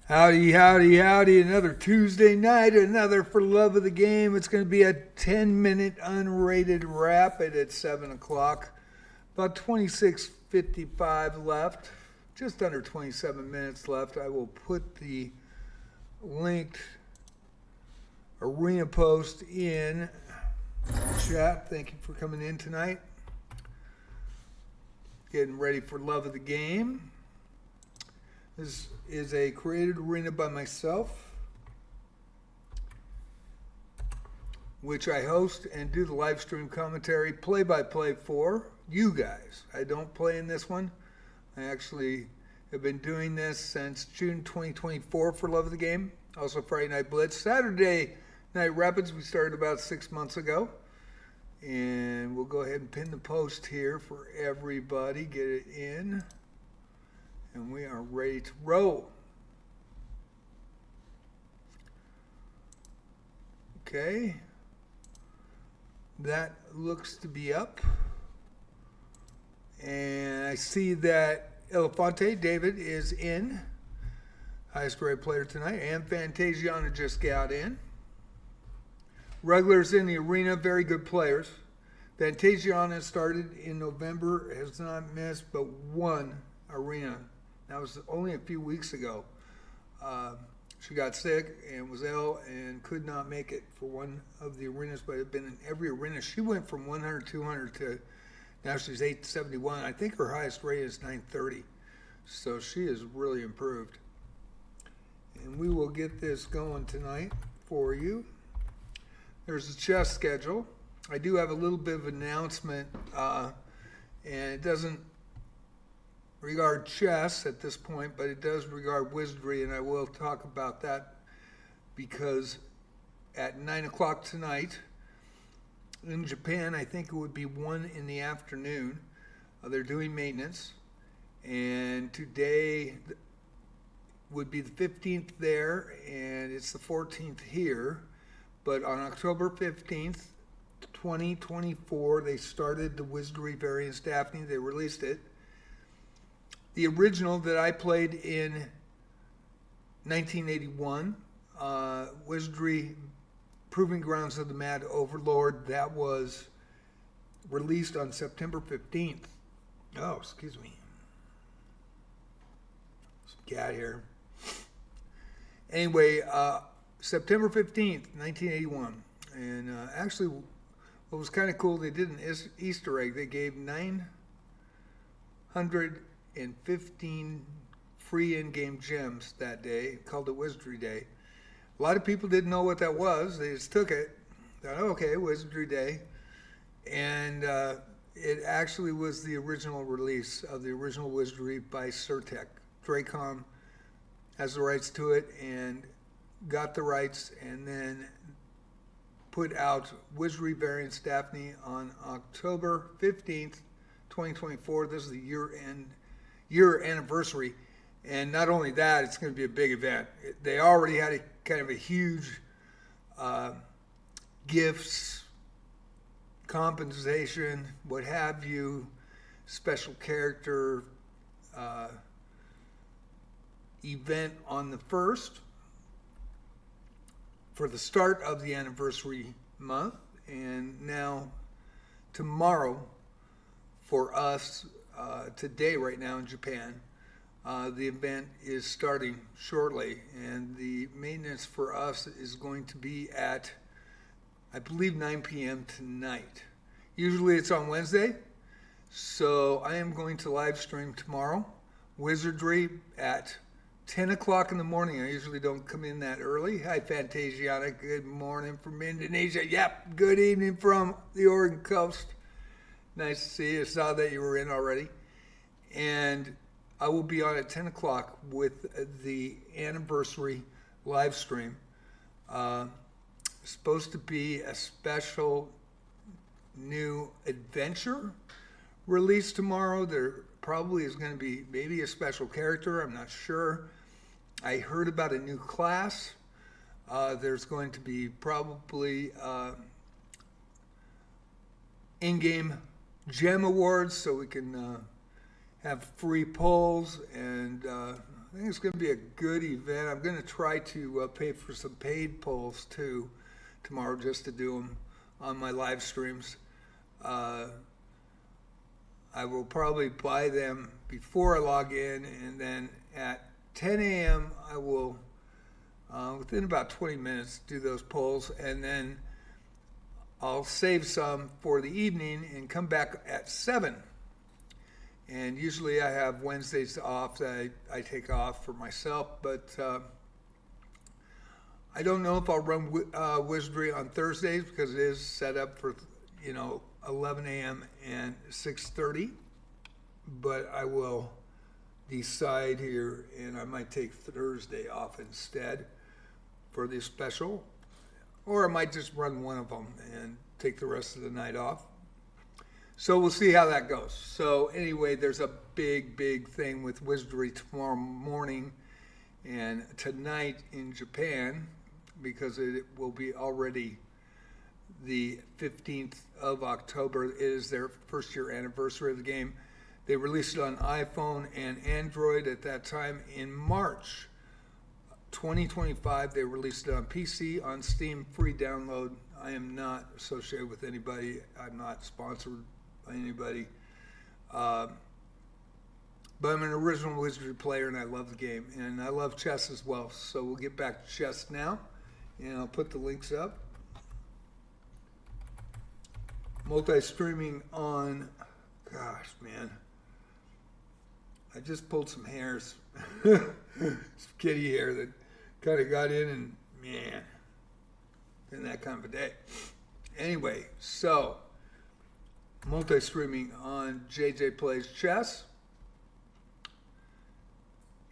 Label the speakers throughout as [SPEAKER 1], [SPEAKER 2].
[SPEAKER 1] Howdy, howdy, howdy. Another Tuesday night, another For Love of the Game. It's going to be a 10-minute unrated wrap at 7 o'clock. About 26:55 left, just under 27 minutes left. I will put the linked arena post in chat. Thank you for coming in tonight. Getting ready for Love of the Game. This is a created arena by myself, which I host and do the live stream commentary play-by-play for you guys. I don't play in this one. I actually have been doing this since June 2024 for Love of the Game. Also Friday Night Blitz. Saturday Night Rapids we started about 6 months ago. And we'll go ahead and pin the post here for everybody. Get it in. And we are ready to roll. Okay. That looks to be up. And I see that Elefante David is in. Highest rated player tonight. And Fantasiana just got in. Regulars in the arena, very good players. Fantasiana started in November, has not missed but one arena. That was only a few weeks ago. She got sick and was ill and could not make it for one of the arenas, but had been in every arena. She went from 100, 200 to now she's 871. I think her highest rate is 930. So she has really improved. And we will get this going tonight for you. There's a chess schedule. I do have a little bit of announcement, and it doesn't regard chess at this point, but it does regard wizardry, and I will talk about that because at 9 o'clock tonight in Japan, I think it would be 1 in the afternoon, they're doing maintenance, and today would be the 15th there, and it's the 14th here, but on October 15th, 2024, they started the Wizardry Variance Daphne. They released it. The original that I played in 1981, Wizardry Proving Grounds of the Mad Overlord, that was released on September 15th. Oh, excuse me. Some cat here. Anyway, September 15th, 1981. And actually, what was kind of cool, they did an Easter egg. They gave 915 free in-game gems that day, called it Wizardry Day. A lot of people didn't know what that was. They just took it. Thought, oh, okay, Wizardry Day. And it actually was the original release of the original Wizardry by Surtech. Dracom has the rights to it and got the rights and then put out Wizardry Variance Daphne on October 15th, 2024. This is the year anniversary. And not only that, it's going to be a big event. They already had a kind of a huge gifts, compensation, what have you, special character event on the 1st for the start of the anniversary month, and now tomorrow for us, today right now in Japan, the event is starting shortly, and the maintenance for us is going to be at, I believe, 9 p.m. tonight. Usually it's on Wednesday, so I am going to live stream tomorrow, Wizardry at 10 o'clock in the morning. I usually don't come in that early. Hi, Fantasiana. Good morning from Indonesia. Yep, good evening from the Oregon coast. Nice to see you. I saw that you were in already. And I will be on at 10 o'clock with the anniversary live stream. Supposed to be a special new adventure release tomorrow. There probably is going to be maybe a special character. I'm not sure. I heard about a new class. There's going to be probably in-game gem awards so we can have free polls and I think it's going to be a good event. I'm going to try to pay for some paid polls too tomorrow, just to do them on my live streams. I will probably buy them before I log in, and then at 10 a.m. I will, within about 20 minutes, do those polls, and then I'll save some for the evening and come back at 7. And usually I have Wednesdays off that I take off for myself, but I don't know if I'll run Wizardry on Thursdays because it is set up for 11 a.m. and 6:30, but I will decide here, and I might take Thursday off instead for this special, or I might just run one of them and take the rest of the night off. So we'll see how that goes. So anyway, there's a big thing with Wizardry tomorrow morning and tonight in Japan, because it will be already the 15th of October. It is their first year anniversary of the game. They released it on iPhone and Android at that time. In March 2025, they released it on PC, on Steam, free download. I am not associated with anybody. I'm not sponsored by anybody. But I'm an original Wizardry player, and I love the game. And I love chess as well. So we'll get back to chess now, and I'll put the links up. Multi-streaming on, gosh, man. I just pulled some hairs, some kitty hair that kind of got in, and man, been that kind of a day. Anyway, so multi-streaming on JJ Plays Chess,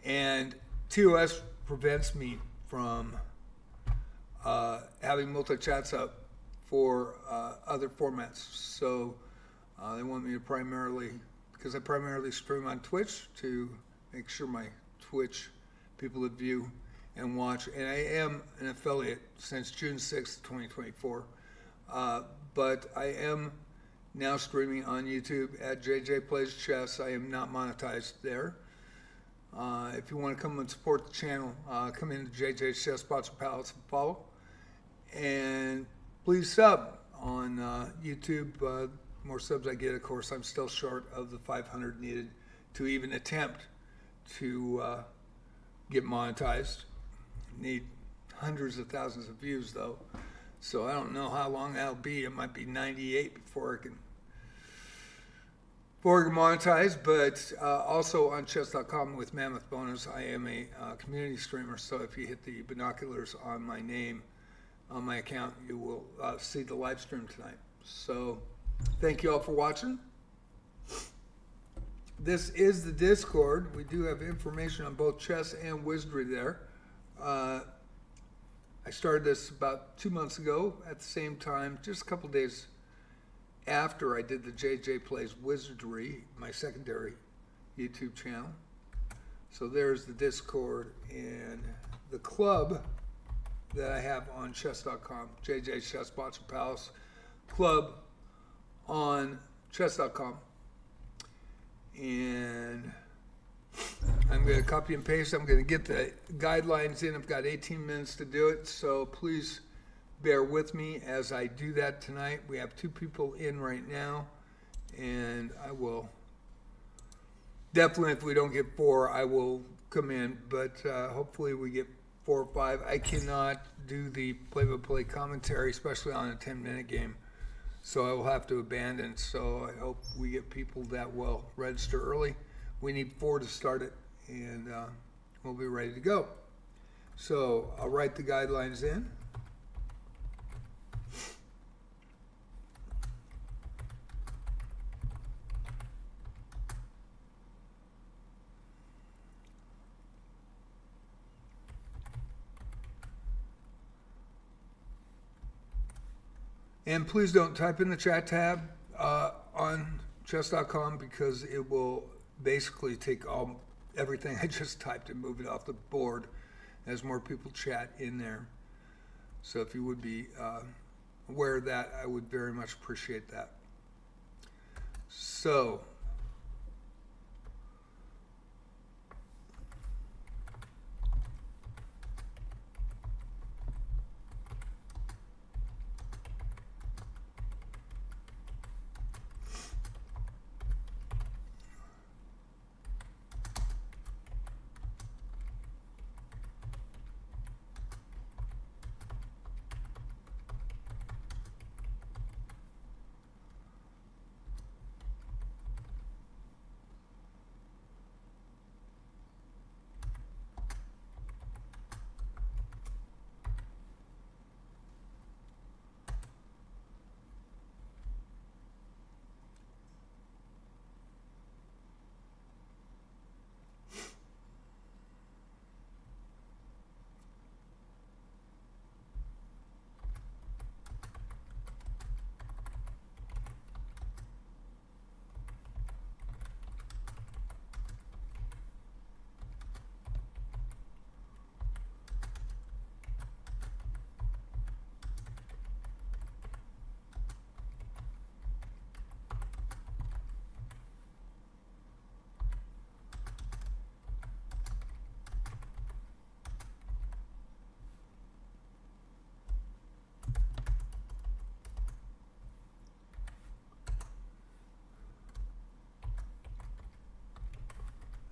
[SPEAKER 1] and TOS prevents me from having multi-chats up for other formats. So they want me to primarily, because I primarily stream on Twitch, to make sure my Twitch people that view and watch, and I am an affiliate since June 6th, 2024, but I am now streaming on YouTube at JJ Plays Chess. I am not monetized there. If you want to come and support the channel, come into JJ's Chess Sponsor Palace and follow. And please sub on YouTube. More subs I get, of course, I'm still short of the 500 needed to even attempt to get monetized. Need hundreds of thousands of views, though. So I don't know how long that'll be. It might be 98 before I can monetize. But also on chess.com with Mammoth Bonus, I am a community streamer. So if you hit the binoculars on my name, on my account, you will see the live stream tonight. So thank you all for watching. This is the Discord. We do have information on both chess and Wizardry there. I started this about 2 months ago at the same time, just a couple days after I did the JJ Plays Wizardry, my secondary YouTube channel. So there's the Discord and the club that I have on chess.com, JJ's Chess Sponsor Palace Club on chess.com. And I'm going to copy and paste. I'm going to get the guidelines in. I've got 18 minutes to do it, so please bear with me as I do that tonight. We have 2 people in right now, and I will definitely, if we don't get 4, I will come in, but hopefully we get 4 or 5. I cannot do the play-by-play commentary, especially on a 10-minute game, so I will have to abandon. So I hope we get people that will register early. We need 4 to start it, and we'll be ready to go. So I'll write the guidelines in. And please don't type in the chat tab on chess.com, because it will basically take everything I just typed and move it off the board as more people chat in there. So if you would be aware of that, I would very much appreciate that. So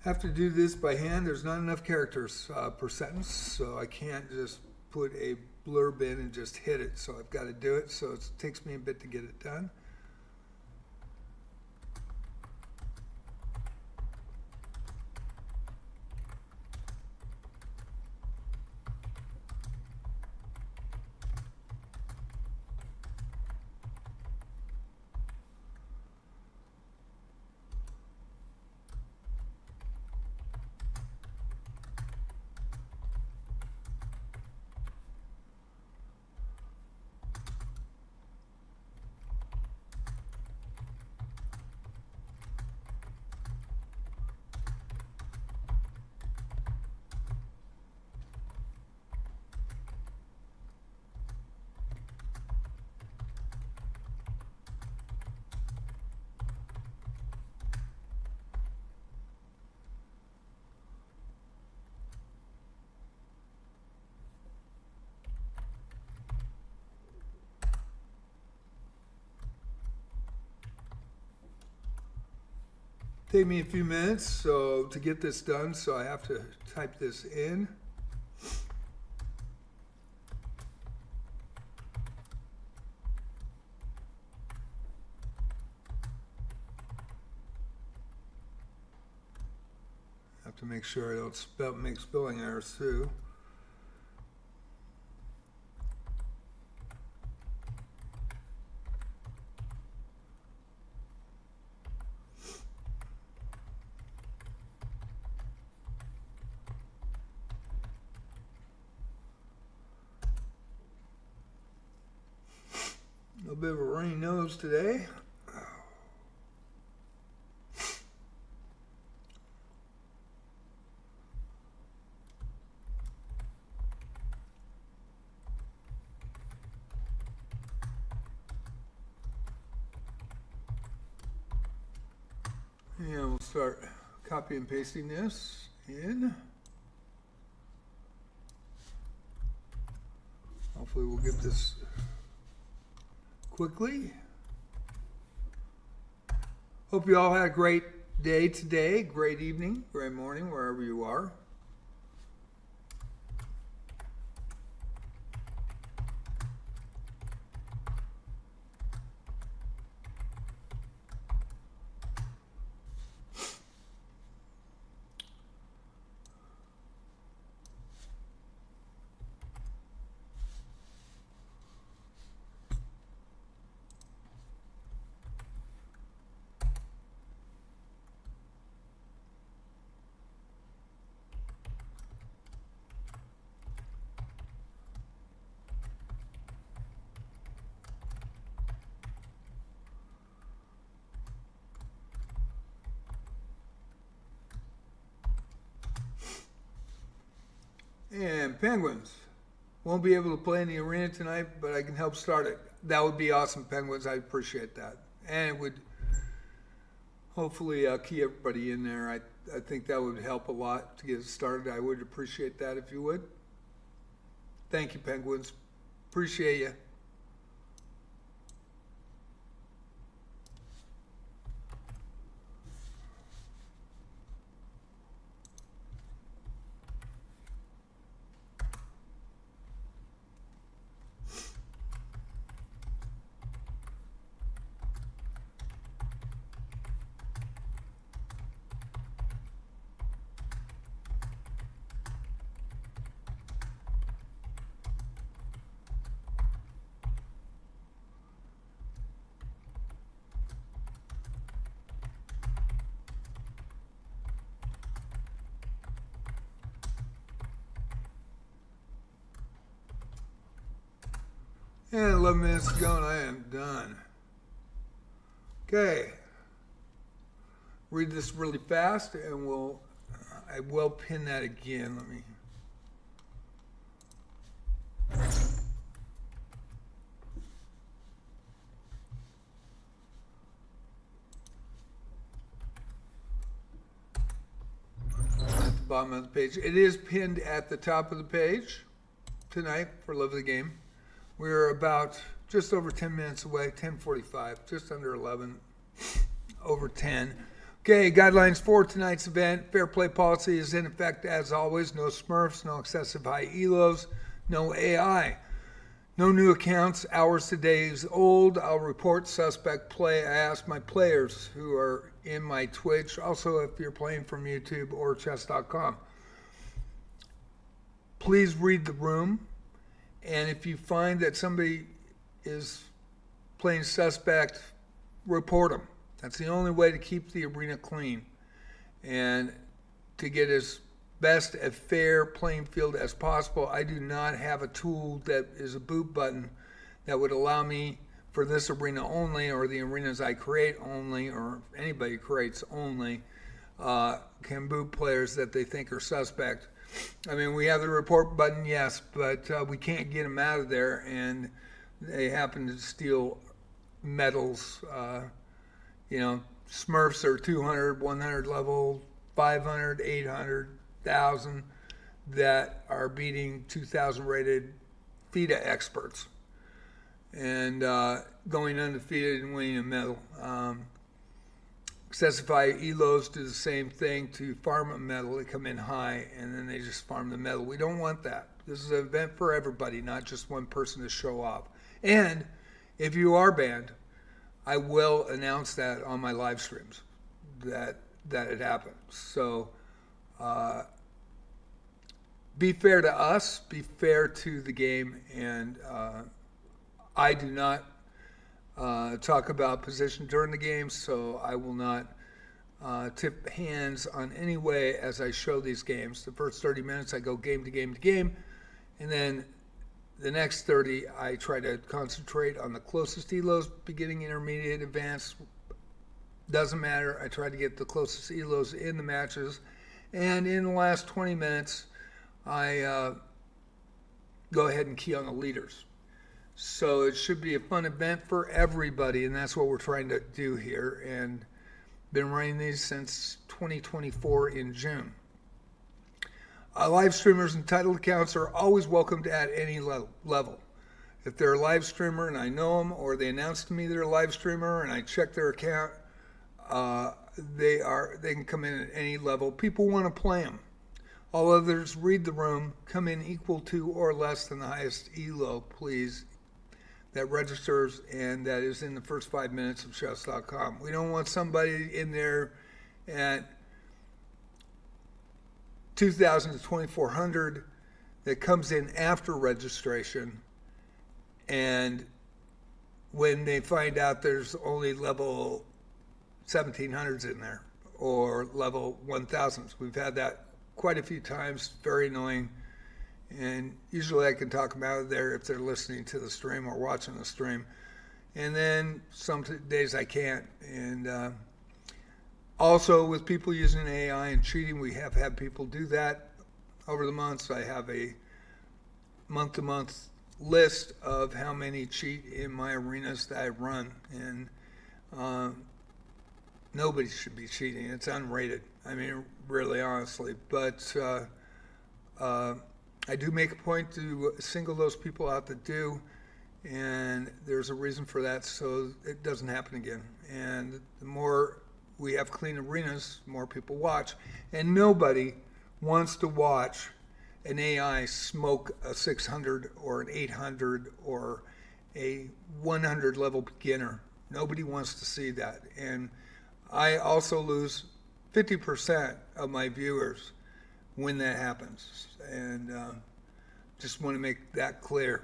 [SPEAKER 1] have to do this by hand. There's not enough characters per sentence, so I can't just put a blurb in and just hit it. So I've got to do it. So it takes me a bit to get it done. Take me a few minutes to get this done, so I have to type this in. Have to make sure I don't make spelling errors too. A bit of a runny nose today. And we'll start copy and pasting this in. Hopefully we'll get this quickly. Hope you all had a great day today, great evening, great morning, wherever you are. And Penguins won't be able to play in the arena tonight, but I can help start it. That would be awesome, Penguins. I appreciate that. And it would hopefully key everybody in there. I think that would help a lot to get it started. I would appreciate that if you would. Thank you, Penguins. Appreciate you. And 11 minutes to go and I am done. Okay. Read this really fast and I will pin that again. Let me. At the bottom of the page. It is pinned at the top of the page tonight for Love of the Game. We're about just over 10 minutes away, 10:45, just under 11, over 10. Okay, guidelines for tonight's event. Fair play policy is in effect as always. No Smurfs, no excessive high elos, no AI. No new accounts. Hours to days old. I'll report suspect play. I ask my players who are in my Twitch. Also, if you're playing from YouTube or chess.com. Please read the room. And if you find that somebody is playing suspect, report them. That's the only way to keep the arena clean and to get as best a fair playing field as possible. I do not have a tool that is a boot button that would allow me for this arena only, or the arenas I create only, or anybody creates only, can boot players that they think are suspect. I mean, we have the report button, yes, but we can't get them out of there, and they happen to steal medals. Smurfs are 200, 100 level, 500, 800, 1,000 that are beating 2,000 rated FIDA experts and going undefeated and winning a medal. Excessive high elos do the same thing to farm a medal. They come in high and then they just farm the medal. We don't want that. This is an event for everybody, not just one person to show off. And if you are banned, I will announce that on my live streams that it happened. So be fair to us, be fair to the game, and I do not talk about position during the game, so I will not tip hands on any way as I show these games. The first 30 minutes I go game to game to game, and then the next 30 I try to concentrate on the closest elos, beginning, intermediate, advanced. Doesn't matter. I try to get the closest elos in the matches, and in the last 20 minutes I go ahead and key on the leaders. So it should be a fun event for everybody, and that's what we're trying to do here, and been running these since 2024 in June. Live streamers and titled accounts are always welcomed at any level. If they're a live streamer and I know them, or they announce to me they're a live streamer and I check their account, they can come in at any level. People want to play them. All others, read the room, come in equal to or less than the highest elo, please, that registers and that is in the first 5 minutes of chess.com. We don't want somebody in there at 2,000 to 2,400 that comes in after registration, and when they find out there's only level 1,700s in there or level 1,000s. We've had that quite a few times. Very annoying, and usually I can talk them out of there if they're listening to the stream or watching the stream, and then some days I can't. And also, with people using AI and cheating, we have had people do that over the months. I have a month-to-month list of how many cheat in my arenas that I run, and nobody should be cheating. It's unrated. I mean, really, honestly. But I do make a point to single those people out that do, and there's a reason for that, so it doesn't happen again. And the more we have clean arenas, more people watch, and nobody wants to watch an AI smoke a 600 or an 800 or a 100 level beginner. Nobody wants to see that. And I also lose 50% of my viewers when that happens, and just want to make that clear.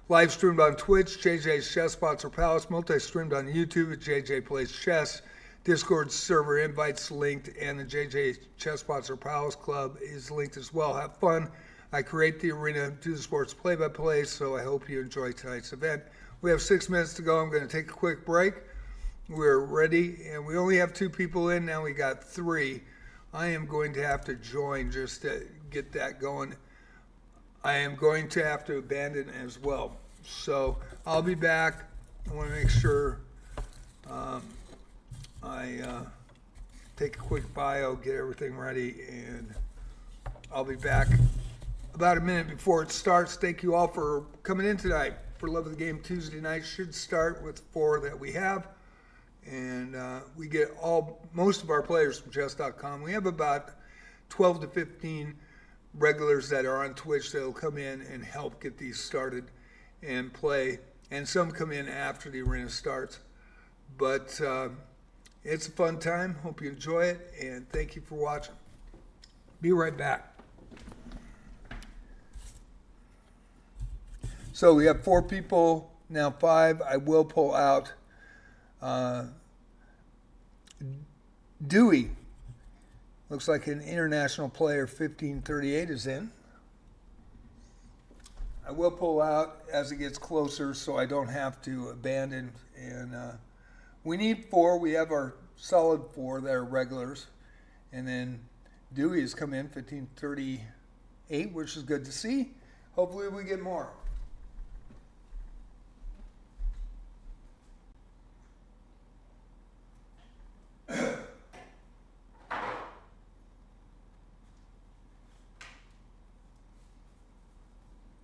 [SPEAKER 1] Live streamed on Twitch, JJ's Chess Spots or Palace, multi-streamed on YouTube at JJ Plays Chess. Discord server invites linked, and the JJ Chess Spots or Palace Club is linked as well. Have fun. I create the arena, do the sports play-by-play, so I hope you enjoy tonight's event. We have 6 minutes to go. I'm going to take a quick break. We're ready, and we only have 2 people in. Now we got 3. I am going to have to join just to get that going. I am going to have to abandon as well. So I'll be back. I want to make sure I take a quick bio, get everything ready, and I'll be back about a minute before it starts. Thank you all for coming in tonight. For Love of the Game Tuesday night should start with 4 that we have, And we get most of our players from chess.com. We have about 12 to 15 regulars that are on Twitch that'll come in and help get these started and play. And some come in after the arena starts. But it's a fun time. Hope you enjoy it. And thank you for watching. Be right back. So we have 4 people, now 5. I will pull out Dewey. Looks like an international player, 1538 is in. I will pull out as it gets closer so I don't have to abandon. And we need 4. We have our solid 4 that are regulars. And then Dewey has come in, 1538, which is good to see. Hopefully we get more.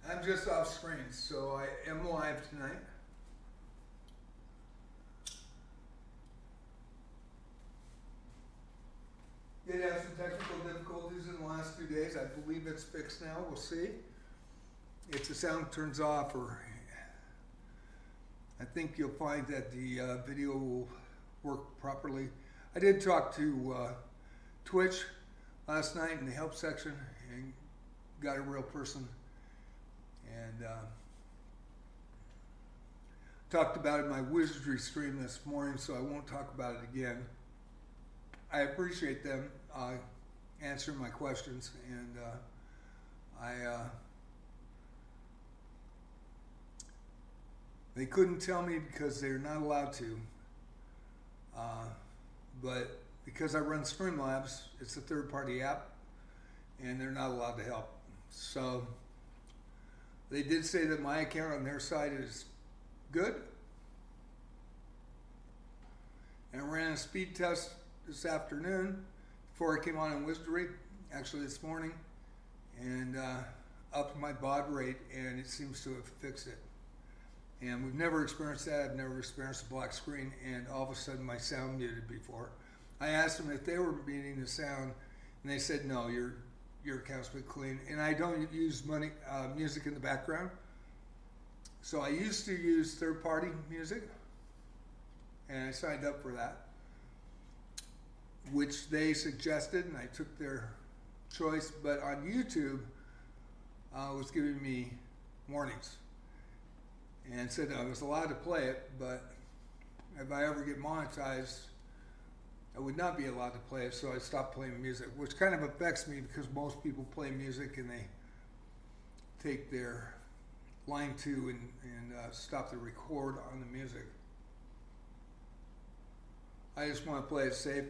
[SPEAKER 1] I'm just off screen, so I am live tonight. Did have some technical difficulties in the last 2 days. I believe it's fixed now. We'll see. If the sound turns off, or I think you'll find that the video will work properly. I did talk to Twitch last night in the help section and got a real person. And talked about it in my wizardry stream this morning, so I won't talk about it again. I appreciate them answering my questions, and they couldn't tell me because they're not allowed to, but because I run Streamlabs, it's a third-party app, and they're not allowed to help. So they did say that my account on their side is good. And I ran a speed test this afternoon before I came on in Wizardry, actually this morning, and upped my baud rate, and it seems to have fixed it. And we've never experienced that. I've never experienced a black screen, and all of a sudden my sound muted before. I asked them if they were muting the sound, and they said, no, your account's been clean. And I don't use music in the background. So I used to use third-party music, and I signed up for that, which they suggested, and I took their choice. But on YouTube, it was giving me warnings and said I was allowed to play it, but if I ever get monetized, I would not be allowed to play it, so I stopped playing music, which kind of affects me because most people play music and they take their line 2 and stop the record on the music. I just want to play it safe.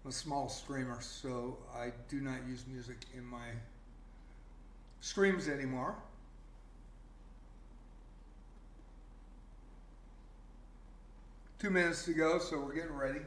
[SPEAKER 1] I'm a small streamer, so I do not use music in my streams anymore. Two minutes to go, so we're getting ready.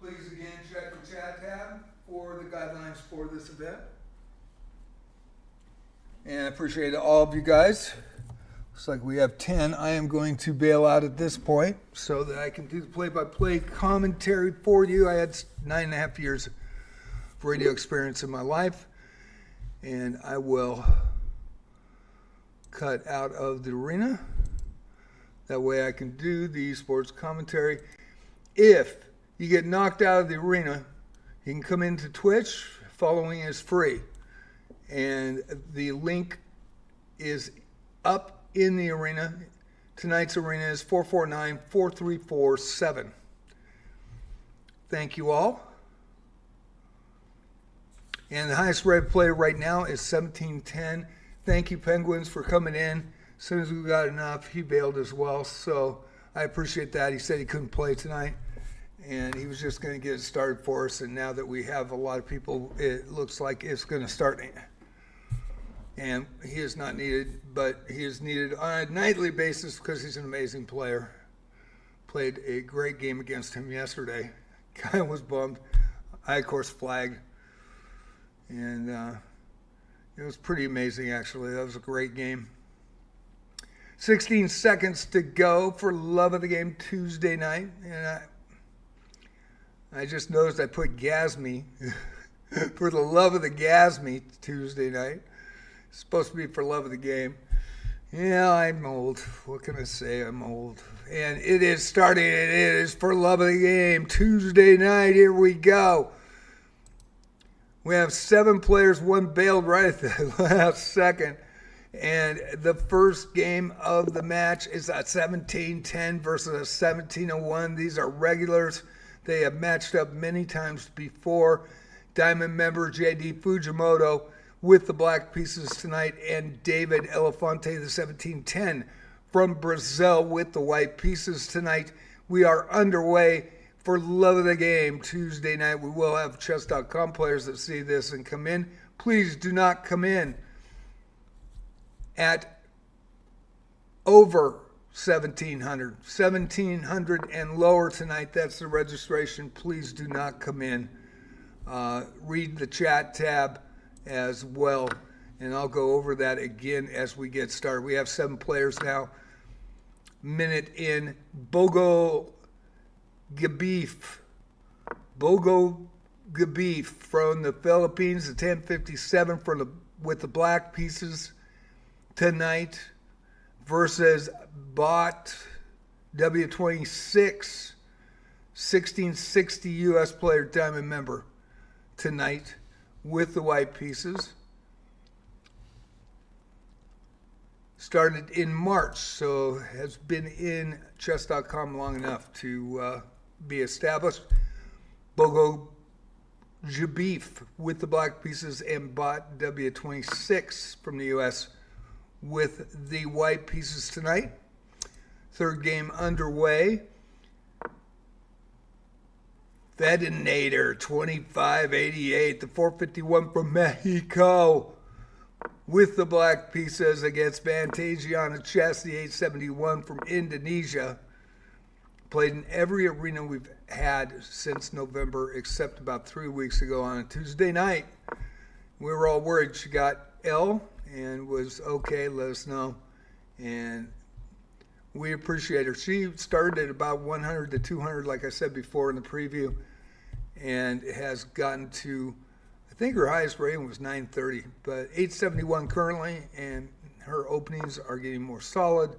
[SPEAKER 1] Please again check the chat tab for the guidelines for this event. And I appreciate all of you guys. Looks like we have 10. I am going to bail out at this point so that I can do the play-by-play commentary for you. I had 9.5 years of radio experience in my life, and I will cut out of the arena. That way I can do the sports commentary. If you get knocked out of the arena, you can come into Twitch. Following is free. And the link is up in the arena. Tonight's arena is 449-4347. Thank you all. And the highest rated player right now is 1710. Thank you, Penguins, for coming in. As soon as we got enough, he bailed as well. So I appreciate that. He said he couldn't play tonight, and he was just going to get it started for us. And now that we have a lot of people, it looks like it's going to start. And he is not needed, but he is needed on a nightly basis because he's an amazing player. Played a great game against him yesterday. Guy was bummed. I, of course, flagged. And it was pretty amazing, actually. That was a great game. 16 seconds to go for Love of the Game Tuesday night. And I just noticed I put Gasme for the Love of the Gasme Tuesday night. It's supposed to be for Love of the Game. Yeah, I'm old. What can I say? I'm old. And it is starting. It is for Love of the Game Tuesday night. Here we go. We have 7 players, 1 bailed right at the last second. And the first game of the match is a 17-10 versus a 17-1. These are regulars. They have matched up many times before. Diamond member JD Fujimoto with the black pieces tonight, and David Elefante, the 17-10 from Brazil with the white pieces tonight. We are underway for Love of the Game Tuesday night. We will have chess.com players that see this and come in. Please do not come in at over 1700. 1700 and lower tonight. That's the registration. Please do not come in. Read the chat tab as well, and I'll go over that again as we get started. We have 7 players now. Minute in. Bogo Gabif from the Philippines, the 1057 with the black pieces tonight versus Bot W26 1660 U.S. player diamond member tonight with the white pieces. Started in March, so has been in chess.com long enough to be established. Bogo Jabif with the black pieces, and Bot W26 from the U.S. with the white pieces tonight. Third game underway. Fedinator 2588, the 451 from Mexico with the black pieces against Fantasiana Chess, the 871 from Indonesia. Played in every arena we've had since November, except about 3 weeks ago on a Tuesday night. We were all worried she got ill and was okay. Let us know. And we appreciate her. She started at about 100 to 200, like I said before in the preview, and has gotten to, I think her highest rating was 930, but 871 currently, and her openings are getting more solid.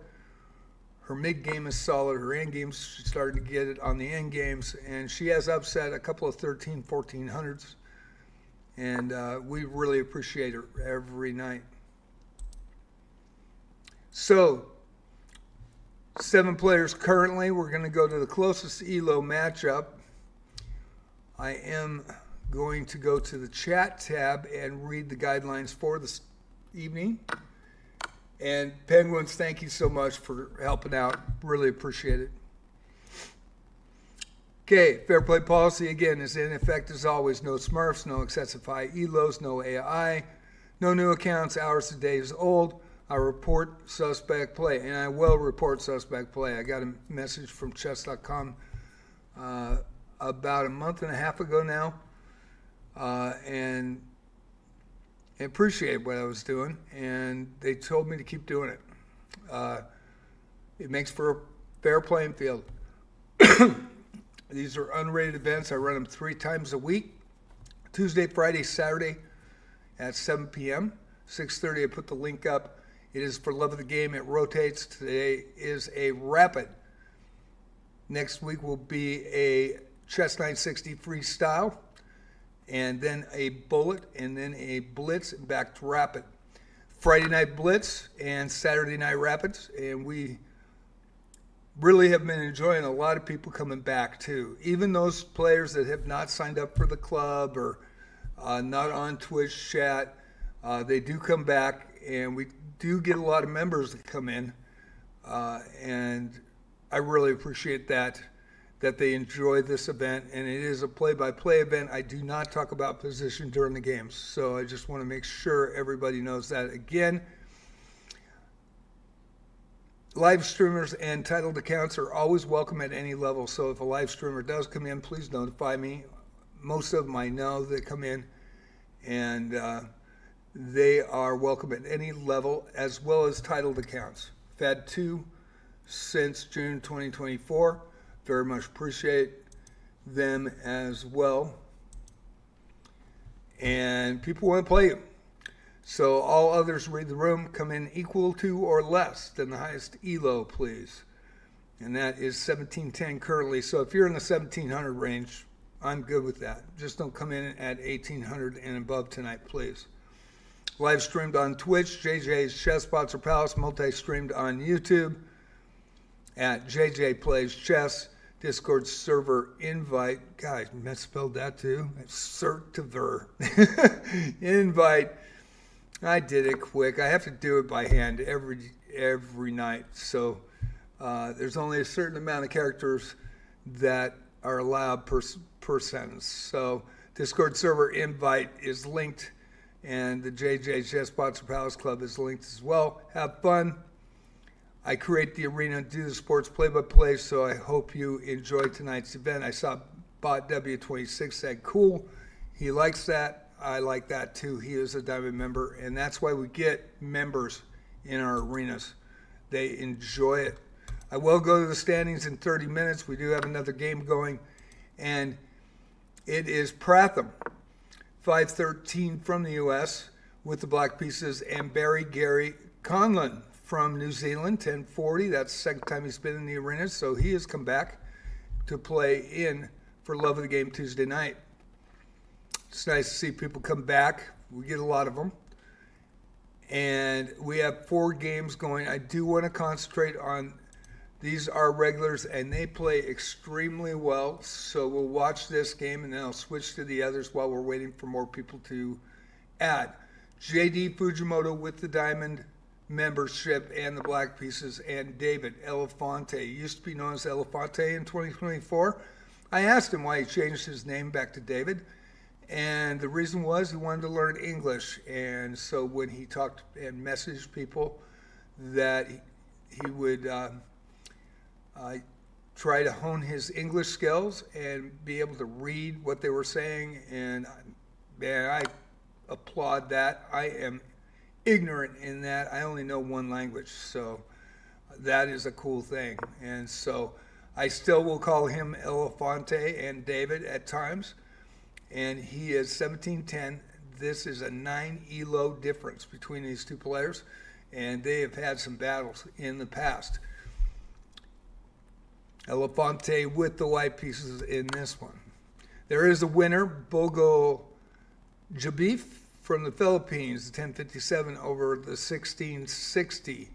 [SPEAKER 1] Her mid game is solid. Her end games, she's starting to get it on the end games, and she has upset a couple of 13, 1400s, and we really appreciate her every night. So, 7 players currently. We're going to go to the closest ELO matchup. I am going to go to the chat tab and read the guidelines for this evening. And Penguins, thank you so much for helping out. Really appreciate it. Okay, fair play policy again is in effect as always. No Smurfs, no excessive high ELOs, no AI, no new accounts, hours to days old. I report suspect play, and I will report suspect play. I got a message from chess.com about a month and a half ago now, and appreciate what I was doing, and they told me to keep doing it. It makes for a fair playing field. These are unrated events. I run them 3 times a week, Tuesday, Friday, Saturday at 7 p.m. 6:30, I put the link up. It is for Love of the Game. It rotates. Today is a rapid. Next week will be a Chess 960 freestyle, and then a bullet, and then a blitz, and back to rapid. Friday night blitz and Saturday night rapids, and we really have been enjoying a lot of people coming back too. Even those players that have not signed up for the club or not on Twitch chat, they do come back, and we do get a lot of members that come in, and I really appreciate that they enjoy this event, and it is a play-by-play event. I do not talk about position during the games, so I just want to make sure everybody knows that. Again, live streamers and titled accounts are always welcome at any level, so if a live streamer does come in, please notify me. Most of them I know that come in, and they are welcome at any level, as well as titled accounts. I've had 2 since June 2024. Very much appreciate them as well. And people want to play you. So all others read the room, come in equal to or less than the highest ELO, please. And that is 1710 currently. So if you're in the 1700 range, I'm good with that. Just don't come in at 1800 and above tonight, please. Live streamed on Twitch, JJ's Chess Spots or Palace, multi-streamed on YouTube at JJ Plays Chess. Discord server invite. God, I misspelled that too. Server. Invite. I did it quick. I have to do it by hand every night. So there's only a certain amount of characters that are allowed per sentence. So Discord server invite is linked, and the JJ Chess Spots or Palace Club is linked as well. Have fun. I create the arena, do the sports play-by-play, so I hope you enjoy tonight's event. I saw Bot W26 said, cool. He likes that. I like that too. He is a Diamond member, and that's why we get members in our arenas. They enjoy it. I will go to the standings in 30 minutes. We do have another game going, and it is Pratham, 513 from the U.S. with the black pieces, and Gary Conlon from New Zealand, 1040. That's the second time he's been in the arena, so he has come back to play in for Love of the Game Tuesday night. It's nice to see people come back. We get a lot of them. And we have 4 games going. I do want to concentrate on, these are regulars, and they play extremely well. So we'll watch this game, and then I'll switch to the others while we're waiting for more people to add. JD Fujimoto with the Diamond membership and the black pieces, and David Elefante. He used to be known as Elefante in 2024. I asked him why he changed his name back to David, and the reason was he wanted to learn English. And so when he talked and messaged people that he would try to hone his English skills and be able to read what they were saying, and man, I applaud that. I am ignorant in that. I only know one language, so that is a cool thing. And so I still will call him Elefante and David at times, and he is 1710. This is a 9 ELO difference between these two players, and they have had some battles in the past. Elefante with the white pieces in this one. There is a winner, Bogo Jabif from the Philippines, 1057 over the 1660,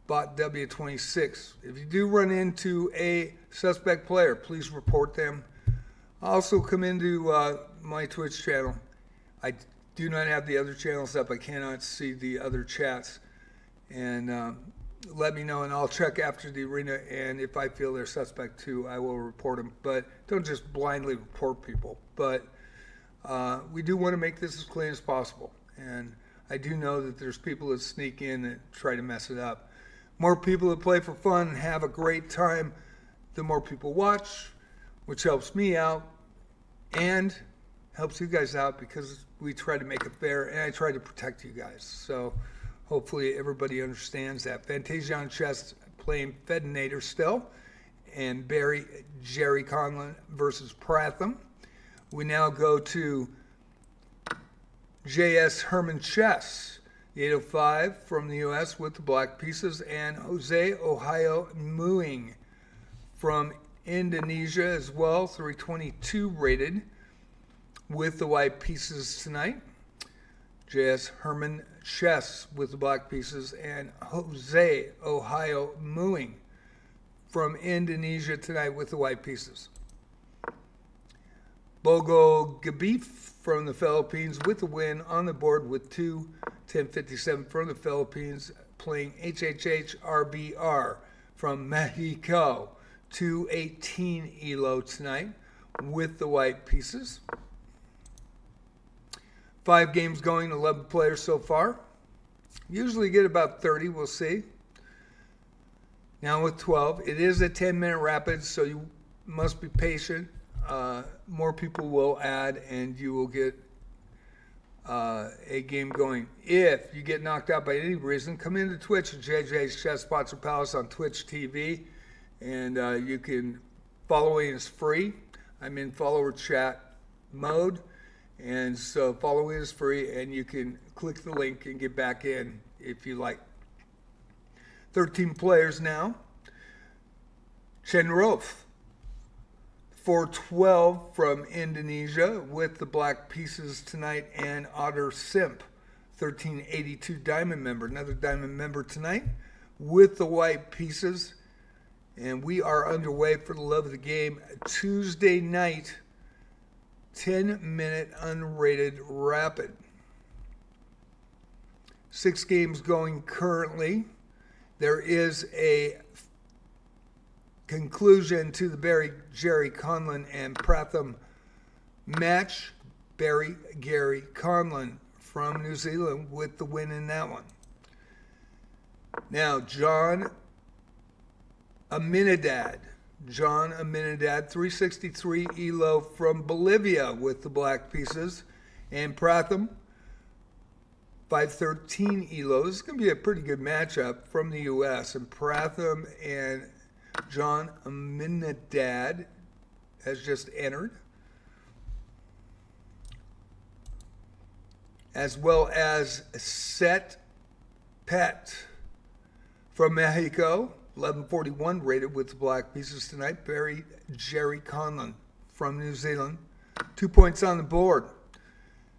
[SPEAKER 1] Bot W26. If you do run into a suspect player, please report them. Also come into my Twitch channel. I do not have the other channels up. I cannot see the other chats. And let me know, and I'll check after the arena, and if I feel they're suspect too, I will report them. But don't just blindly report people. But we do want to make this as clean as possible, and I do know that there's people that sneak in that try to mess it up. More people that play for fun and have a great time, the more people watch, which helps me out and helps you guys out, because we try to make it fair, and I try to protect you guys. So hopefully everybody understands that. Fantasia on Chess playing Fedinator still, and Jerry Conlon versus Pratham. We now go to J.S. Herman Chess, the 805 from the U.S. with the black pieces, and Jose Ohio Muing from Indonesia as well, 322 rated with the white pieces tonight. J.S. Herman Chess with the black pieces, and Jose Ohio Muing from Indonesia tonight with the white pieces. Bogo Gabif from the Philippines with the win on the board with 1057 from the Philippines, playing HHH RBR from Mexico. 218 elo tonight with the white pieces. 5 games going, 11 players so far. Usually get about 30, we'll see. Now with 12, it is a 10-minute rapid, so you must be patient. More people will add, and you will get a game going. If you get knocked out by any reason, come into Twitch at JJ's Chess Sponsor Palace on Twitch TV, and you can following is free. I'm in follower chat mode, and so following is free, and you can click the link and get back in if you like. 13 players now. Smurf, 412 from Indonesia with the black pieces tonight, and Otter Simp, 1382 diamond member, another diamond member tonight with the white pieces. And we are underway for the love of the game. Tuesday night, 10-minute unrated rapid. 6 games going currently. There is a conclusion to the Jerry Conlon and Pratham match. Gary Conlon from New Zealand with the win in that one. Now, John Aminidad, 363 elo from Bolivia with the black pieces, and Pratham, 513 elo. This is going to be a pretty good matchup from the U.S. And Pratham and John Aminidad has just entered, as well as Set Pet from Mexico, 1141 rated with the black pieces tonight. Jerry Conlon from New Zealand, 2 points on the board.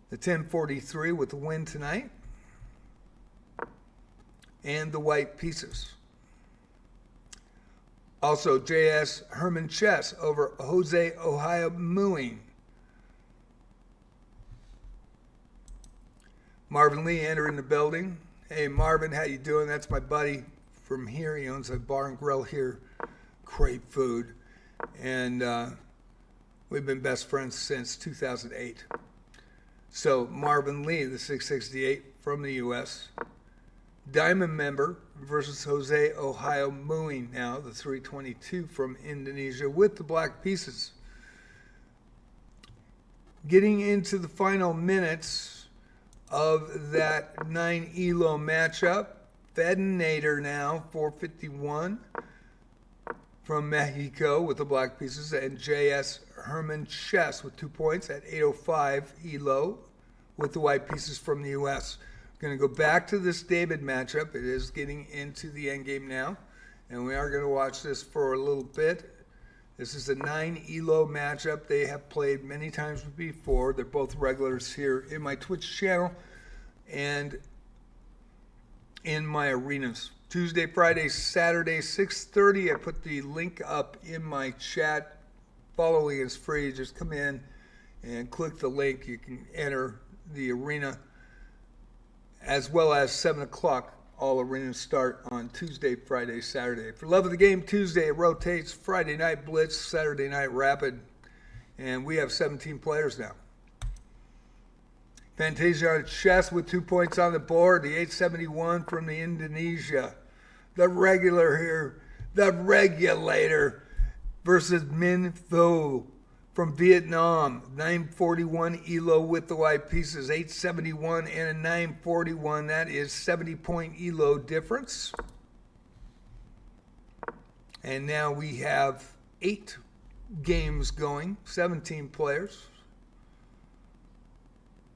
[SPEAKER 1] The 1043 with the win tonight, and the white pieces. Also, J.S. Herman Chess over Jose Ohio Mooing. Marvin Lee entering the building. Hey, Marvin, how you doing? That's my buddy from here. He owns a bar and grill here. Great food. And we've been best friends since 2008. So, Marvin Lee, the 668 from the U.S., diamond member versus Jose Ohio Mooing now, the 322 from Indonesia with the black pieces. Getting into the final minutes of that 9 elo matchup, Fedinator now, 451 from Mexico with the black pieces, and J.S. Herman Chess with 2 points at 805 elo with the white pieces from the U.S. Going to go back to this David matchup. It is getting into the end game now, and we are going to watch this for a little bit. This is a 9 elo matchup. They have played many times before. They're both regulars here in my Twitch channel and in my arenas. Tuesday, Friday, Saturday, 6:30. I put the link up in my chat. Following is free. Just come in and click the link. You can enter the arena, as well as 7 o'clock. All arenas start on Tuesday, Friday, Saturday. For love of the game, Tuesday it rotates. Friday night Blitz, Saturday night Rapid. And we have 17 players now. Fantasia on Chess with 2 points on the board. The 871 from the Indonesia. The regular here. The regulator versus Min Tho from Vietnam, 941 elo with the white pieces, 871 and a 941. That is 70-point elo difference. And now we have 8 games going, 17 players.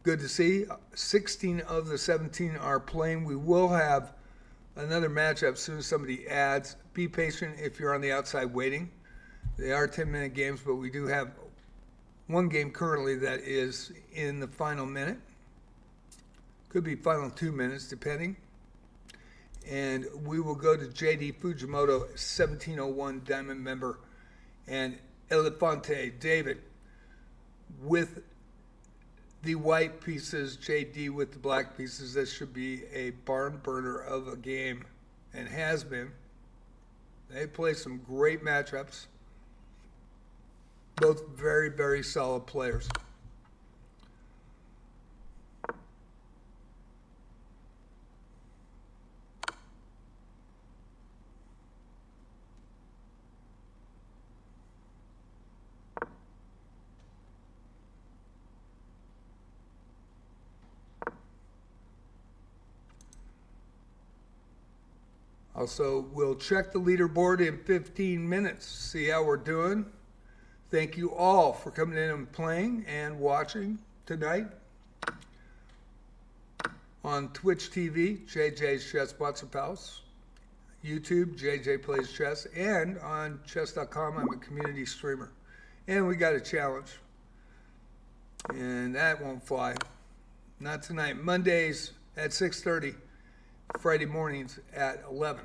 [SPEAKER 1] Good to see. 16 of the 17 are playing. We will have another matchup as soon as somebody adds. Be patient if you're on the outside waiting. They are 10-minute games, but we do have one game currently that is in the final minute. Could be final 2 minutes, depending. And we will go to JD Fujimoto, 1701 diamond member, and Elefante David with the white pieces, JD with the black pieces. This should be a barn burner of a game, and has been. They play some great matchups. Both very, very solid players. Also, we'll check the leaderboard in 15 minutes, see how we're doing. Thank you all for coming in and playing and watching tonight on Twitch TV, JJ's Chess Bots House, YouTube, JJ Plays Chess, and on chess.com, I'm a community streamer. And we got a challenge, and that won't fly. Not tonight. Mondays at 6:30. Friday mornings at 11.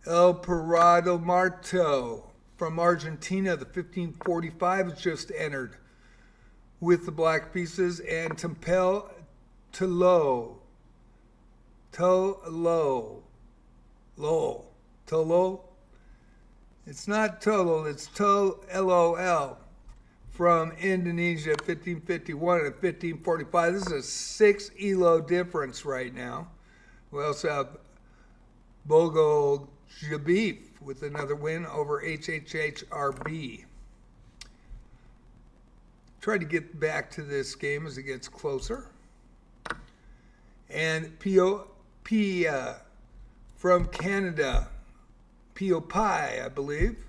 [SPEAKER 1] El Parado Marto from Argentina, the 1545 has just entered with the black pieces, and Tempel Tolo. It's not Tolo, it's Tolol. From Indonesia, 1551 and 1545. This is a 6 elo difference right now. We also have Bogo Jabif with another win over HHHRB. Try to get back to this game as it gets closer. And Pia from Canada, Pio Pai, I believe.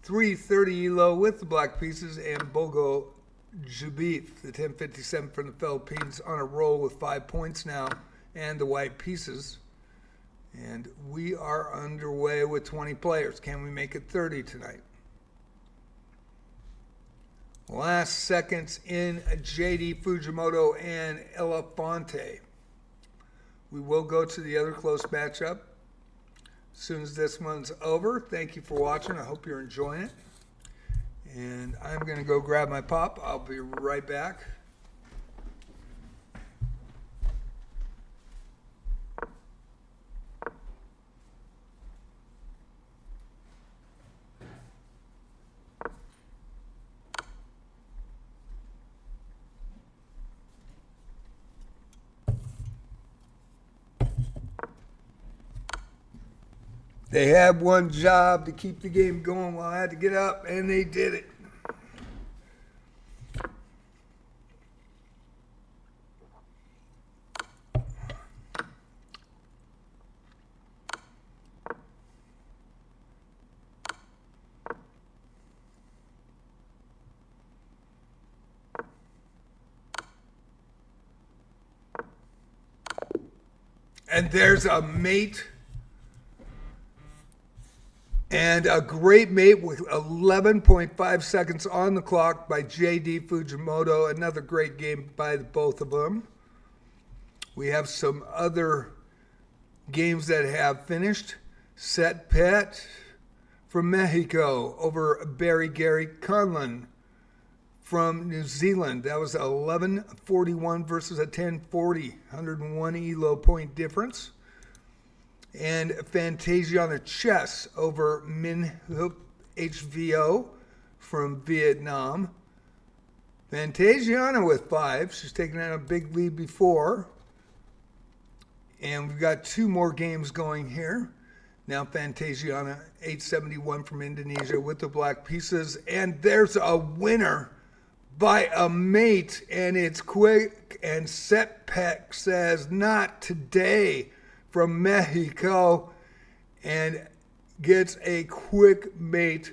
[SPEAKER 1] 330 elo with the black pieces, and Bogo Jabif, the 1057 from the Philippines, on a roll with 5 points now, and the white pieces. And we are underway with 20 players. Can we make it 30 tonight? Last seconds in JD Fujimoto and Elefante. We will go to the other close matchup as soon as this one's over. Thank you for watching. I hope you're enjoying it. And I'm going to go grab my pop. I'll be right back. They had one job to keep the game going while I had to get up, and they did it. And there's a mate. And a great mate with 11.5 seconds on the clock by JD Fujimoto. Another great game by both of them. We have some other games that have finished. Set Pet from Mexico over Barry Gary Conlon from New Zealand. That was 11:41 versus a 10:40. 101 elo point difference. And Fantasiana Chess over Min Hup HVO from Vietnam. Fantasiana with 5. She's taken out a big lead before. And we've got 2 more games going here. Now Fantasiana 871 from Indonesia with the black pieces. And there's a winner by a mate. And it's quick. And Set Pet says, not today, from Mexico, and gets a quick mate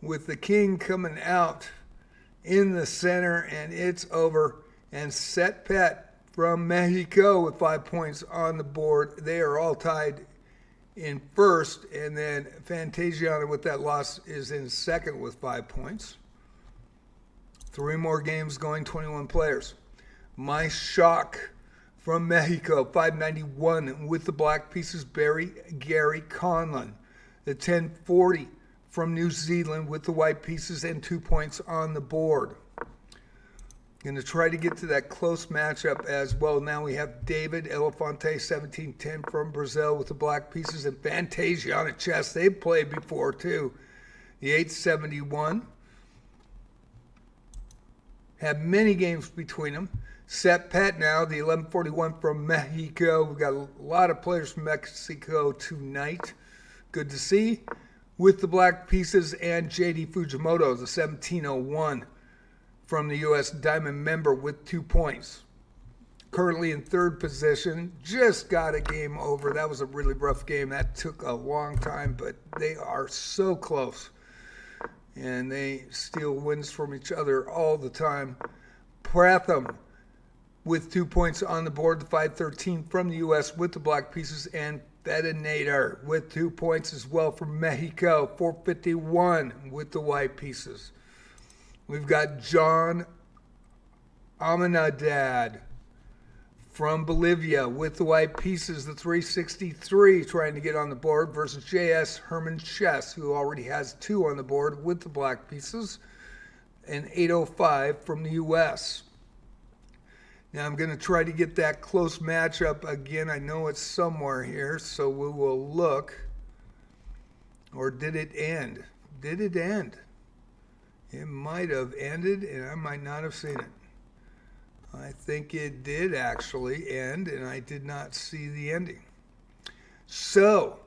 [SPEAKER 1] with the king coming out in the center, and it's over. And Set Pet from Mexico with 5 points on the board. They are all tied in first, and then Fantasiana with that loss is in second with 5 points. 3 more games going, 21 players. My Shock from Mexico, 591 with the black pieces, Barry Gary Conlon. The 1040 from New Zealand with the white pieces and 2 points on the board. Going to try to get to that close matchup as well. Now we have David Elefante, 1710 from Brazil with the black pieces, and Fantasia on a chess. They've played before too. The 871. Have many games between them. Set Pet now, the 1141 from Mexico. We've got a lot of players from Mexico tonight. Good to see. With the black pieces, and JD Fujimoto, the 1701 from the U.S. Diamond member with 2 points. Currently in third position. Just got a game over. That was a really rough game. That took a long time, but they are so close. And they steal wins from each other all the time. Pratham with 2 points on the board, the 513 from the U.S. with the black pieces, and Fedinator with 2 points as well from Mexico, 451 with the white pieces. We've got John Amenadad from Bolivia with the white pieces, the 363, trying to get on the board, versus J.S. Herman Chess, who already has 2 on the board with the black pieces, and 805 from the U.S. Now I'm going to try to get that close matchup again. I know it's somewhere here, so we will look. Or did it end? Did it end? It might have ended, and I might not have seen it. I think it did actually end, and I did not see the ending. So,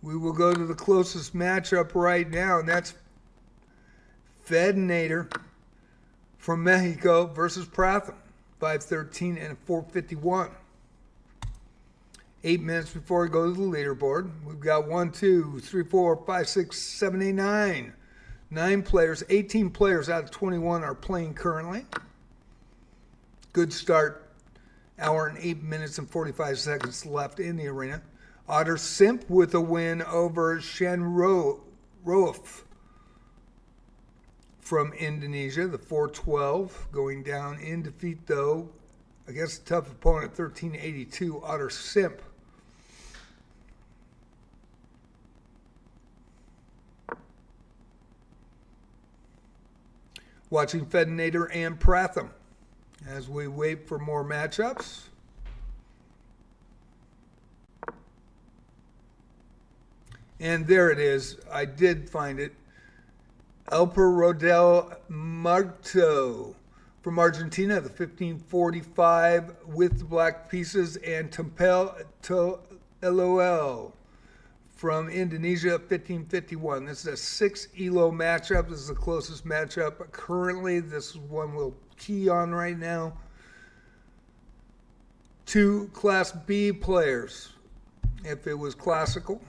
[SPEAKER 1] we will go to the closest matchup right now, and that's Fedinator from Mexico versus Pratham, 513 and 451. 8 minutes before we go to the leaderboard. We've got 1, 2, 3, 4, 5, 6, 7, 8, 9. 9 players, 18 players out of 21 are playing currently. Good start. Hour and 8 minutes and 45 seconds left in the arena. Otter Simp with a win over Shanrof from Indonesia, the 412, going down in defeat though against a tough opponent, 1382, Otter Simp. Watching Fedinator and Pratham as we wait for more matchups. And there it is. I did find it. Elper Rodel Marto from Argentina, the 1545 with the black pieces, and Tempel to LOL from Indonesia, 1551. This is a 6 ELO matchup. This is the closest matchup currently. This is one we'll key on right now. 2 Class B players, if it was classical.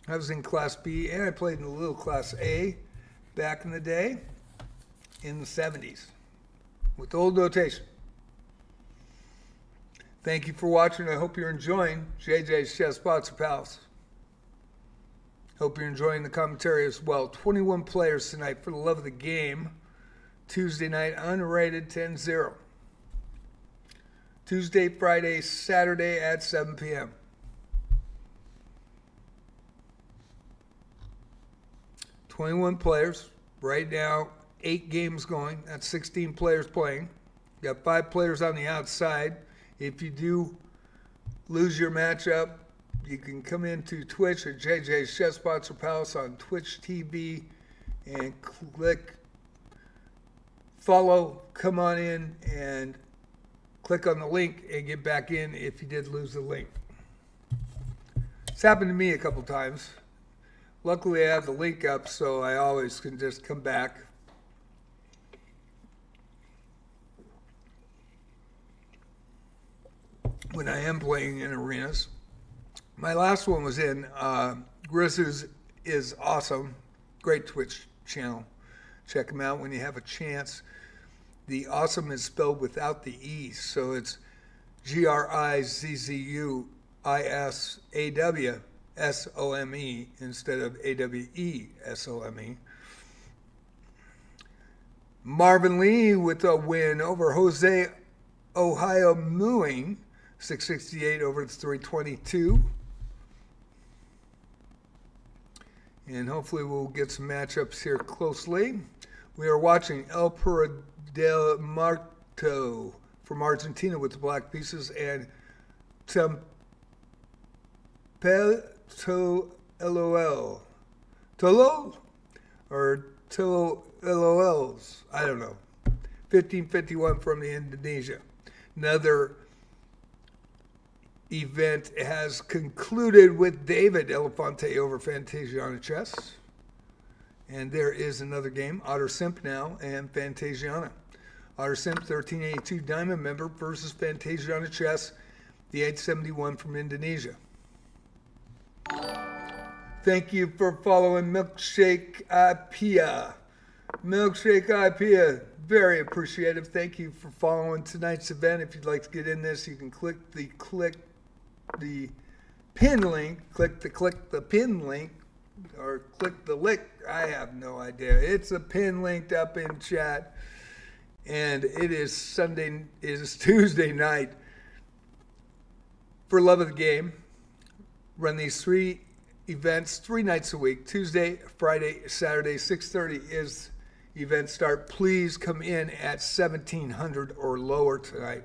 [SPEAKER 1] I was in Class B, and I played in a little Class A back in the day, in the 70s, with the old notation. Thank you for watching. I hope you're enjoying JJ's Chess Spots or Pals. Hope you're enjoying the commentary as well. 21 players tonight for the love of the game. Tuesday night, unrated 10-0. Tuesday, Friday, Saturday at 7 p.m. 21 players. Right now, 8 games going. That's 16 players playing. Got 5 players on the outside. If you do lose your matchup, you can come into Twitch at JJ's Chess Spots or Palace on Twitch TV and click follow, come on in and click on the link and get back in if you did lose the link. It's happened to me a couple times. Luckily I have the link up, so I always can just come back. When I am playing in arenas. My last one was in Grizz is awesome. Great Twitch channel. Check him out when you have a chance. The awesome is spelled without the E, so it's GRIZZUISAWSOME instead of AWESOME. Marvin Lee with a win over Jose Ohio Mooing, 668 over the 322. And hopefully we'll get some matchups here closely. We are watching El Pura del Marto from Argentina with the black pieces and Tempelto LOL. Tolo? Or Tolo LOLs? I don't know. 1551 from the Indonesia. Another event has concluded with David Elefante over Fantasiana chess. And there is another game, Otter Simp now and Fantasiana. Otter Simp 1382 Diamond member versus Fantasiana chess, the 871 from Indonesia. Thank you for following Milkshake IPA. Milkshake IPA, very appreciative. Thank you for following tonight's event. If you'd like to get in this, you can click the pin link, click the pin link, or click the link. I have no idea. It's a pin linked up in chat, and it is Tuesday night. For love of the game, run these 3 events 3 nights a week. Tuesday, Friday, Saturday, 6:30 is event start. Please come in at 1700 or lower tonight.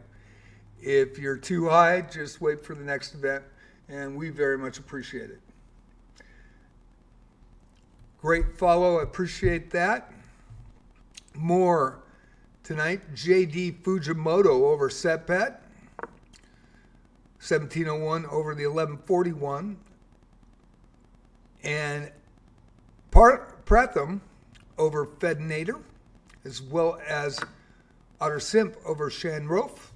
[SPEAKER 1] If you're too high, just wait for the next event, and we very much appreciate it. Great follow, I appreciate that. More tonight, JD Fujimoto over Setpet. 1701 over the 1141. And Pratham over Fednator, as well as Otter Simp over Shanrof.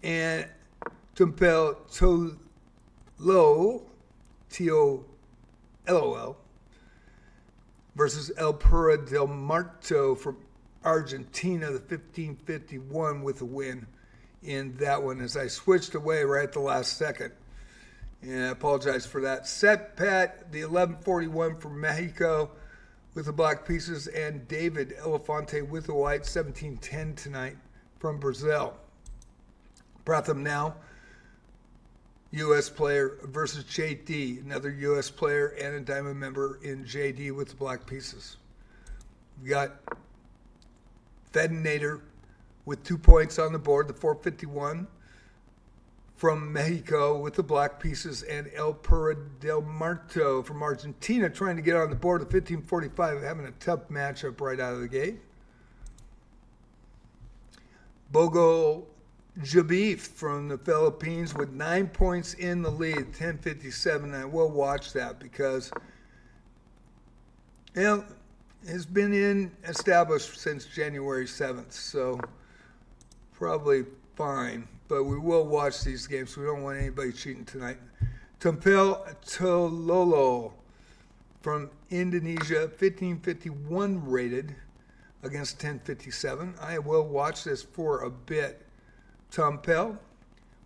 [SPEAKER 1] And Tumpel Tolo, T-O-L-O-L, versus El Pura del Marto from Argentina, the 1551 with a win in that one as I switched away right at the last second. And I apologize for that. Set Pat, the 1141 from Mexico with the black pieces, and David Elefante with the white, 1710 tonight from Brazil. Pratham now, U.S. player versus JD, another U.S. player and a diamond member in JD with the black pieces. We got Fednator with 2 points on the board, the 451 from Mexico with the black pieces, and El Pura del Marto from Argentina trying to get on the board at 1545, having a tough matchup right out of the gate. Bogo Jabif from the Philippines with 9 points in the lead, 1057. I will watch that because it's been established since January 7th, so probably fine. But we will watch these games. We don't want anybody cheating tonight. Tumpel Tololo from Indonesia, 1551 rated against 1057. I will watch this for a bit. Tumpel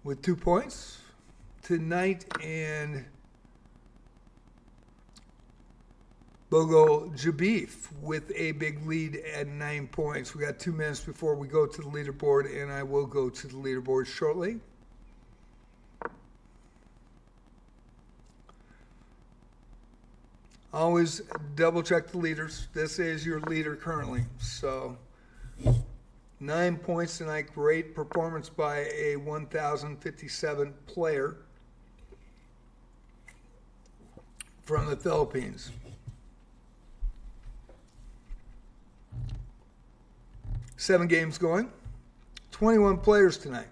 [SPEAKER 1] with 2 points tonight, and Bogo Jabif with a big lead at 9 points. We got 2 minutes before we go to the leaderboard, and I will go to the leaderboard shortly. Always double check the leaders. This is your leader currently. So 9 points tonight. Great performance by a 1,057 player from the Philippines. 7 games going, 21 players tonight.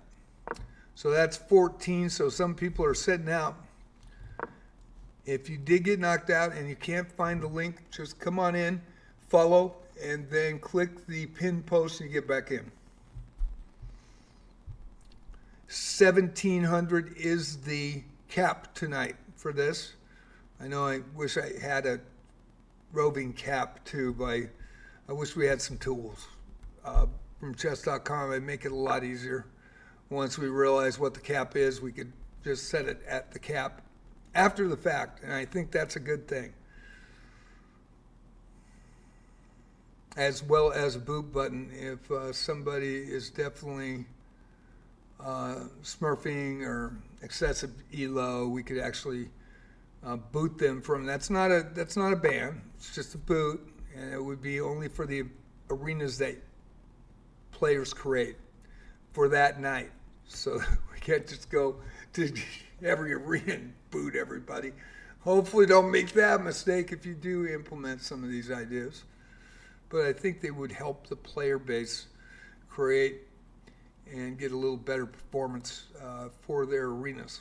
[SPEAKER 1] So that's 14, so some people are sitting out. If you did get knocked out and you can't find the link, just come on in, follow, and then click the pin post and you get back in. 1,700 is the cap tonight for this. I know I wish I had a roving cap too, but I wish we had some tools. From chess.com, it'd make it a lot easier. Once we realize what the cap is, we could just set it at the cap after the fact, and I think that's a good thing. As well as a boot button if somebody is definitely smurfing or excessive elo, we could actually boot them from. That's not a ban. It's just a boot, and it would be only for the arenas that players create for that night. So we can't just go to every arena and boot everybody. Hopefully don't make that mistake if you do implement some of these ideas. But I think they would help the player base create and get a little better performance for their arenas.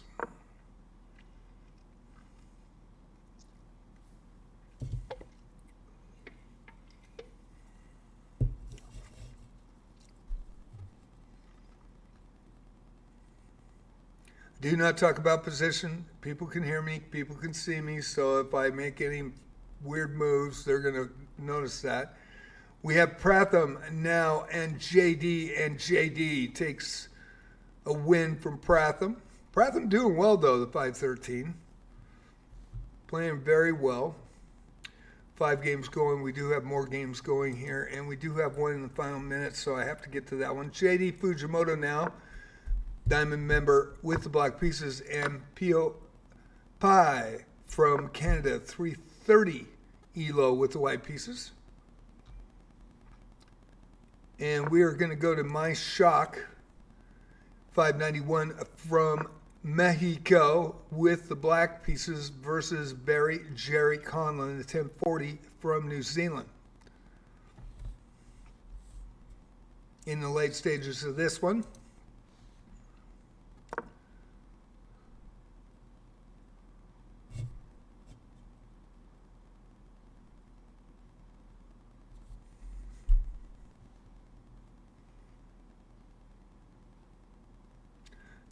[SPEAKER 1] Do not talk about position. People can hear me. People can see me. So if I make any weird moves, they're going to notice that. We have Pratham now and JD takes a win from Pratham. Pratham doing well, though, the 513. Playing very well. 5 games going. We do have more games going here, and we do have one in the final minute, so I have to get to that one. JD Fujimoto now. Diamond member with the black pieces, and Pio Pai from Canada, 330 ELO with the white pieces. And we are going to go to My Shock, 591 from Mexico with the black pieces versus Barry Jerry Conlon, the 1040 from New Zealand. In the late stages of this one.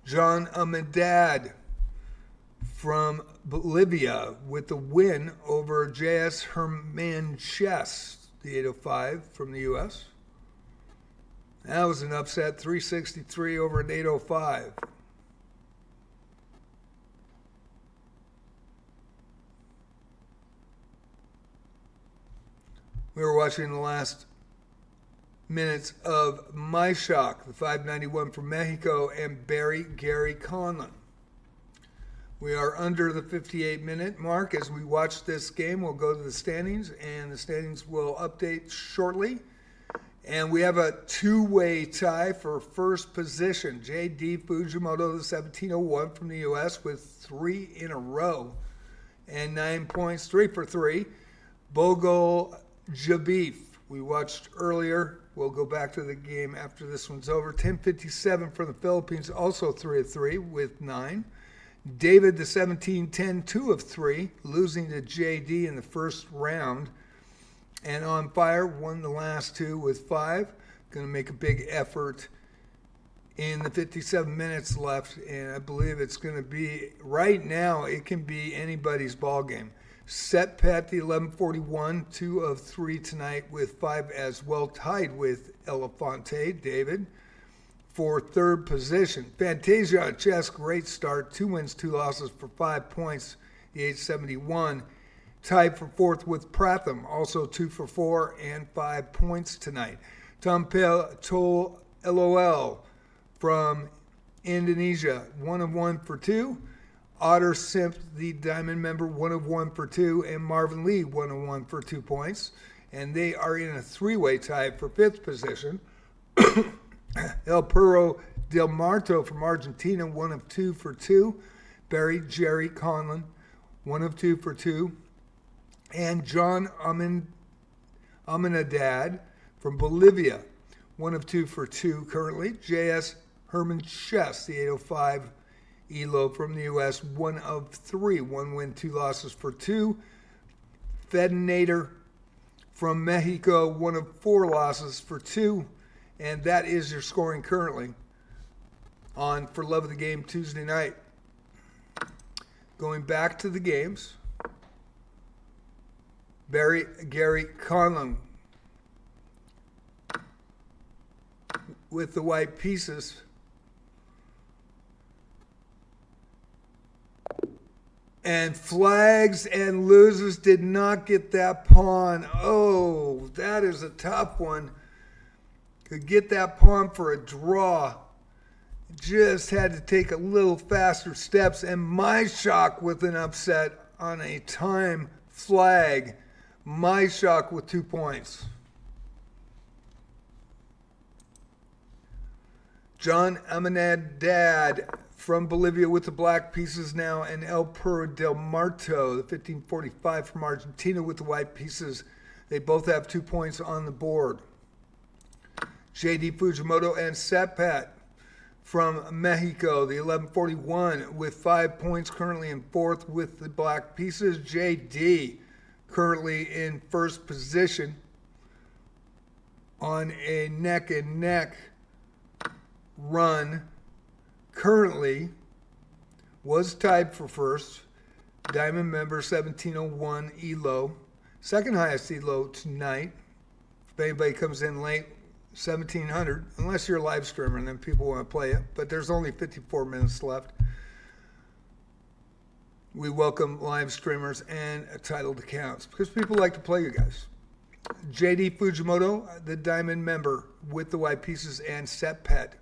[SPEAKER 1] John Amedad from Bolivia with the win over J.S. Hermanches, the 805 from the U.S. That was an upset, 363 over an 805. We were watching the last minutes of My Shock, the 591 from Mexico, and Barry Gary Conlon. We are under the 58-minute mark. As we watch this game, we'll go to the standings, and the standings will update shortly. And we have a two-way tie for first position. J.D. Fujimoto, the 1701 from the U.S. with 3 in a row and 9 points, 3 for 3. Bogle Jabif, we watched earlier. We'll go back to the game after this one's over. 1057 from the Philippines, also 3 of 3 with 9. David, the 1710, 2 of 3, losing to JD in the first round. And On Fire won the last 2 with 5. Going to make a big effort in the 57 minutes left. And I believe it's going to be, right now, it can be anybody's ball game. Set Pet, the 1141, 2 of 3 tonight with 5 as well, tied with Elefante, David, for third position. Fantasia on chess, great start, 2 wins, 2 losses for 5 points, the 871. Tied for fourth with Pratham, also 2 for 4 and 5 points tonight. Tampel Tol LOL from Indonesia, 1 of 1 for 2. Otter Simp, the diamond member, 1 of 1 for 2, and Marvin Lee, 1 of 1 for 2 points. And they are in a 3-way tie for 5th position. El Perro Del Marto from Argentina, 1 of 2 for 2. Barry Jerry Conlon, 1 of 2 for 2. And John Amenadad from Bolivia, 1 of 2 for 2 currently. J.S. Hermanches, the 805 ELO from the U.S., 1 of 3, 1 win, 2 losses for 2. Fedinator from Mexico, 1 of 4 losses for 2. And that is your scoring currently on For Love of the Game Tuesday night. Going back to the games, Barry Gary Conlon with the white pieces. And flags and losers did not get that pawn. Oh, that is a tough one. Could get that pawn for a draw. Just had to take a little faster steps. And My Shock with an upset on a time flag. My Shock with 2 points. John Amanadad from Bolivia with the black pieces now, and El Puro del Marto, the 1545 from Argentina with the white pieces. They both have 2 points on the board. JD Fujimoto and Sepat from Mexico, the 1141 with 5 points, currently in fourth with the black pieces. JD currently in first position on a neck and neck run. Currently was tied for first. Diamond member 1701 ELO. Second highest ELO tonight. If anybody comes in late, 1700, unless you're a live streamer and then people want to play it. But there's only 54 minutes left. We welcome live streamers and titled accounts because people like to play you guys. JD Fujimoto, the diamond member with the white pieces, and Set Pet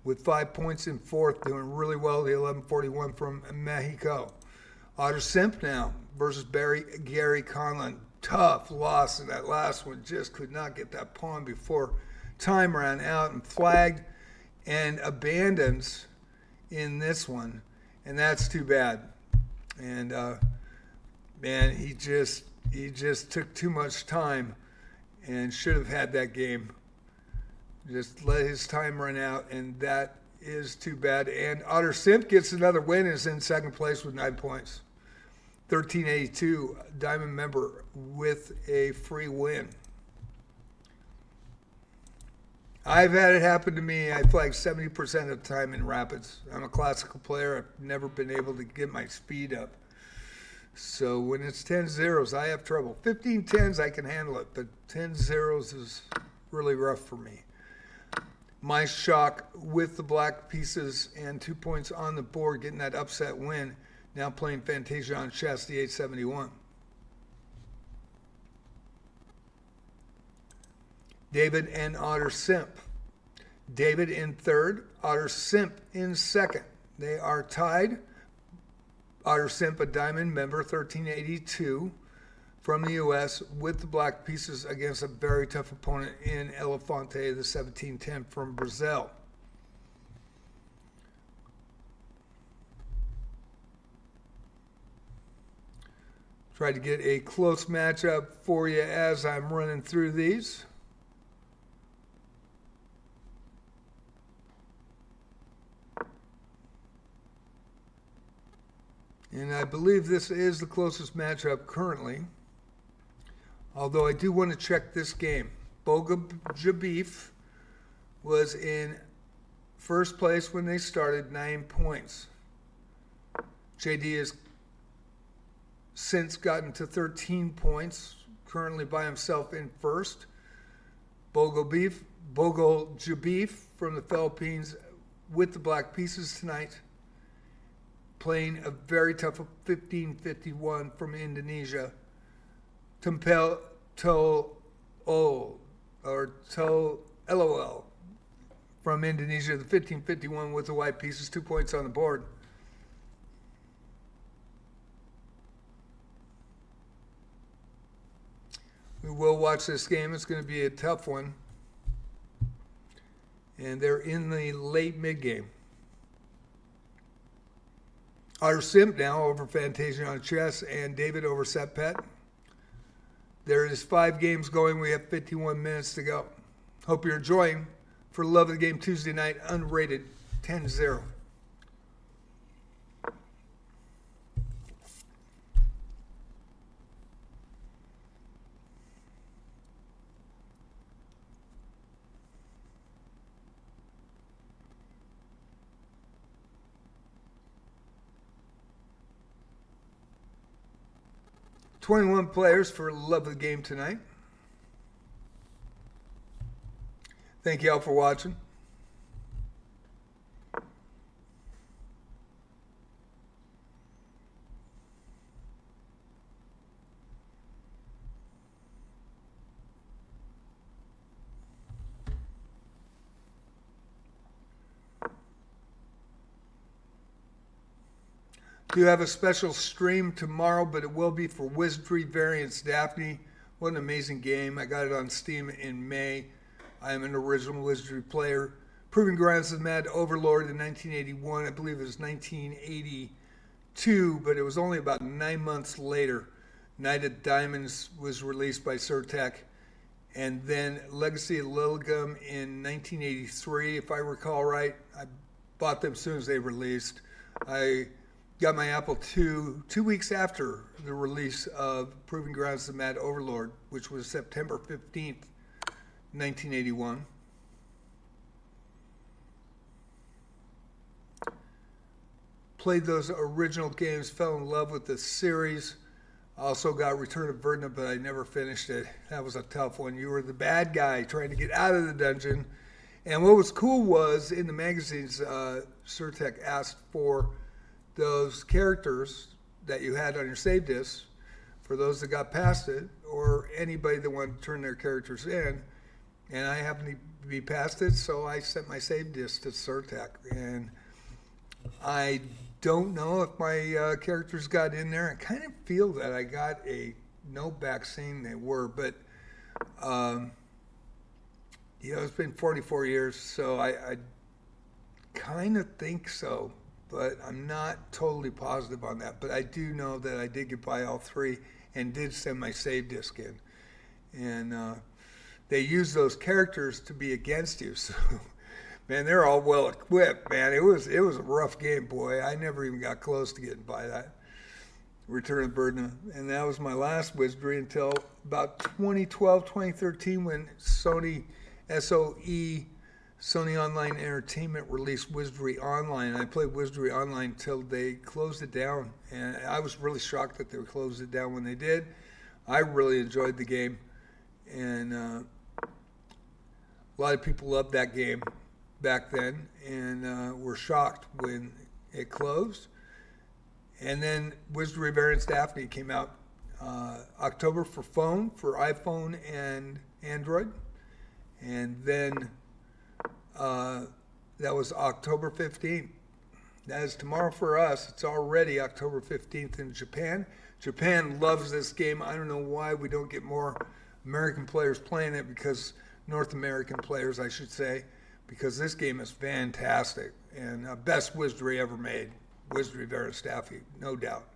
[SPEAKER 1] with 5 points in fourth, doing really well, the 1141 from Mexico. Otter Simp now versus Gary Conlon. Tough loss in that last one. Just could not get that pawn before time ran out, and flagged and abandons in this one. And that's too bad. And, man, he just took too much time and should have had that game. Just let his time run out, and that is too bad. And Otter Simp gets another win and is in second place with 9 points. 1382, diamond member with a free win. I've had it happen to me. I flag 70% of the time in Rapids. I'm a classical player. I've never been able to get my speed up. So when it's 10 zeros, I have trouble. 15 10s, I can handle it, but 10 zeros is really rough for me. My shock with the black pieces and 2 points on the board, getting that upset win. Now playing Fantasia on chess, the 871. David and Otter Simp. David in third, Otter Simp in second. They are tied. Otter Simp, a diamond member, 1382 from the U.S. with the black pieces against a very tough opponent in Elefante, the 1710 from Brazil. Try to get a close matchup for you as I'm running through these. And I believe this is the closest matchup currently. Although I do want to check this game. Boga Jabif was in first place when they started, 9 points. JD has since gotten to 13 points, currently by himself in first. Bogo Jabif from the Philippines with the black pieces tonight, playing a very tough 1551 from Indonesia. Tumpel LOL from Indonesia, the 1551 with the white pieces, 2 points on the board. We will watch this game. It's going to be a tough one. And they're in the late mid-game. Otter Simp now over Fantasia on chess, and David over Set Pet. There is 5 games going. We have 51 minutes to go. Hope you're enjoying. For Love of the Game Tuesday night, unrated 10-0. $21 players for Love of the Game tonight. Thank you all for watching. Do have a special stream tomorrow, but it will be for Wizardry Variants Daphne. What an amazing game. I got it on Steam in May. I am an original Wizardry player. Proving Grounds of Mad Overlord in 1981. I believe it was 1982, but it was only about 9 months later. Night of Diamonds was released by Surtec. And then Legacy of Lilligum in 1983, if I recall right. I bought them as soon as they released. I got my Apple II 2 weeks after the release of Proving Grounds of Mad Overlord, which was September 15th, 1981. Played those original games, fell in love with the series. Also got Return of Verna, but I never finished it. That was a tough one. You were the bad guy trying to get out of the dungeon. And what was cool was in the magazines, Surtec asked for those characters that you had on your save disc, for those that got past it, or anybody that wanted to turn their characters in. And I happened to be past it, so I sent my save disc to Surtec. And I don't know if my characters got in there. I kind of feel that I got a note back saying they were, but it's been 44 years, so I kind of think so, but I'm not totally positive on that. But I do know that I did get by all three and did send my save disc in. And they use those characters to be against you, so man, they're all well equipped, man. It was a rough game, boy. I never even got close to getting by that. Return of Burden. And that was my last Wizardry until about 2012, 2013 when Sony Online Entertainment released Wizardry Online. I played Wizardry Online until they closed it down. And I was really shocked that they closed it down when they did. I really enjoyed the game. And a lot of people loved that game back then, and were shocked when it closed. And then Wizardry Variants Daphne came out October for phone, for iPhone and Android. And then that was October 15th. That is tomorrow for us. It's already October 15th in Japan. Japan loves this game. I don't know why we don't get more American players playing it, because North American players, I should say, because this game is fantastic and best Wizardry ever made. Wizardry Variants Daphne, no doubt.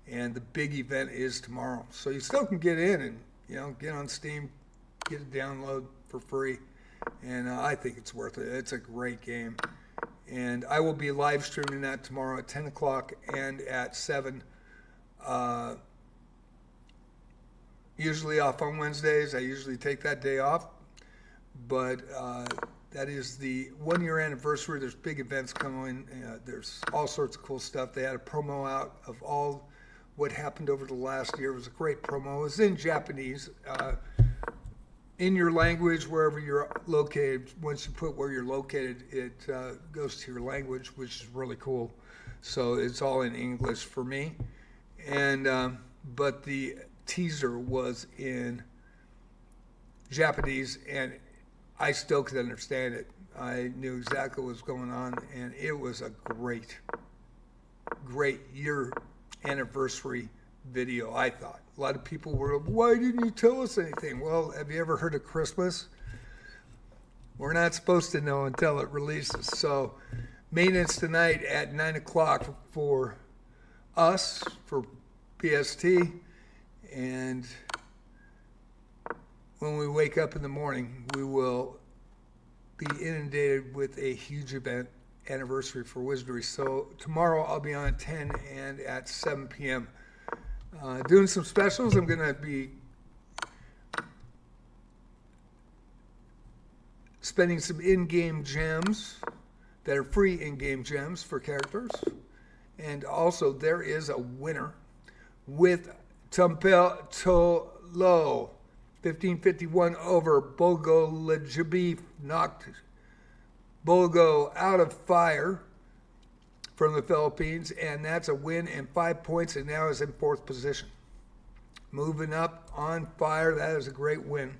[SPEAKER 1] And the big event is tomorrow. So you still can get in and, get on Steam, get a download for free. And I think it's worth it. It's a great game. And I will be live streaming that tomorrow at 10 o'clock and at 7. Usually off on Wednesdays. I usually take that day off. But that is the 1 year anniversary. There's big events coming. There's all sorts of cool stuff. They had a promo out of all what happened over the last year. It was a great promo. It was in Japanese, in your language, wherever you're located. Once you put where you're located, it goes to your language, which is really cool. So it's all in English for me. And but the teaser was in Japanese, and I still could understand it. I knew exactly what was going on, and it was a great year anniversary video, I thought. A lot of people were, why didn't you tell us anything? Well, have you ever heard of Christmas? We're not supposed to know until it releases. So, maintenance tonight at 9 o'clock for us, for PST, and when we wake up in the morning, we will be inundated with a huge event anniversary for Wizardry. So tomorrow I'll be on at 10 and at 7 p.m. Doing some specials. I'm going to be spending some in-game gems that are free in-game gems for characters. And also there is a winner with Tumpel Tolo. 1551 over Bogo Lejabi, knocked Bogo out of fire from the Philippines, and that's a win and 5 points, and now is in 4th position. Moving up on fire, that is a great win.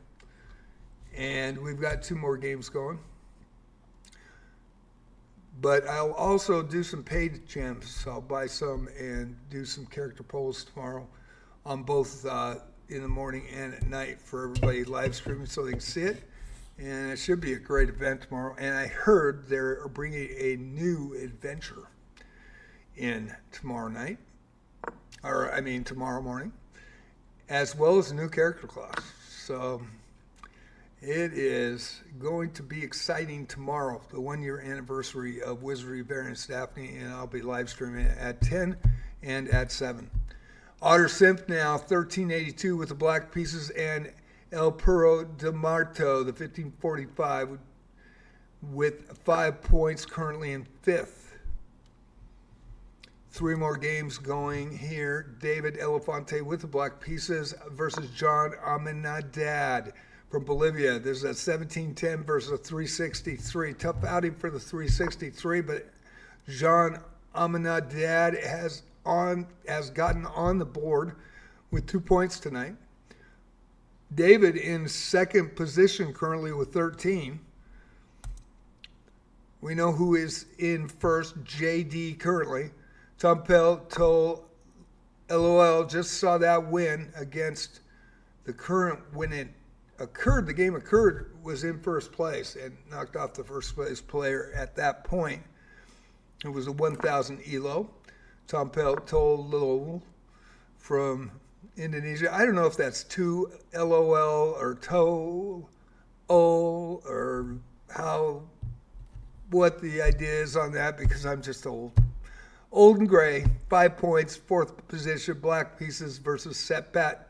[SPEAKER 1] And we've got 2 more games going. But I'll also do some paid gems. I'll buy some and do some character polls tomorrow on both in the morning and at night for everybody live streaming so they can see it. And it should be a great event tomorrow. And I heard they're bringing a new adventure in tomorrow night, tomorrow morning, as well as a new character class. So it is going to be exciting tomorrow, the 1-year anniversary of Wizardry Variants Daphne, and I'll be live streaming it at 10 and at 7. Otter Simp now 1382 with the black pieces, and El Perro de Marto, the 1545, with 5 points, currently in 5th. 3 more games going here. David Elefante with the black pieces versus John Amenadad from Bolivia. There's a 1710 versus a 363. Tough outing for the 363, but John Amenadad has gotten on the board with 2 points tonight. David in second position currently with 13. We know who is in first, JD currently. Tumpel Toll LOL just saw that win against the current when it occurred. The game occurred, was in first place and knocked off the first place player at that point. It was a 1,000 elo. Tumpel Toll LOL from Indonesia. I don't know if that's 2 LOL or TOL or what the idea is on that, because I'm just old and gray. 5 points, 4th position, black pieces versus Setpat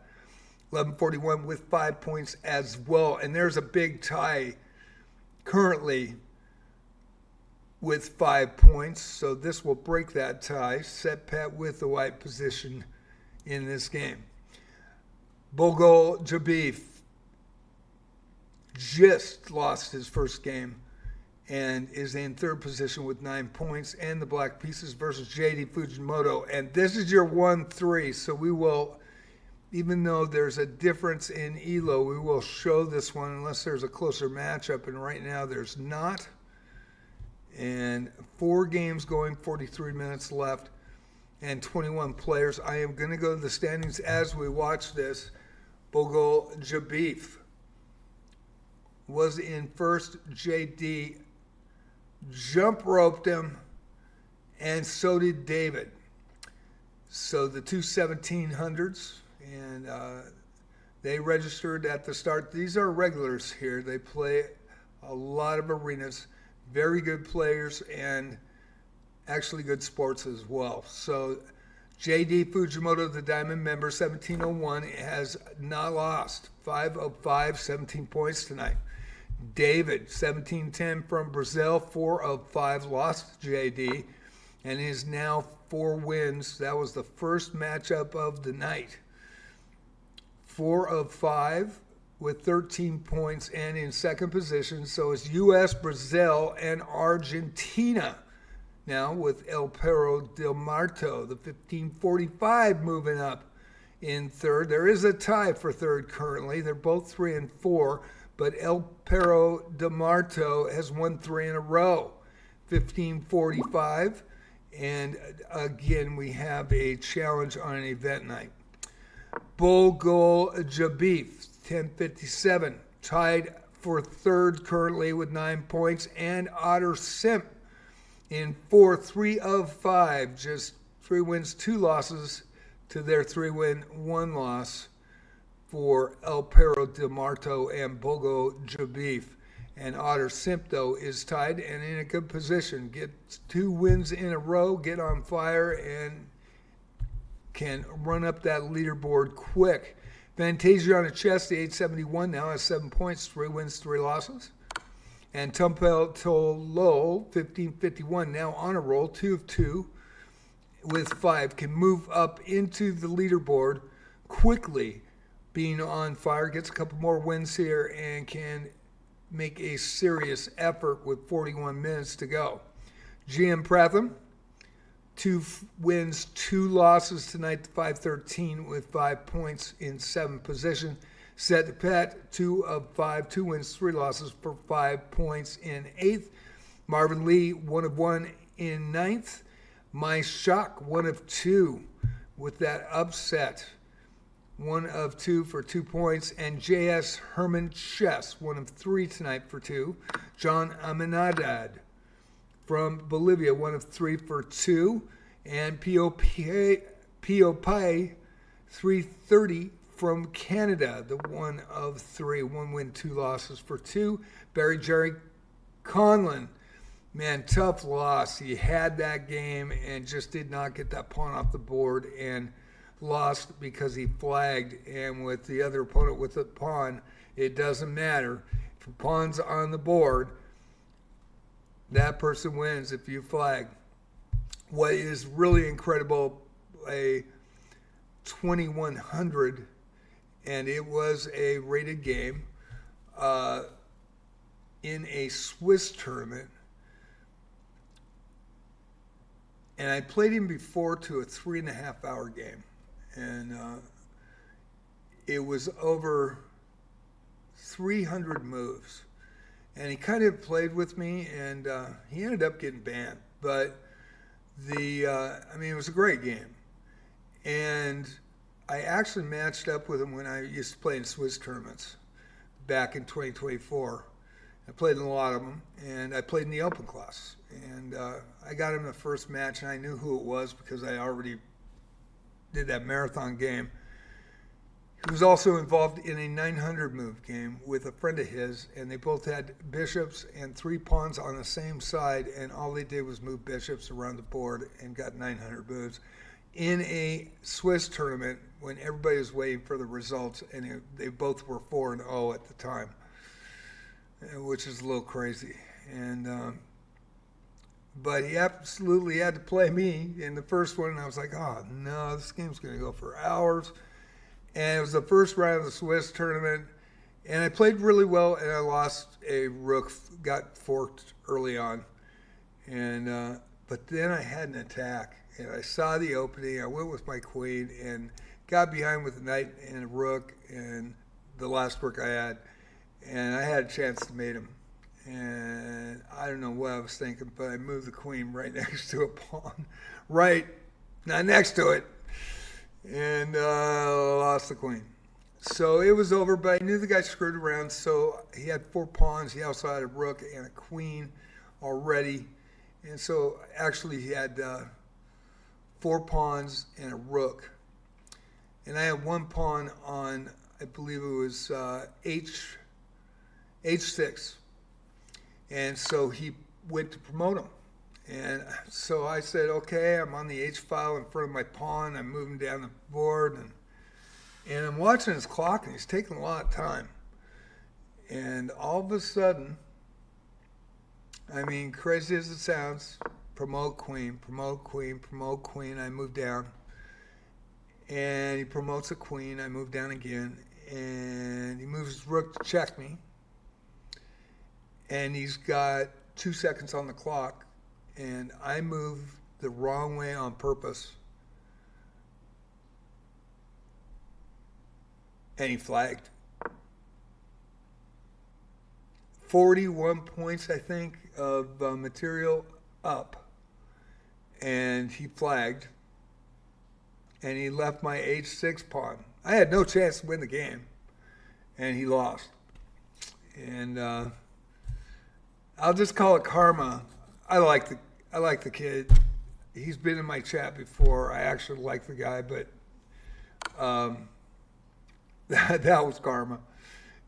[SPEAKER 1] 1141 with 5 points as well. And there's a big tie currently with 5 points, so this will break that tie. Setpat with the white position in this game. Bogo Jabif just lost his first game and is in 3rd position with 9 points, and the black pieces versus JD Fujimoto. And this is your 1-3, so we will, even though there's a difference in elo, we will show this one unless there's a closer matchup, and right now there's not. And 4 games going, 43 minutes left, and 21 players. I am going to go to the standings as we watch this. Bogo Jabif was in first. JD jump roped him, and so did David. So the two 1700s, and they registered at the start. These are regulars here. They play a lot of arenas. Very good players and actually good sports as well. So JD Fujimoto, the Diamond member, 1701, has not lost. 5 of 5, 17 points tonight. David, 1710 from Brazil, 4 of 5, lost to JD, and is now 4 wins. That was the first matchup of the night. 4 of 5 with 13 points and in second position. So it's U.S., Brazil, and Argentina now with El Perro del Marto, the 1545, moving up in third. There is a tie for third currently. They're both 3 and 4, but El Perro del Marto has won 3 in a row, 1545. And again, we have a challenge on an event night. Bogo Jabif, 1057, tied for third currently with 9 points, and Otter Simp in 4, 3 of 5, just 3 wins, 2 losses to their 3-win, 1 loss for El Perro del Marto and Bogo Jabif. And Otter Simp, though, is tied and in a good position. Gets 2 wins in a row, get on fire, and can run up that leaderboard quick. Fantasia on a chest, the 871, now has 7 points, 3 wins, 3 losses. And Tumpel Tolo, 1551, now on a roll, 2 of 2 with 5. Can move up into the leaderboard quickly, being on fire. Gets a couple more wins here and can make a serious effort with 41 minutes to go. GM Pratham, 2 wins, 2 losses tonight, 513 with 5 points in 7th position. Set Pet, 2 of 5, 2 wins, 3 losses for 5 points in 8th. Marvin Lee, 1 of 1 in 9th. My Shock, 1 of 2 with that upset 1 of 2 for 2 points. And J.S. Herman Chess, 1 of 3 tonight for 2. John Amenadad from Bolivia, 1 of 3 for 2. And Piopai 330 from Canada, the 1 of 3. 1 win, 2 losses for 2. Barry Jerry Conlon, man, tough loss. He had that game and just did not get that pawn off the board and lost because he flagged. And with the other opponent with a pawn, it doesn't matter. If a pawn's on the board, that person wins if you flag. What is really incredible, a 2100, and it was a rated game in a Swiss tournament. And I played him before to a 3.5-hour game. And it was over 300 moves. And he kind of played with me, and he ended up getting banned. But it was a great game. And I actually matched up with him when I used to play in Swiss tournaments back in 2024. I played in a lot of them, and I played in the open class. And I got him the first match, and I knew who it was because I already did that marathon game. He was also involved in a 900 move game with a friend of his, and they both had bishops and 3 pawns on the same side, and all they did was move bishops around the board and got 900 moves in a Swiss tournament when everybody was waiting for the results, and they both were 4-0 at the time, which is a little crazy. And but he absolutely had to play me in the first one, and I was like, oh no, this game's going to go for hours. And it was the first round of the Swiss tournament, and I played really well, and I lost a rook, got forked early on. And but then I had an attack, and I saw the opening. I went with my queen and got behind with a knight and a rook, and the last rook I had, and I had a chance to mate him. And I don't know what I was thinking, but I moved the queen right next to a pawn. Right, not next to it. And lost the queen. So it was over, but I knew the guy screwed around, so he had 4 pawns. He also had a rook and a queen already. And so actually he had 4 pawns and a rook. And I had 1 pawn on, I believe it was H6. And so he went to promote him. And so I said, okay, I'm on the H file in front of my pawn. I'm moving down the board, and I'm watching his clock, and he's taking a lot of time. And all of a sudden, I mean, crazy as it sounds, promote queen, promote queen, promote queen. I move down, and he promotes a queen. I move down again, and he moves his rook to check me. And he's got 2 seconds on the clock. And I moved the wrong way on purpose. And he flagged. 41 points, I think, of material up. And he flagged. And he left my H6 pawn. I had no chance to win the game. And he lost. And I'll just call it karma. I like the kid. He's been in my chat before. I actually like the guy, but that was karma.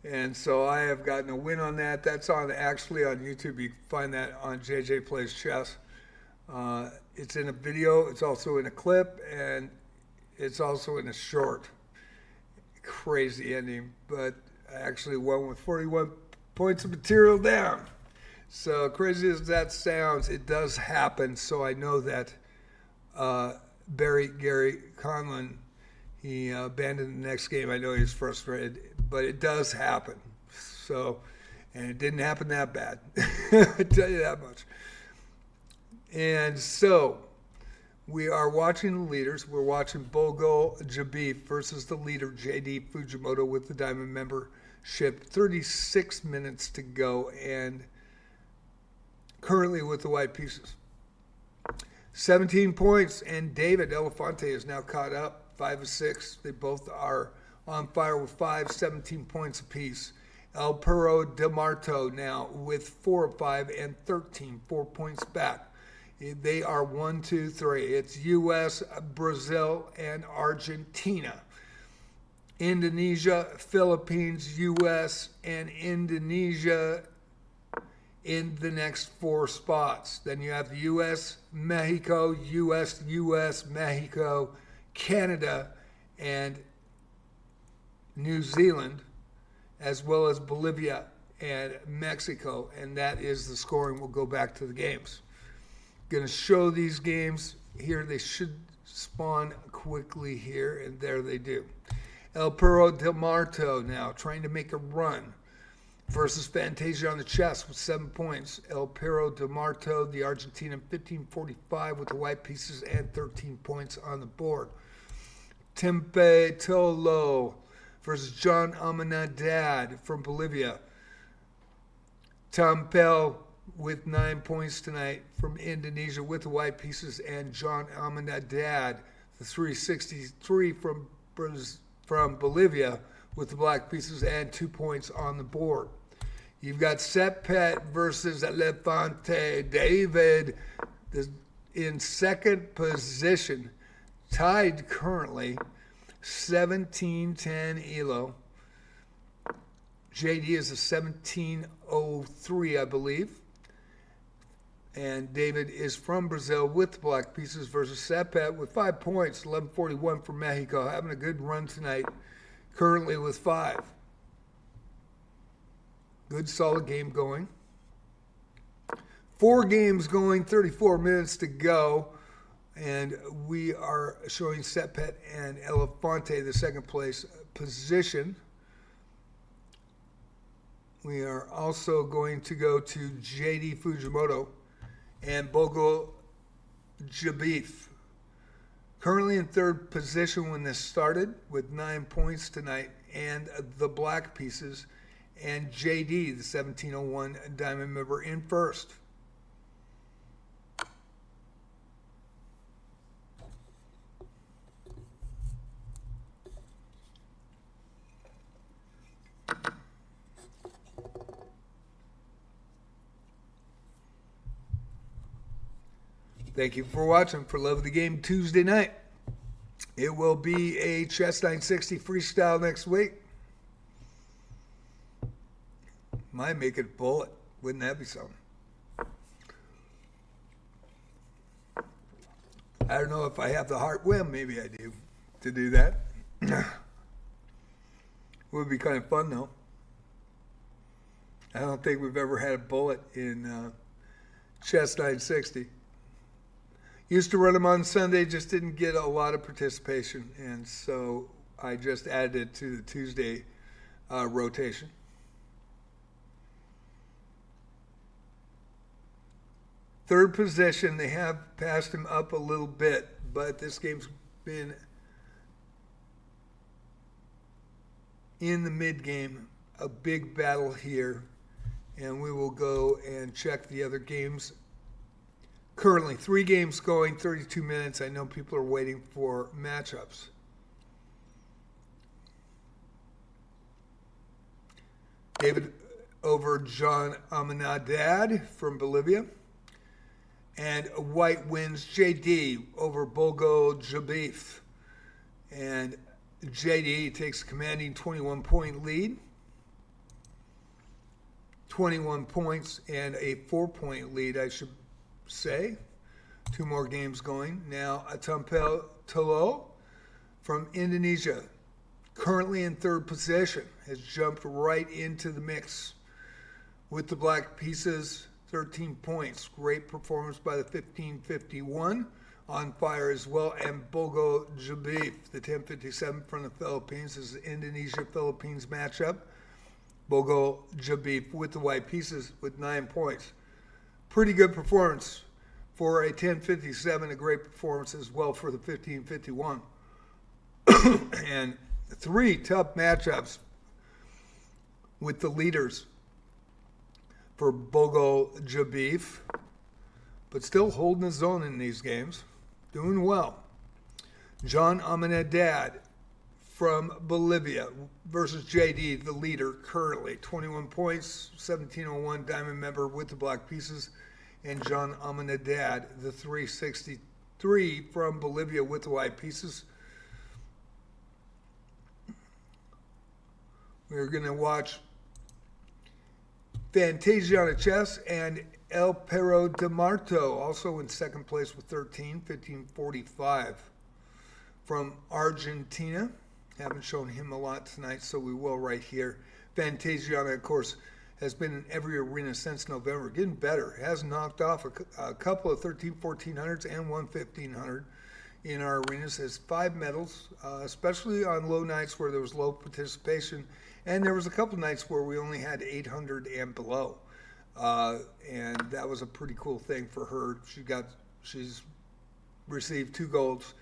[SPEAKER 1] And so I have gotten a win on that. That's actually on YouTube. You can find that on JJ Plays Chess. It's in a video. It's also in a clip, and it's also in a short. Crazy ending, but I actually won with 41 points of material down. So crazy as that sounds, it does happen. So I know that Barry Gary Conlon, he abandoned the next game. I know he's frustrated, but it does happen. So, and it didn't happen that bad. I tell you that much. And so we are watching the leaders. We're watching Bogo Jabif versus the leader JD Fujimoto with the Diamond membership. 36 minutes to go, and currently with the white pieces. 17 points, and David Elefante is now caught up 5 of 6. They both are on fire with 17 points apiece. El Perro de Marto now with 4 of 5 and 13, 4 points back. They are 1, 2, 3. It's U.S., Brazil, and Argentina. Indonesia, Philippines, U.S., and Indonesia in the next 4 spots. Then you have the U.S., Mexico, U.S., Mexico, Canada, and New Zealand, as well as Bolivia and Mexico. And that is the scoring. We'll go back to the games. Going to show these games here. They should spawn quickly here, and there they do. El Perro del Marto now trying to make a run versus Fantasia on the chest with 7 points. El Perro del Marto, the Argentinian, 1545 with the white pieces and 13 points on the board. Tempe Tolo versus John Amenadad from Bolivia. Tampel with 9 points tonight from Indonesia with the white pieces, and John Amenadad, the 363 from Bolivia with the black pieces and 2 points on the board. You've got Sepet versus Elefante David in second position, tied currently 17-10 ELO. JD is a 1703, I believe. And David is from Brazil with the black pieces versus Sepet with 5 points, 1141 from Mexico. Having a good run tonight, currently with 5. Good solid game going. 4 games going, 34 minutes to go. And we are showing Sepet and Elefante the second place position. We are also going to go to JD Fujimoto and Bogo Jabif. Currently in third position when this started with 9 points tonight, and the black pieces, and JD, the 1701 diamond member, in first. Thank you for watching for Love of the Game Tuesday night. It will be a Chess 960 freestyle next week. Might make it bullet. Wouldn't that be something? I don't know if I have the heart. Well, maybe I do to do that. Would be kind of fun, though. I don't think we've ever had a bullet in Chess 960. Used to run them on Sunday, just didn't get a lot of participation, and so I just added it to the Tuesday rotation. Third position, they have passed him up a little bit, but this game's been in the mid-game, a big battle here, and we will go and check the other games. Currently, 3 games going, 32 minutes. I know people are waiting for matchups. David over John Amenadad from Bolivia. And white wins JD over Bogo Jabif. And JD takes a commanding 21-point lead. 21 points and a 4-point lead, I should say. 2 more games going. Now, Tampel Tolo from Indonesia, currently in third position, has jumped right into the mix with the black pieces, 13 points. Great performance by the 1551, on fire as well. And Bogo Jabif, the 1057 from the Philippines. This is the Indonesia-Philippines matchup. Bogo Jabif with the white pieces with 9 points. Pretty good performance for a 1057, a great performance as well for the 1551. And 3 tough matchups with the leaders for Bogo Jabif, but still holding his own in these games, doing well. John Amenadad from Bolivia versus JD, the leader currently. 21 points, 1701 diamond member with the black pieces. And John Amenadad, the 363 from Bolivia with the white pieces. We're going to watch Fantasia on a chess and El Perro de Marto, also in second place with 1545 from Argentina. Haven't shown him a lot tonight, so we will right here. Fantasiana, of course, has been in every arena since November, getting better. Has knocked off a couple of 1400s and one 1500 in our arenas. Has 5 medals, especially on low nights where there was low participation. And there was a couple nights where we only had 800 and below. And that was a pretty cool thing for her. She's received 2 golds,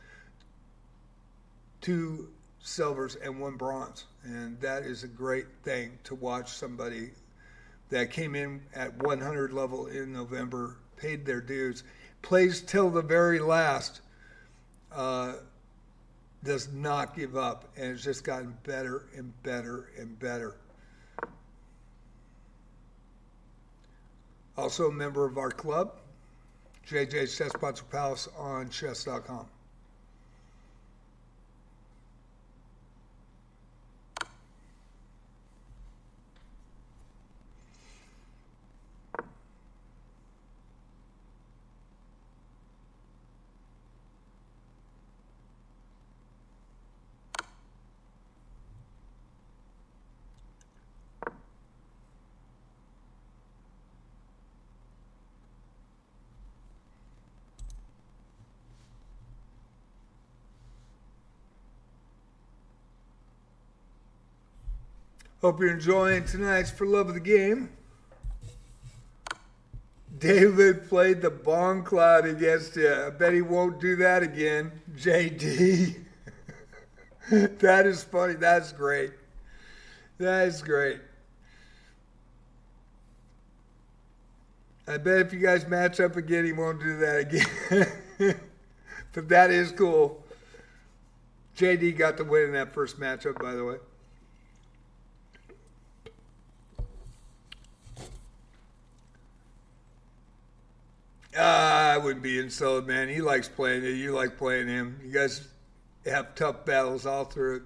[SPEAKER 1] 2 silvers, and 1 bronze. And that is a great thing to watch somebody that came in at 100 level in November, paid their dues, plays till the very last, does not give up, and it's just gotten better and better and better. Also a member of our club, JJ's Chess Sponsor Palace on chess.com. Hope you're enjoying tonight's For Love of the Game. David played the bomb cloud against you. I bet he won't do that again. JD. That is funny. That's great. That is great. I bet if you guys match up again, he won't do that again. But that is cool. JD got the win in that first matchup, by the way. I wouldn't be insulted, man. He likes playing you. You like playing him. You guys have tough battles all through it.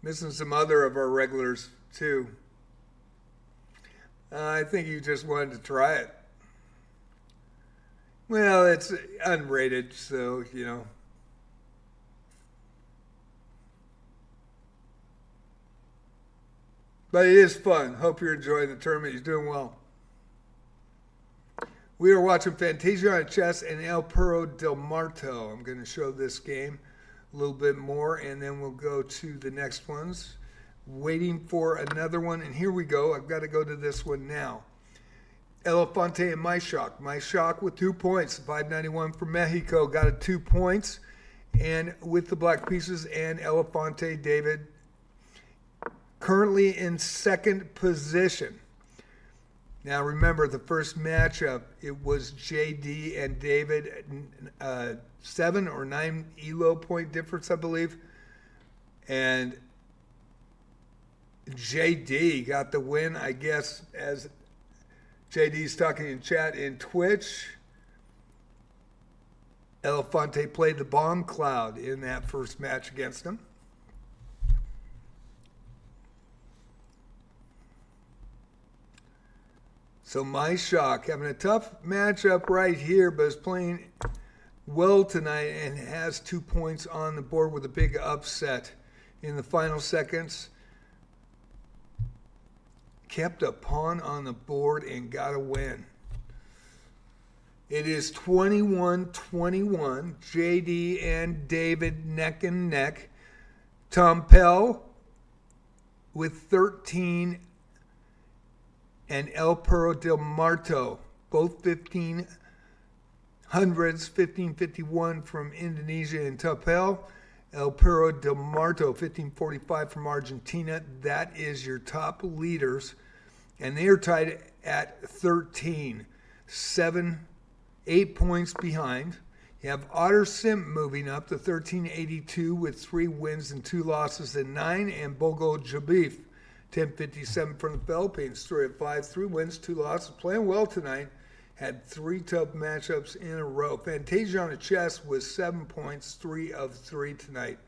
[SPEAKER 1] Missing some other of our regulars, too. I think you just wanted to try it. Well, it's unrated, so, you know. But it is fun. Hope you're enjoying the tournament. You're doing well. We are watching Fantasia on Chess and El Perro del Marto. I'm going to show this game a little bit more, and then we'll go to the next ones. Waiting for another one, and here we go. I've got to go to this one now. Elefante and My Shock. My Shock with 2 points. 591 from Mexico got it 2 points. And with the black pieces, and Elefante David currently in second position. Now remember, the first matchup, it was JD and David, 7 or 9 ELO point difference, I believe. And JD got the win, I guess, as JD's talking in chat in Twitch. Elefante played the bomb cloud in that first match against him. So My Shock having a tough matchup right here, but is playing well tonight and has 2 points on the board with a big upset in the final seconds. Kept a pawn on the board and got a win. It is 21-21. JD and David neck and neck. Tom Pell with 13 and El Perro del Marto, both 1500s, 1551 from Indonesia and Tapel. El Perro del Marto, 1545 from Argentina. That is your top leaders. And they are tied at 13. 8 points behind. You have Otter Sim moving up to 1382 with 3 wins and 2 losses in 9, and Bogo Jabif, 1057 from the Philippines, 3 of 5, 3 wins, 2 losses, playing well tonight. Had 3 tough matchups in a row. Fantasia on the chess with 7 points, 3 of 3 tonight.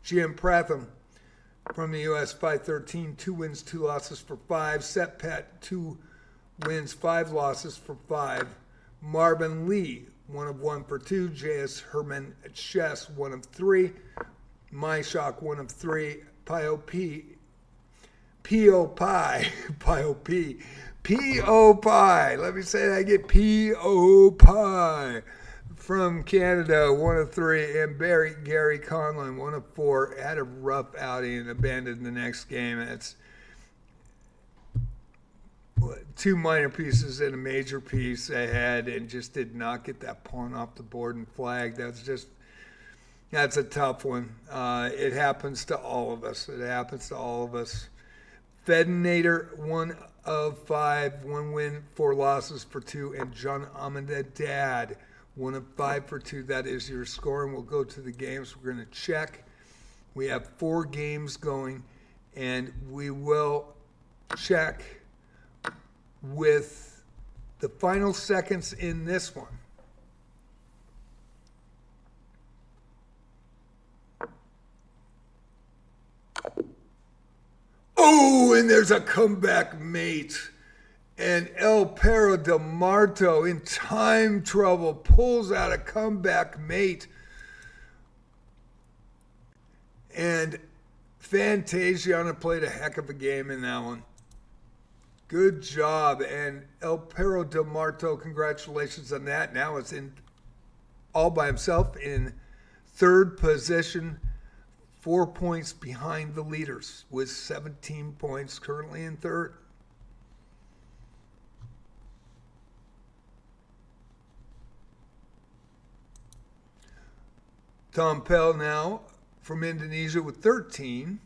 [SPEAKER 1] GM Pratham from the U.S., 513, 2 wins, 2 losses for 5. Set Pet, 2 wins, 5 losses for 5. Marvin Lee, 1 of 1 for 2. J.S. Herman Chess, 1 of 3. My Shock, 1 of 3. Pio P. P.O. Pie. Pio P. P.O. Pie. Let me say that again. P.O. Pie. From Canada, 1 of 3. And Gary Conlon, 1 of 4. Had a rough outing and abandoned the next game. That's 2 minor pieces and a major piece ahead, and just did not get that pawn off the board and flag. That's a tough one. It happens to all of us. Fedinator, 1 of 5, 1 win, 4 losses for 2, and John Ahmedadad, 1 of 5 for 2. That is your score, and we'll go to the games. We're going to check. We have 4 games going, and we will check with the final seconds in this one. Oh, and there's a comeback mate. And El Perro Del Marto, in time trouble, pulls out a comeback mate. And Fantasiana played a heck of a game in that one. Good job. And El Perro Del Marto, congratulations on that. Now it's in all by himself in 3rd position, 4 points behind the leaders with 17 points, currently in 3rd. Tom Pell now from Indonesia with 13.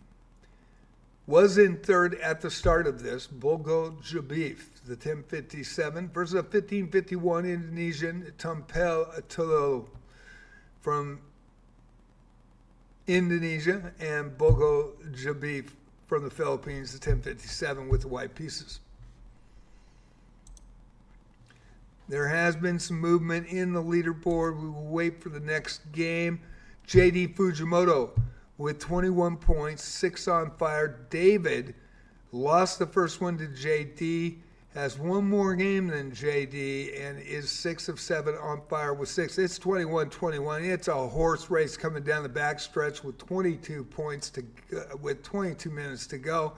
[SPEAKER 1] Was in 3rd at the start of this. Bogo Jabif, the 1057 versus a 1551 Indonesian, Tampel Atolo from Indonesia, and Bogo Jabif from the Philippines, the 1057 with the white pieces. There has been some movement in the leaderboard. We will wait for the next game. JD Fujimoto with 21 points, 6 on fire. David lost the first one to JD, has 1 more game than JD, and is 6 of 7 on fire with 6. It's 21-21. It's a horse race coming down the backstretch with 22 points with 22 minutes to go.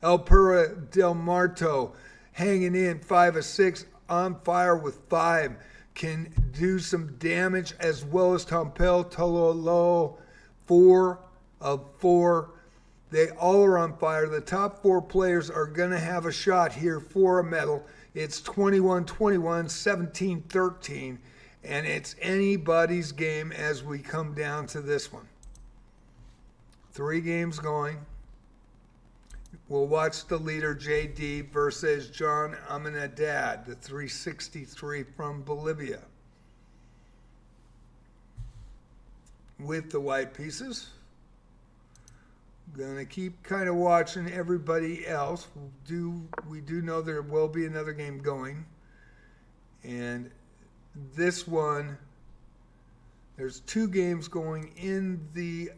[SPEAKER 1] El Perro Del Marto hanging in, 5 of 6, on fire with 5. Can do some damage, as well as Tompel Tololo, 4 of 4. They all are on fire. The top 4 players are going to have a shot here for a medal. It's 21-21, 17-13, and it's anybody's game as we come down to this one. 3 games going. We'll watch the leader, JD, versus John Amenadad, the 363 from Bolivia. With the white pieces. Going to keep kind of watching everybody else. We do know there will be another game going. And this one, there's 2 games going in the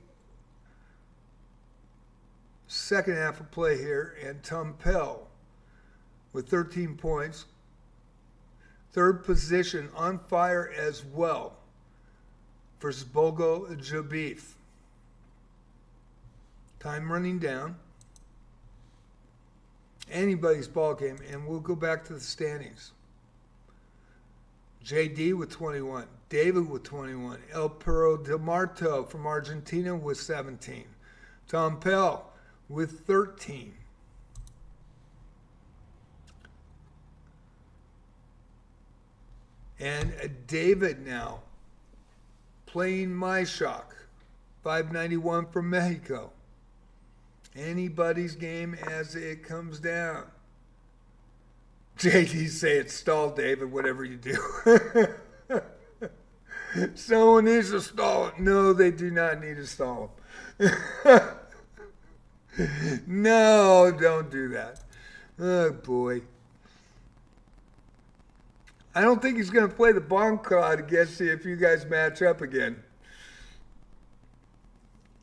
[SPEAKER 1] second half of play here, and Tompel with 13 points, 3rd position, on fire as well, versus Bogo Jabif. Time running down. Anybody's ball game, and we'll go back to the standings. JD with 21, David with 21, El Perro Del Marto from Argentina with 17, Tompel with 13. And David now playing My Shock, 591 from Mexico. Anybody's game as it comes down. JD say it's stalled, David, whatever you do. Someone needs to stall it. No, they do not need to stall him. No, don't do that. Oh, boy. I don't think he's going to play the bomb card against you if you guys match up again.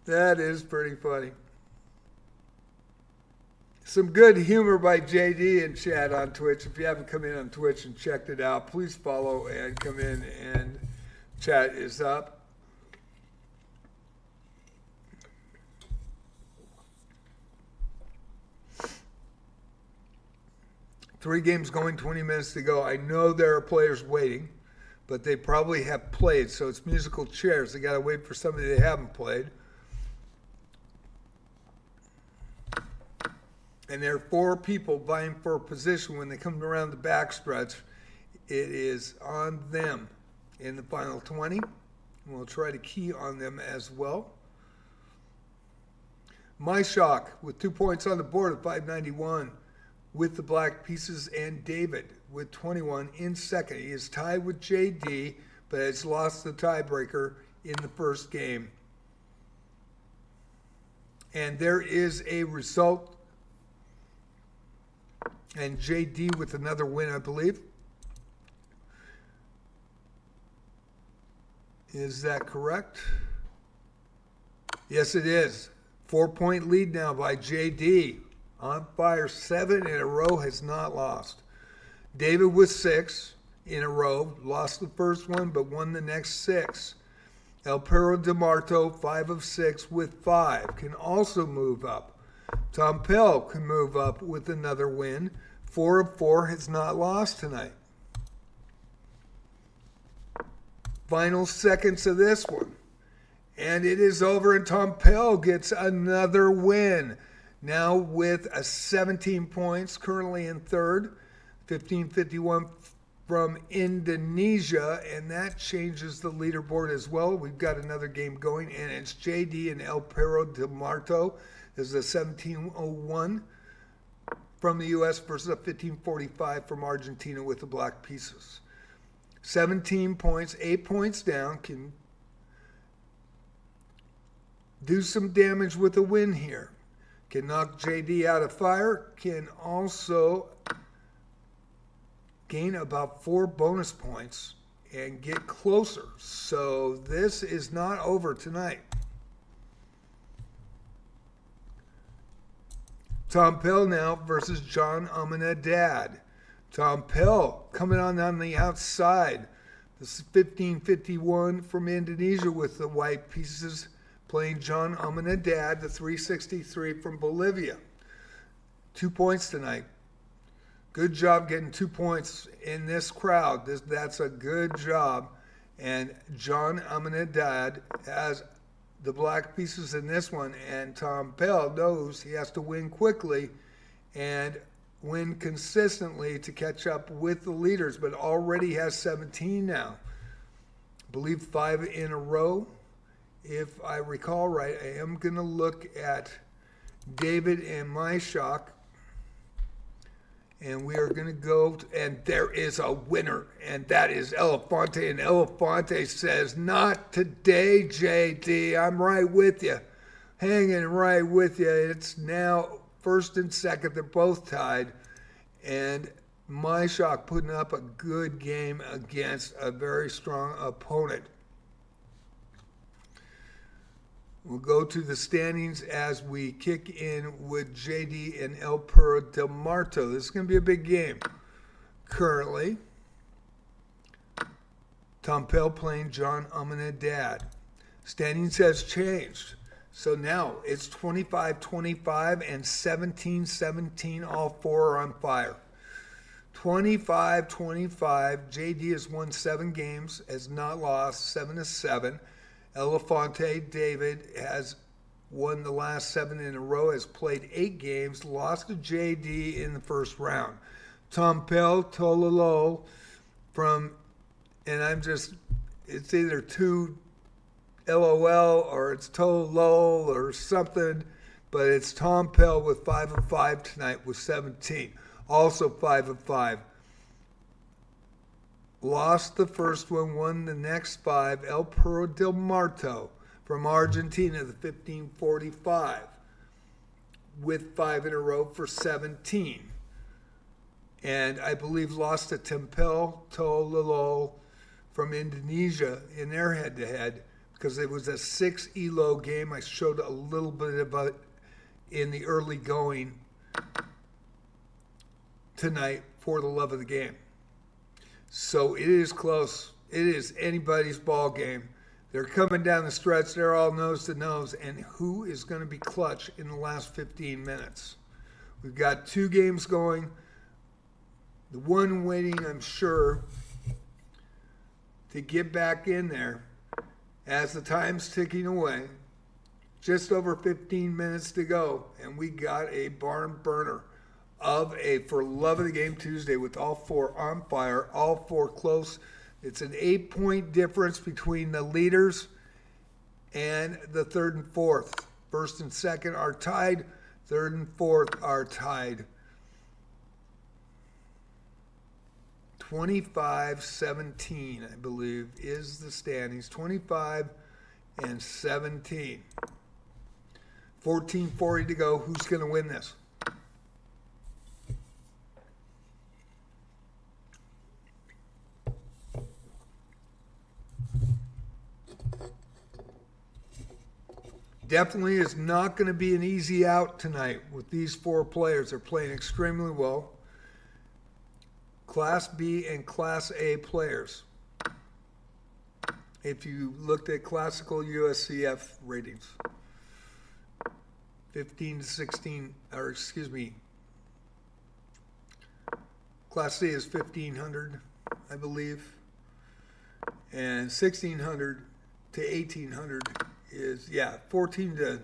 [SPEAKER 1] That is pretty funny. Some good humor by JD in chat on Twitch. If you haven't come in on Twitch and checked it out, please follow and come in, and chat is up. Three games going, 20 minutes to go. I know there are players waiting, but they probably have played, so it's musical chairs. They got to wait for somebody they haven't played. And there are four people vying for a position when they come around the backstretch. It is on them in the final 20. And we'll try to key on them as well. My Shock with 2 points on the board at 591 with the black pieces, and David with 21 in second. He is tied with JD, but has lost the tiebreaker in the first game. And there is a result. And JD with another win, I believe. Is that correct? Yes, it is. 4-point lead now by JD. On fire, 7 in a row, has not lost. David with 6 in a row, lost the first one, but won the next 6. El Perro DeMarto, 5 of 6 with 5, can also move up. Tom Pell can move up with another win. 4 of 4, has not lost tonight. Final seconds of this one. And it is over, and Tom Pell gets another win. Now with a 17 points, currently in third. 1551 from Indonesia, and that changes the leaderboard as well. We've got another game going, and it's JD and El Perro DeMarto. This is a 1701 from the U.S. versus a 1545 from Argentina with the black pieces. 17 points, 8 points down, can do some damage with a win here. Can knock JD out of fire, can also gain about 4 bonus points and get closer. So this is not over tonight. Tom Pell now versus John Amanadad. Tom Pell coming on the outside. This is 1551 from Indonesia with the white pieces, playing John Amanadad, the 363 from Bolivia. 2 points tonight. Good job getting 2 points in this crowd. That's a good job. And John Amanadad has the black pieces in this one, and Tom Pell knows he has to win quickly and win consistently to catch up with the leaders, but already has 17 now. I believe 5 in a row. If I recall right, I am going to look at David and My Shock. And we are going to go, and there is a winner, and that is Elefante. And Elefante says, not today, JD. I'm right with you. Hanging right with you. It's now first and second. They're both tied. And My Shock putting up a good game against a very strong opponent. We'll go to the standings as we kick in with JD and El Perro DeMarto. This is going to be a big game. Currently, Tom Pell playing John Amanadad. Standings has changed. So now it's 25-25 and 17-17. All four are on fire. 25-25. JD has won 7 games, has not lost, 7-7. Elefante David has won the last 7 in a row, has played 8 games, lost to JD in the first round. Tom Pell, Tololo from, and it's either 2 LOL or it's Tolol or something, but it's Tom Pell with 5 of 5 tonight with 17. Also 5 of 5. lost the first one, won the next 5. El Perro del Marto from Argentina, the 1545, with 5 in a row for 17. And I believe lost to Tempel Tololo from Indonesia in their head-to-head because it was a 6 ELO game. I showed a little bit about it in the early going tonight for the love of the game. So it is close. It is anybody's ball game. They're coming down the stretch. They're all nose to nose. And who is going to be clutch in the last 15 minutes? We've got 2 games going. The one waiting, I'm sure, to get back in there as the time's ticking away. Just over 15 minutes to go. And we got a barn burner of a For Love of the Game Tuesday with all 4 on fire, all 4 close. It's an 8-point difference between the leaders and the 3rd and 4th. 1st and 2nd are tied. 3rd and 4th are tied. 25-17, I believe, is the standings. 25 and 17. 14:40 to go. Who's going to win this? Definitely is not going to be an easy out tonight with these 4 players. They're playing extremely well. Class B and Class A players. If you looked at classical USCF ratings, 15-16, or excuse me, Class C is 1500, I believe, and 1600 to 1800 is 14 to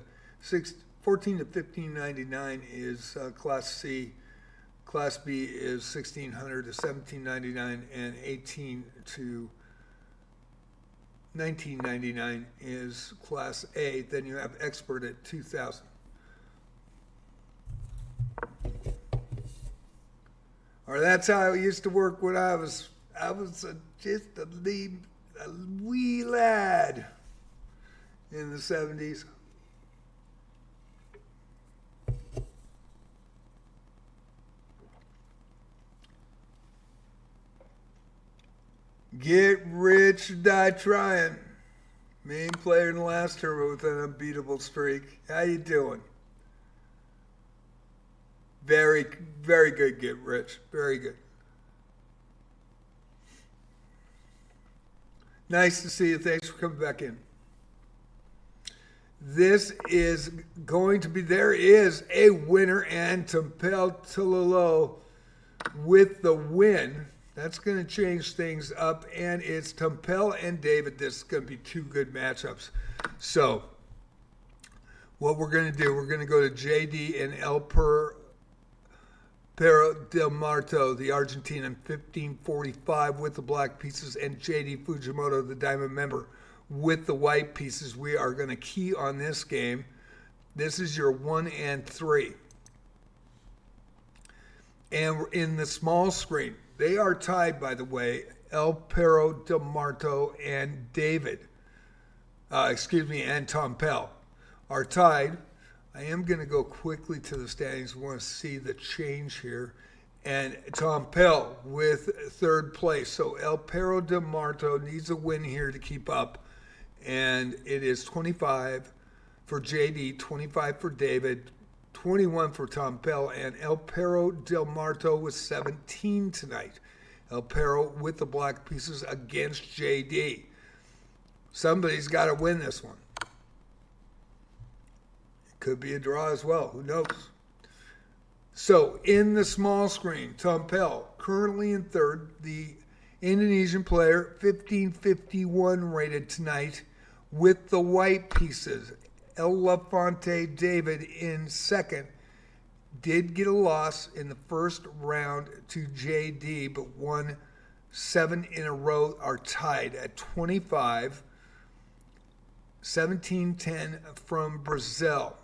[SPEAKER 1] 1599 is Class C. Class B is 1600 to 1799, and 18 to 1999 is Class A. Then you have expert at 2000. Or that's how it used to work when I was just a wee lad in the 70s. Get rich, die trying. Main player in the last tournament with an unbeatable streak. How you doing? Very, very good, Get Rich. Very good. Nice to see you. Thanks for coming back in. This is going to be, there is a winner, and Tempel Tololo with the win. That's going to change things up, and it's Tempel and David. This is going to be 2 good matchups. So what we're going to do, we're going to go to JD and El Perro del Marto, the Argentinian, 1545 with the black pieces, and JD Fujimoto, the diamond member, with the white pieces. We are going to key on this game. This is your 1 and 3. And we're in the small screen. They are tied, by the way, El Perro del Marto and David, and Tempel are tied. I am going to go quickly to the standings. We want to see the change here. And Tempel with 3rd place. So El Perro del Marto needs a win here to keep up. And it is 25 for JD, 25 for David, 21 for Tempel, and El Perro del Marto with 17 tonight. El Perro with the black pieces against JD. Somebody's got to win this one. It could be a draw as well. Who knows? So in the small screen, Tempel currently in 3rd. The Indonesian player, 1551 rated tonight with the white pieces. El Lafante David in 2nd. Did get a loss in the 1st round to JD, but won 7 in a row, are tied at 25. 1710 from Brazil.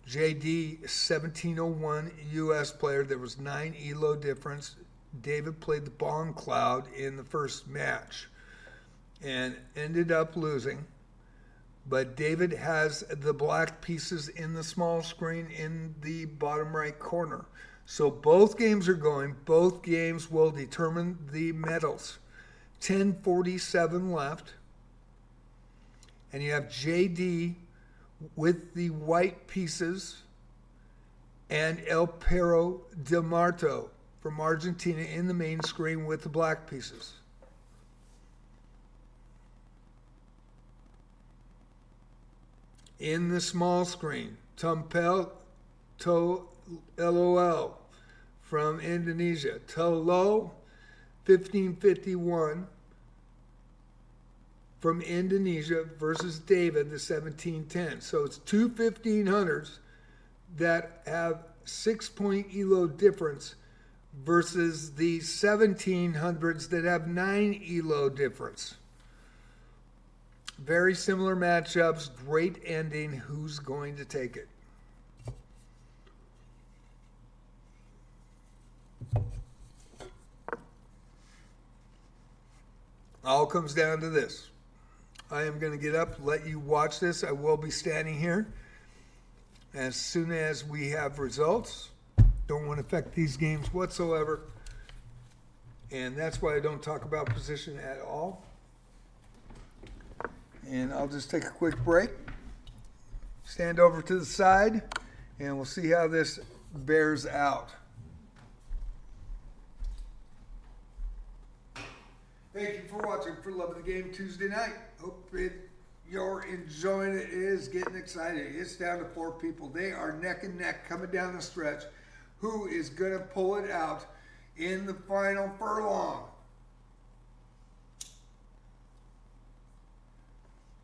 [SPEAKER 1] JD, 1701 U.S. player. There was 9 ELO difference. David played the Bomb Cloud in the first match and ended up losing. But David has the black pieces in the small screen in the bottom right corner. So both games are going. Both games will determine the medals. 10:47 left. And you have JD with the white pieces and El Perro de Marto from Argentina in the main screen with the black pieces. In the small screen, Tumpel To LOL from Indonesia. Tolo 1551 from Indonesia versus David, the 1710. So it's two 1500s that have 6-point ELO difference versus the 1700s that have 9 ELO difference. Very similar matchups, great ending. Who's going to take it? All comes down to this. I am going to get up, let you watch this. I will be standing here. As soon as we have results, don't want to affect these games whatsoever. And that's why I don't talk about position at all. And I'll just take a quick break, stand over to the side, and we'll see how this bears out. Thank you for watching For Love of the Game Tuesday night. Hope you're enjoying it. It is getting excited. It's down to 4 people. They are neck and neck coming down the stretch. Who is going to pull it out in the final furlong?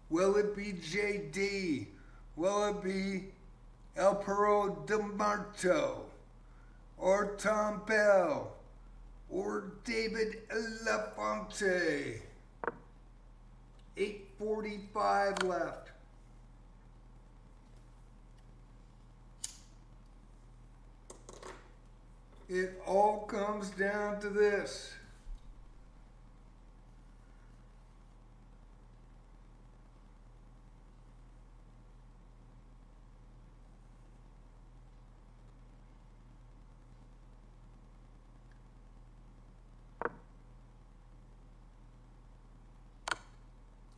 [SPEAKER 1] Will it be JD? Will it be El Perro de Marto? Or Tom Bell? Or David Lafonte? 8:45 left. It all comes down to this.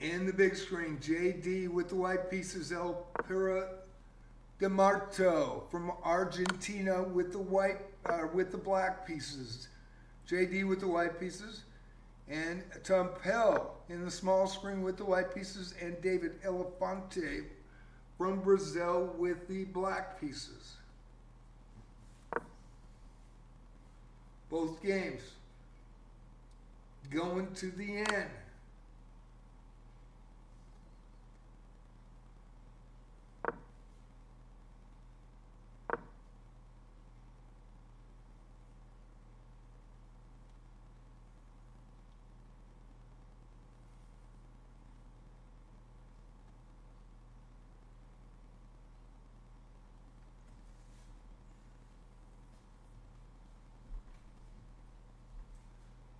[SPEAKER 1] In the big screen, JD with the white pieces, El Perro de Marto from Argentina with the black pieces. JD with the white pieces, and Tumpel in the small screen with the white pieces, and David Elefante from Brazil with the black pieces. Both games going to the end.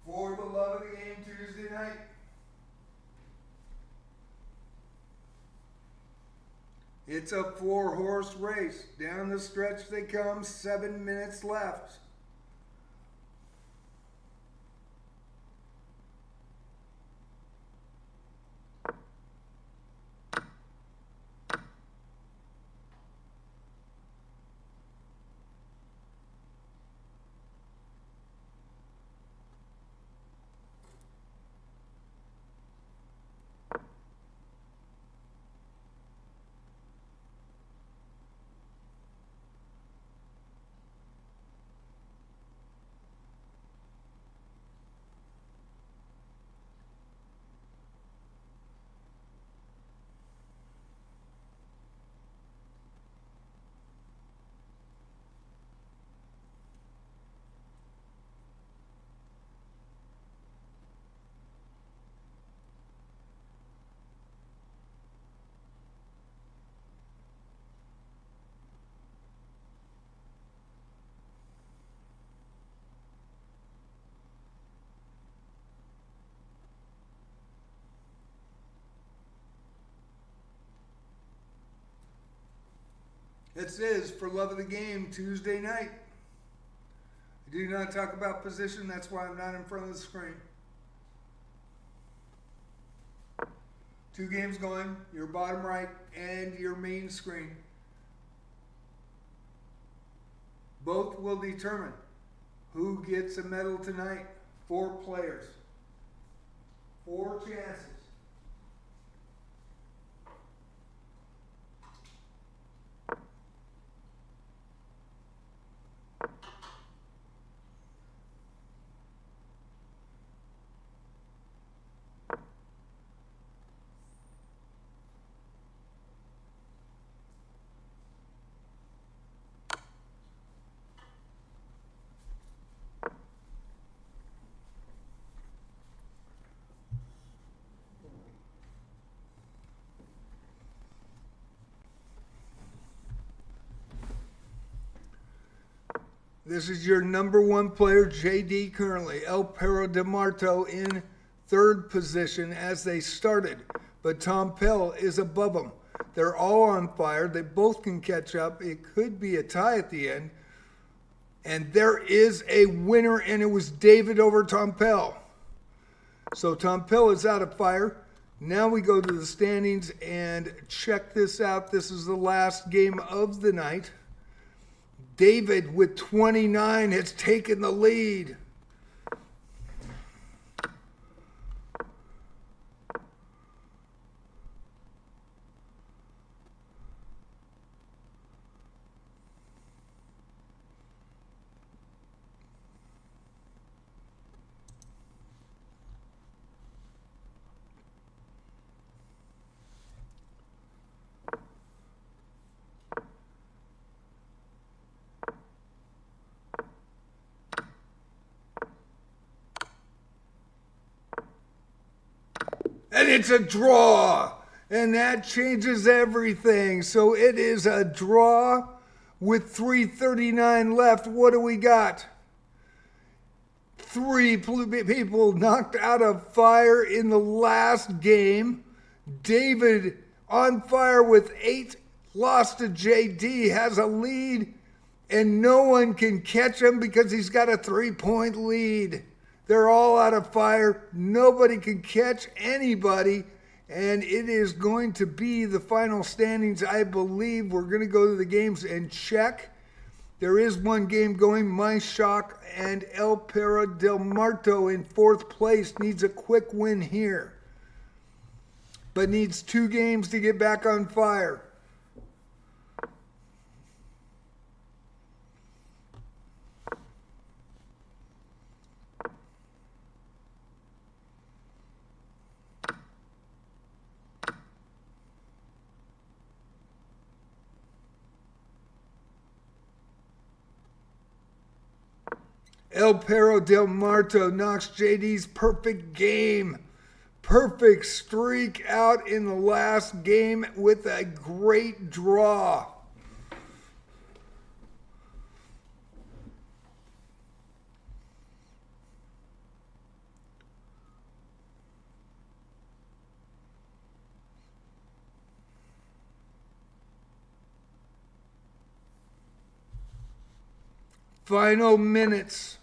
[SPEAKER 1] For the love of the game Tuesday night. It's a 4-horse race. Down the stretch they come, 7 minutes left. This is For Love of the Game Tuesday night. I do not talk about position, that's why I'm not in front of the screen. 2 games going, your bottom right and your main screen. Both will determine who gets a medal tonight. 4 players. 4 chances. This is your number 1 player, JD, currently. El Perro de Marto in 3rd position as they started. But Tom Pell is above them. They're all on fire. They both can catch up. It could be a tie at the end. And there is a winner, and it was David over Tom Pell. So Tom Pell is out of fire. Now we go to the standings and check this out. This is the last game of the night. David with 29 has taken the lead. And it's a draw. And that changes everything. So it is a draw with 3:39 left. What do we got? 3 people knocked out of fire in the last game. David on fire with 8, lost to JD, has a lead, and no one can catch him because he's got a 3-point lead. They're all out of fire. Nobody can catch anybody. And it is going to be the final standings, I believe. We're going to go to the games and check. There is 1 game going. My Shock and El Perro del Marto in 4th place. Needs a quick win here. But needs 2 games to get back on fire. El Perro del Marto knocks JD's perfect game. Perfect streak out in the last game with a great draw. Final minutes.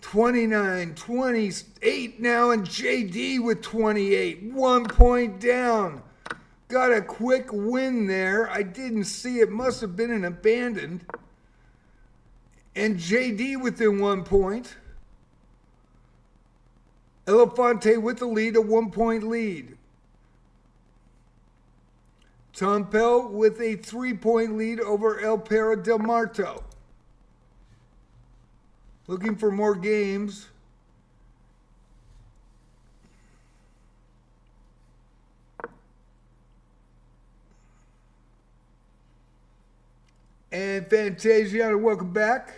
[SPEAKER 1] 29, 28 now, and JD with 28. 1 point down. Got a quick win there. I didn't see it. Must have been an abandoned. And JD within 1 point. Elefante with the lead, a 1-point lead. Tom Pell with a 3-point lead over El Perro del Marto. Looking for more games. And Fantasia, welcome back.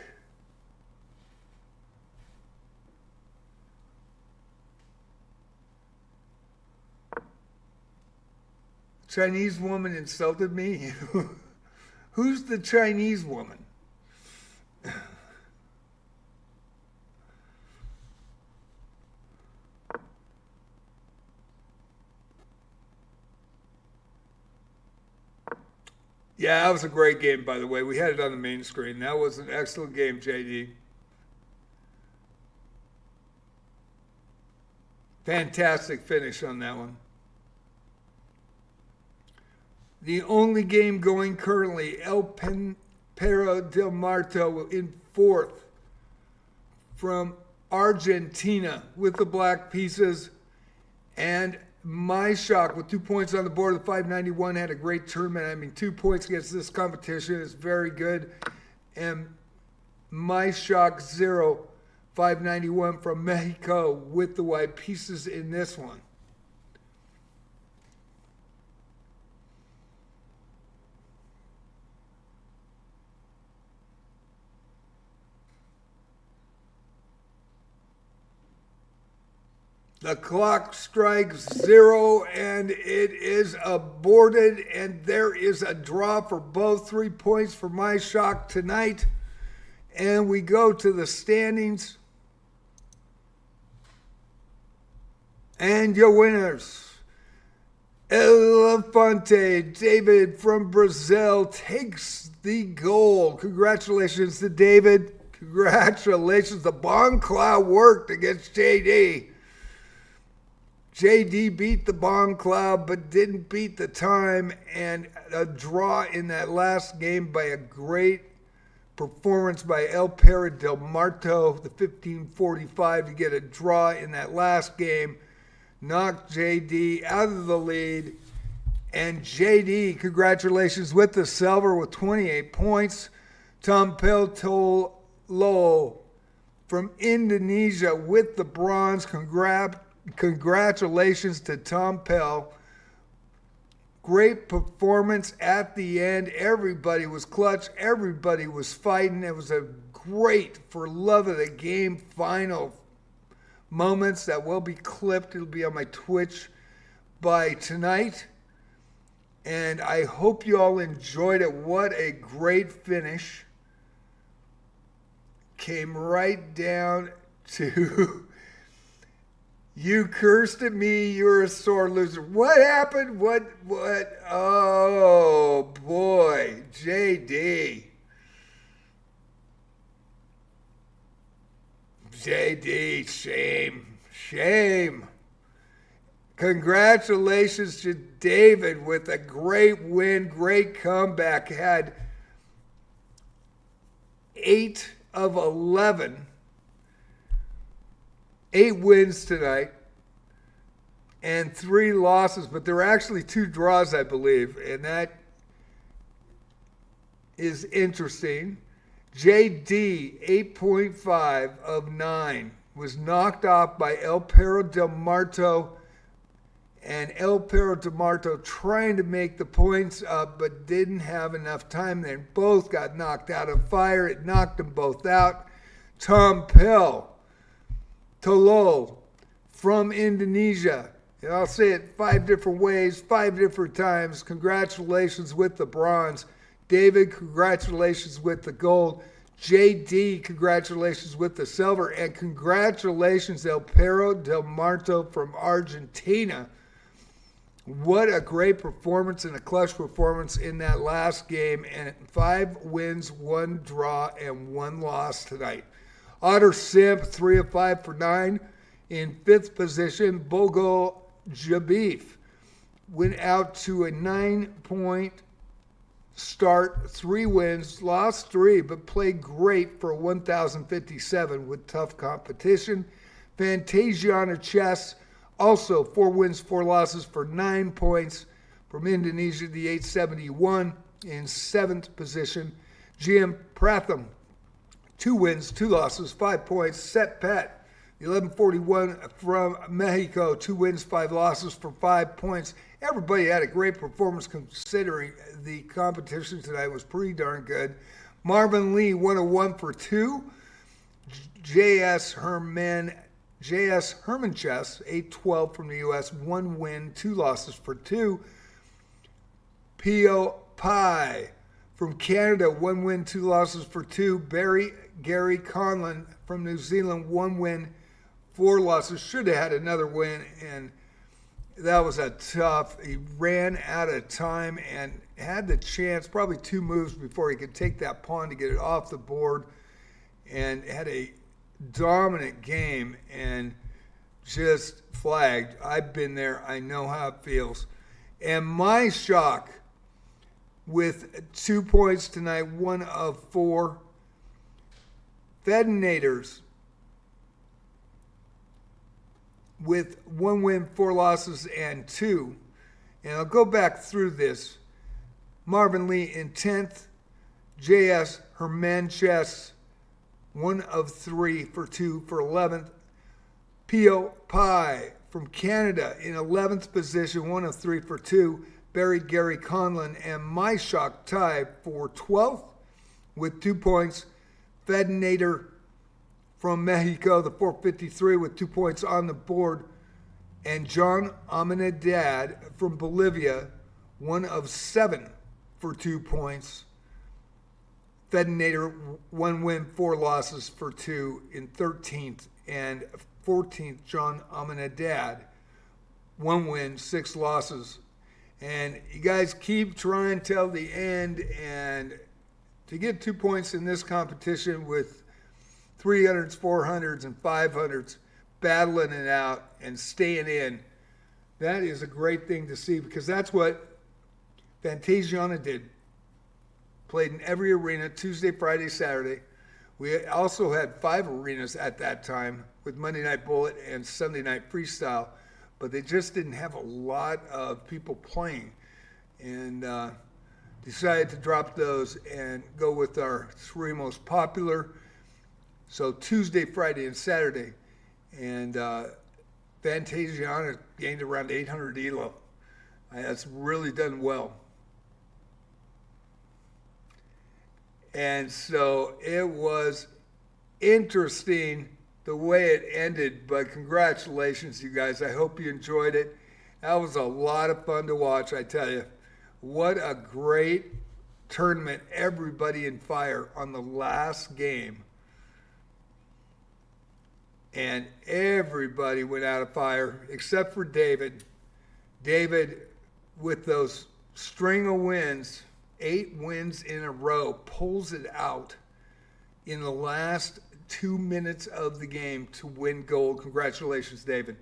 [SPEAKER 1] Chinese woman insulted me. Who's the Chinese woman? Yeah, that was a great game, by the way. We had it on the main screen. That was an excellent game, JD. Fantastic finish on that one. The only game going currently, Pero del Marto in fourth from Argentina with the black pieces. And My Shock with 2 points on the board. The 591 had a great tournament. I mean, 2 points against this competition is very good. And My Shock 0, 591 from Mexico with the white pieces in this one. The clock strikes 0 and it is aborted, and there is a draw for both. 3 points for My Shock tonight. And we go to the standings. And your winners. Elefante David from Brazil takes the gold. Congratulations to David. Congratulations. The bomb cloud worked against JD. JD beat the bomb cloud but didn't beat the time, and a draw in that last game by a great performance by El Perro del Marto, the 1545 to get a draw in that last game, knocked JD out of the lead. And JD, congratulations with the silver with 28 points. Tom Peltolo from Indonesia with the bronze. Congratulations to Tom Pell. Great performance at the end. Everybody was clutch. Everybody was fighting. It was a great, for love of the game, final moments that will be clipped. It'll be on my Twitch by tonight. And I hope you all enjoyed it. What a great finish. Came right down to... You cursed at me, you're a sore loser. What happened? What? Oh, boy. JD. JD, shame. Congratulations to David with a great win, great comeback. Had 8 of 11. 8 wins tonight and 3 losses, but there were actually 2 draws, I believe, and that is interesting. JD, 8.5 of 9, was knocked off by El Perro del Marto, and El Perro del Marto trying to make the points up but didn't have enough time. They both got knocked out of fire. It knocked them both out. Tom Pell, Tolol from Indonesia. And I'll say it 5 different ways, 5 different times. Congratulations with the bronze. David, congratulations with the gold. JD, congratulations with the silver. And congratulations, El Perro del Marto from Argentina. What a great performance and a clutch performance in that last game. And 5 wins, 1 draw, and 1 loss tonight. Otter Simp, 3 of 5 for 9. In 5th position, Bogo Jabif went out to a 9-point start, 3 wins, lost 3, but played great for 1,057 with tough competition. Fantasiana Chess, also 4 wins, 4 losses for 9 points from Indonesia, the 871 in 7th position. GM Pratham, 2 wins, 2 losses, 5 points. Set Pet, 1141 from Mexico, 2 wins, 5 losses for 5 points. Everybody had a great performance considering the competition tonight was pretty darn good. Marvin Lee, 101 for 2. J.S. Herman Chess, 812 from the U.S., 1 win, 2 losses for 2. Pio Pai from Canada, 1 win, 2 losses for 2. Gary Conlon from New Zealand, 1 win, 4 losses. Should have had another win. And that was a tough. He ran out of time and had the chance, probably 2 moves before he could take that pawn to get it off the board, and had a dominant game and just flagged. I've been there. I know how it feels. And my shock with 2 points tonight, 1 of 4. Fedinators with 1 win, 4 losses, and 2. And I'll go back through this. Marvin Lee in 10th. J.S. Hermanches, 1 of 3 for 2 for 11th. Pio Pai from Canada in 11th position, 1 of 3 for 2. Barry Gary Conlon and my shock tie for 12th with 2 points. Fedinator from Mexico, the 453 with 2 points on the board. And John Amenadad from Bolivia, 1 of 7 for 2 points. Fedinator, 1 win, 4 losses for 2 in 13th. And 14th, John Amenadad, 1 win, 6 losses. And you guys keep trying till the end. And to get 2 points in this competition with 300s, 400s, and 500s, battling it out and staying in, that is a great thing to see, because that's what Fantasiana did. Played in every arena, Tuesday, Friday, Saturday. We also had 5 arenas at that time with Monday Night Bullet and Sunday Night Freestyle, but they just didn't have a lot of people playing, and decided to drop those and go with our 3 most popular. So Tuesday, Friday, and Saturday. And Fantasiana gained around 800 ELO. That's really done well. And so it was interesting the way it ended, but congratulations, you guys. I hope you enjoyed it. That was a lot of fun to watch, I tell you. What a great tournament. Everybody in fire on the last game. And everybody went out of fire except for David. David, with those string of wins, 8 wins in a row, pulls it out in the last 2 minutes of the game to win gold. Congratulations, David.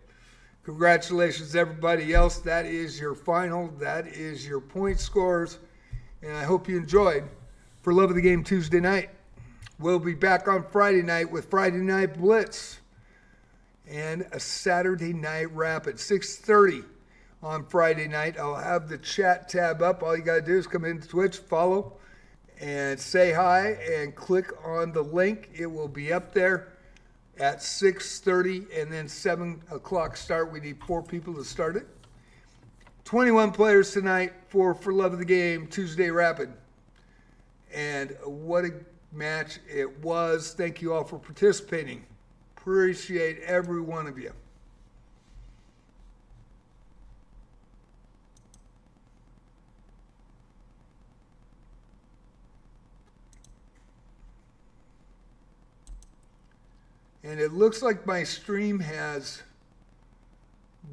[SPEAKER 1] Congratulations, everybody else. That is your final. That is your point scores. And I hope you enjoyed For Love of the Game Tuesday night. We'll be back on Friday night with Friday Night Blitz and a Saturday Night Wrap at 6:30 on Friday night. I'll have the chat tab up. All you got to do is come into Twitch, follow, and say hi, and click on the link. It will be up there at 6:30, and then 7 o'clock start. We need 4 people to start it. 21 players tonight for Love of the Game Tuesday Rapid. And what a match it was. Thank you all for participating. Appreciate every one of you. And it looks like my stream has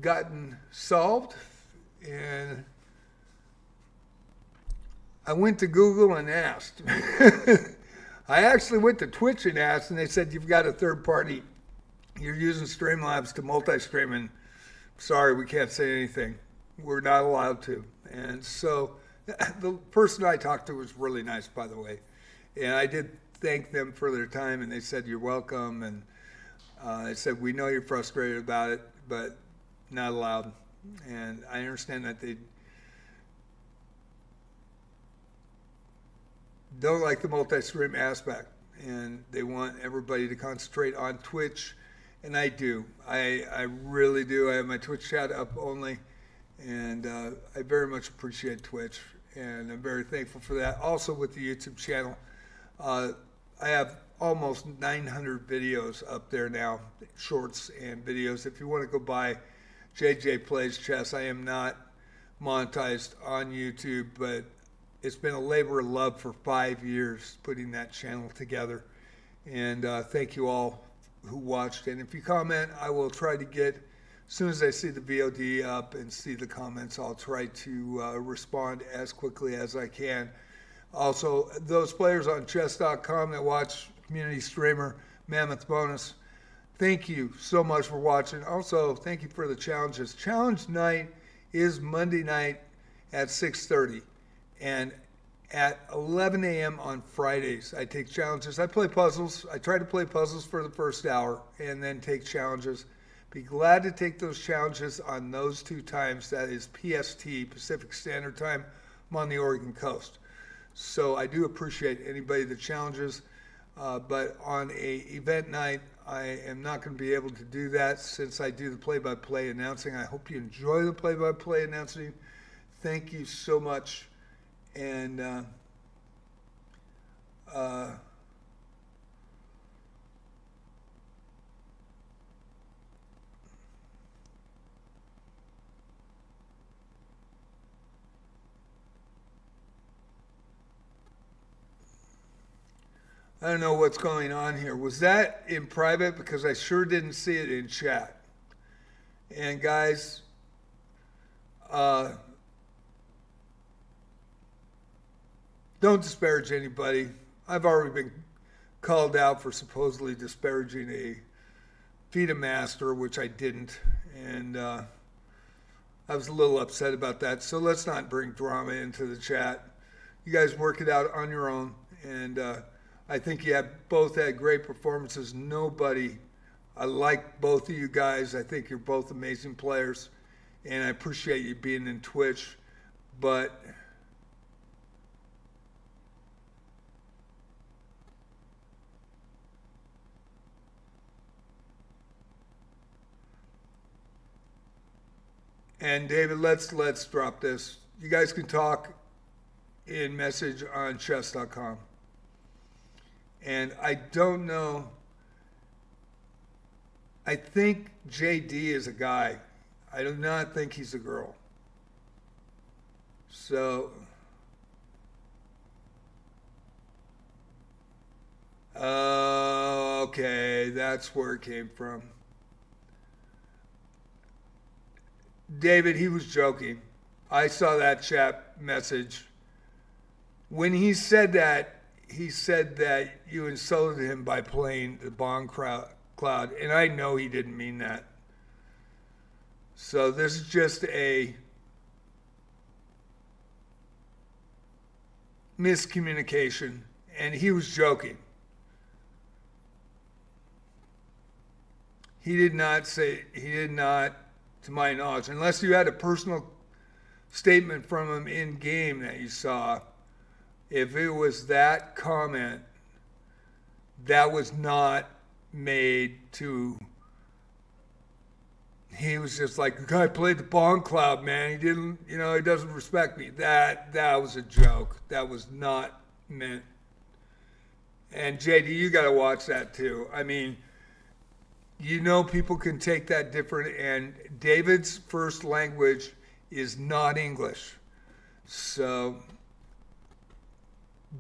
[SPEAKER 1] gotten solved. And I went to Google and asked. I actually went to Twitch and asked, and they said, you've got a third party. You're using Streamlabs to multi-stream, and sorry, we can't say anything. We're not allowed to. And so the person I talked to was really nice, by the way. And I did thank them for their time, and they said, you're welcome. And they said, we know you're frustrated about it, but not allowed. And I understand that they don't like the multi-stream aspect, and they want everybody to concentrate on Twitch, and I do. I really do. I have my Twitch chat up only, and I very much appreciate Twitch, and I'm very thankful for that. Also with the YouTube channel, I have almost 900 videos up there now, shorts and videos. If you want to go by JJ Plays Chess, I am not monetized on YouTube, but it's been a labor of love for 5 years putting that channel together. And thank you all who watched. And if you comment, I will try to get as soon as I see the VOD up and see the comments, I'll try to respond as quickly as I can. Also, those players on chess.com that watch community streamer Mammoth Bonus, thank you so much for watching. Also, thank you for the challenges. Challenge night is Monday night at 6:30, and at 11 a.m. on Fridays, I take challenges. I play puzzles. I try to play puzzles for the first hour and then take challenges. Be glad to take those challenges on those 2 times. That is PST, Pacific Standard Time. I'm on the Oregon coast. So I do appreciate anybody that challenges. But on a event night, I am not going to be able to do that since I do the play-by-play announcing. I hope you enjoy the play-by-play announcing. Thank you so much. And I don't know what's going on here. Was that in private? Because I sure didn't see it in chat. And guys, don't disparage anybody. I've already been called out for supposedly disparaging a FIDE master, which I didn't. And I was a little upset about that. So let's not bring drama into the chat. You guys work it out on your own. And I think you both had great performances. I like both of you guys. I think you're both amazing players. And I appreciate you being in Twitch. But and David, let's drop this. You guys can talk in message on chess.com. And I don't know. I think JD is a guy. I do not think he's a girl. So, okay, that's where it came from. David, he was joking. I saw that chat message. When he said that you insulted him by playing the Bond Cloud, and I know he didn't mean that. So this is just a miscommunication, and he was joking. He did not, to my knowledge, unless you had a personal statement from him in game that you saw. If it was that comment, that was not made to. He was just like, the guy played the Bond Cloud, man. He didn't, he doesn't respect me. That was a joke. That was not meant. And JD, you got to watch that too. I mean, people can take that different. And David's first language is not English. So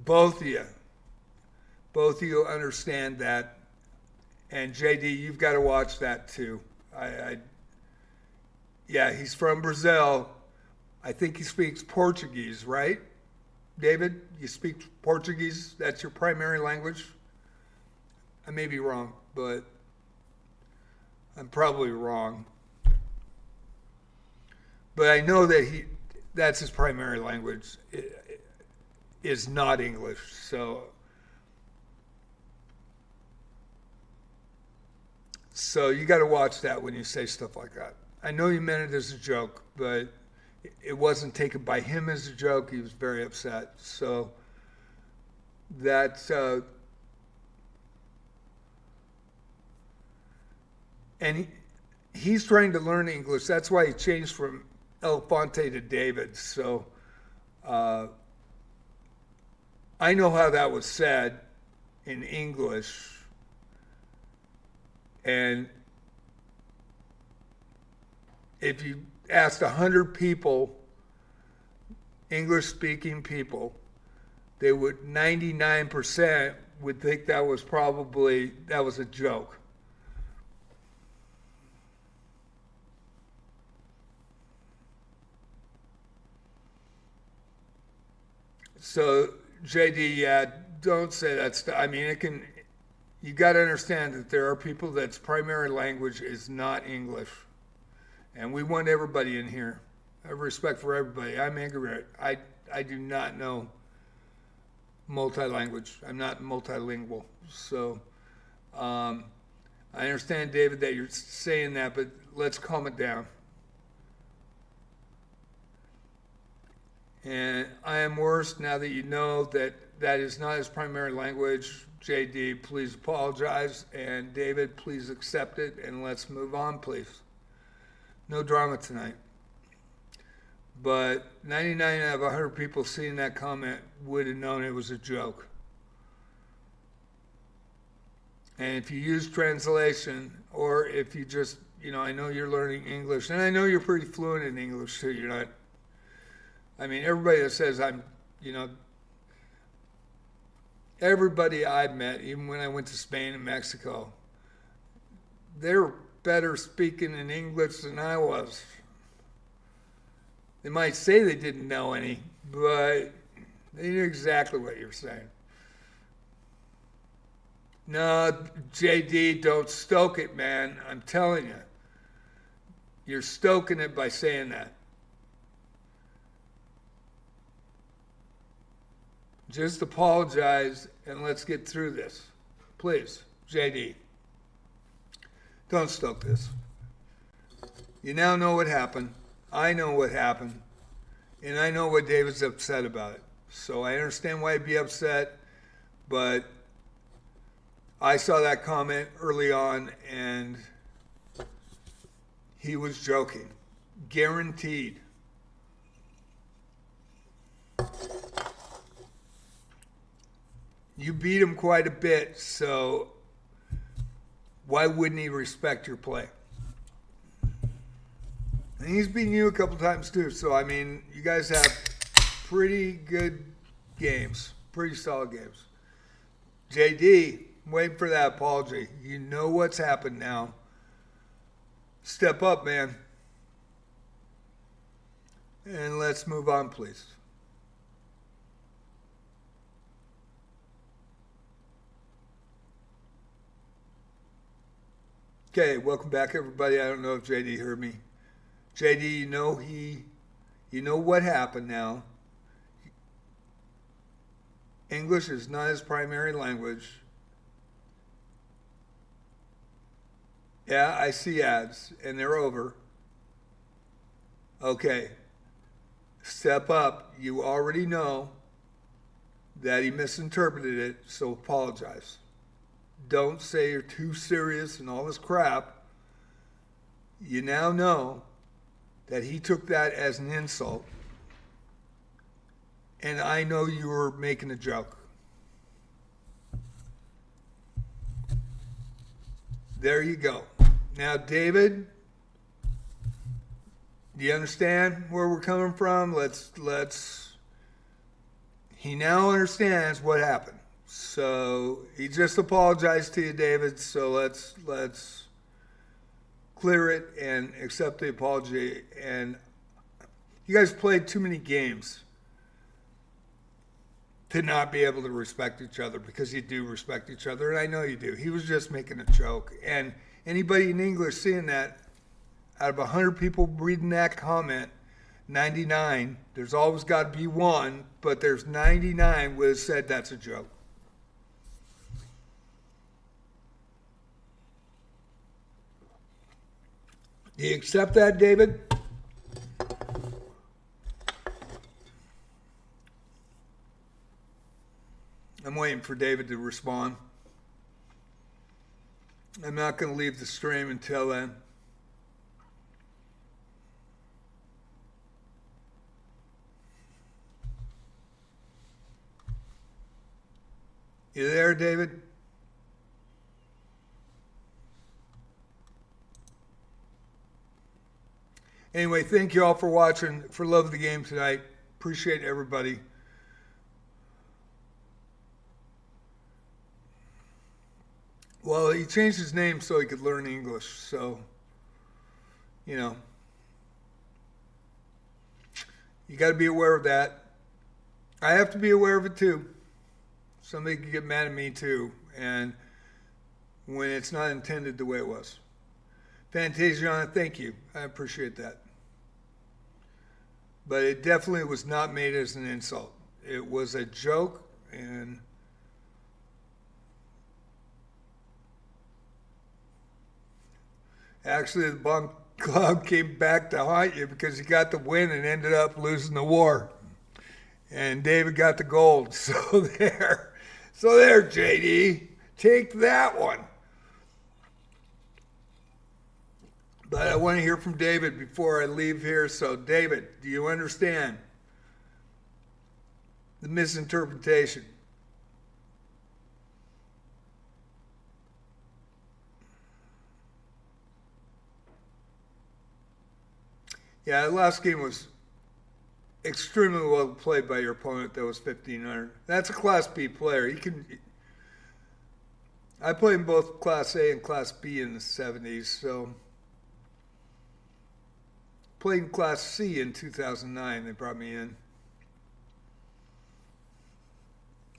[SPEAKER 1] both of you understand that. And JD, you've got to watch that too. Yeah, he's from Brazil. I think he speaks Portuguese, right? David, you speak Portuguese? That's your primary language? I may be wrong, but I'm probably wrong. But I know that that's his primary language. It is not English. So you got to watch that when you say stuff like that. I know you meant it as a joke, but it wasn't taken by him as a joke. He was very upset. So that's and he's trying to learn English. That's why he changed from Elefante to David. So I know how that was said in English. And if you asked 100 people, English-speaking people, 99% would think that was a joke. So, JD, yeah, don't say that stuff. I mean, it can, you got to understand that there are people that's primary language is not English. And we want everybody in here. I have respect for everybody. I'm ignorant. I do not know multi-language. I'm not multilingual. So, I understand, David, that you're saying that, but let's calm it down. And I am worse now that you know that that is not his primary language. JD, please apologize. And David, please accept it. And let's move on, please. No drama tonight. But 99 out of 100 people seeing that comment would have known it was a joke. And if you use translation, or if you just, I know you're learning English, and I know you're pretty fluent in English too. You're not, I mean, everybody that says everybody I've met, even when I went to Spain and Mexico, they're better speaking in English than I was. They might say they didn't know any, but they knew exactly what you're saying. No, JD, don't stoke it, man. I'm telling you. You're stoking it by saying that. Just apologize and let's get through this. Please, JD. Don't stoke this. You now know what happened. I know what happened. And I know what David's upset about it. So I understand why he'd be upset, but I saw that comment early on and he was joking. Guaranteed. You beat him quite a bit, so why wouldn't he respect your play? And he's beaten you a couple times too, so I mean, you guys have pretty good games, pretty solid games. JD, wait for that apology. You know what's happened now. Step up, man. And let's move on, please. Okay, welcome back, everybody. I don't know if JD heard me. JD, you know what happened now. English is not his primary language. Yeah, I see ads, and they're over. Okay, step up. You already know that he misinterpreted it, so apologize. Don't say you're too serious and all this crap. You now know that he took that as an insult. And I know you were making a joke. There you go. Now, David, do you understand where we're coming from? He now understands what happened. So he just apologized to you, David. So let's clear it and accept the apology. And you guys played too many games to not be able to respect each other, because you do respect each other, and I know you do. He was just making a joke. And anybody in English seeing that, out of 100 people reading that comment, 99, there's always got to be one, but there's 99 would have said that's a joke. Do you accept that, David? I'm waiting for David to respond. I'm not going to leave the stream until then. You there, David? Anyway, thank you all for watching. For love of the game tonight. Appreciate everybody. Well, he changed his name so he could learn English. So, you got to be aware of that. I have to be aware of it too. Somebody could get mad at me too, and when it's not intended the way it was. Fantasiana, thank you. I appreciate that. But it definitely was not made as an insult. It was a joke, and actually the Bunk Club came back to haunt you because he got the win and ended up losing the war. And David got the gold. So there, JD. Take that one. But I want to hear from David before I leave here. So, David, do you understand the misinterpretation? Yeah, the last game was extremely well played by your opponent. That was 1,500. That's a Class B player. He can. I played in both Class A and Class B in the 70s, so played in Class C in 2009. They brought me in.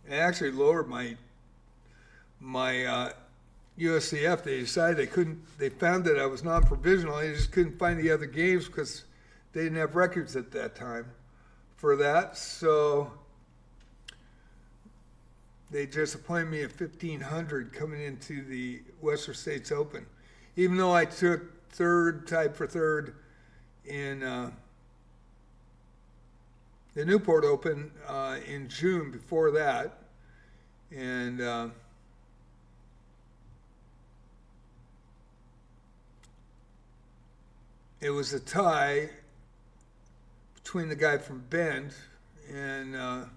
[SPEAKER 1] They actually lowered my USCF. They decided they couldn't. They found that I was non-provisional. They just couldn't find the other games because they didn't have records at that time for that. So they just appointed me at 1,500 coming into the Western States Open, even though I took third, tied for third in the Newport Open in June before that. And it was a tie between the guy from Bend, and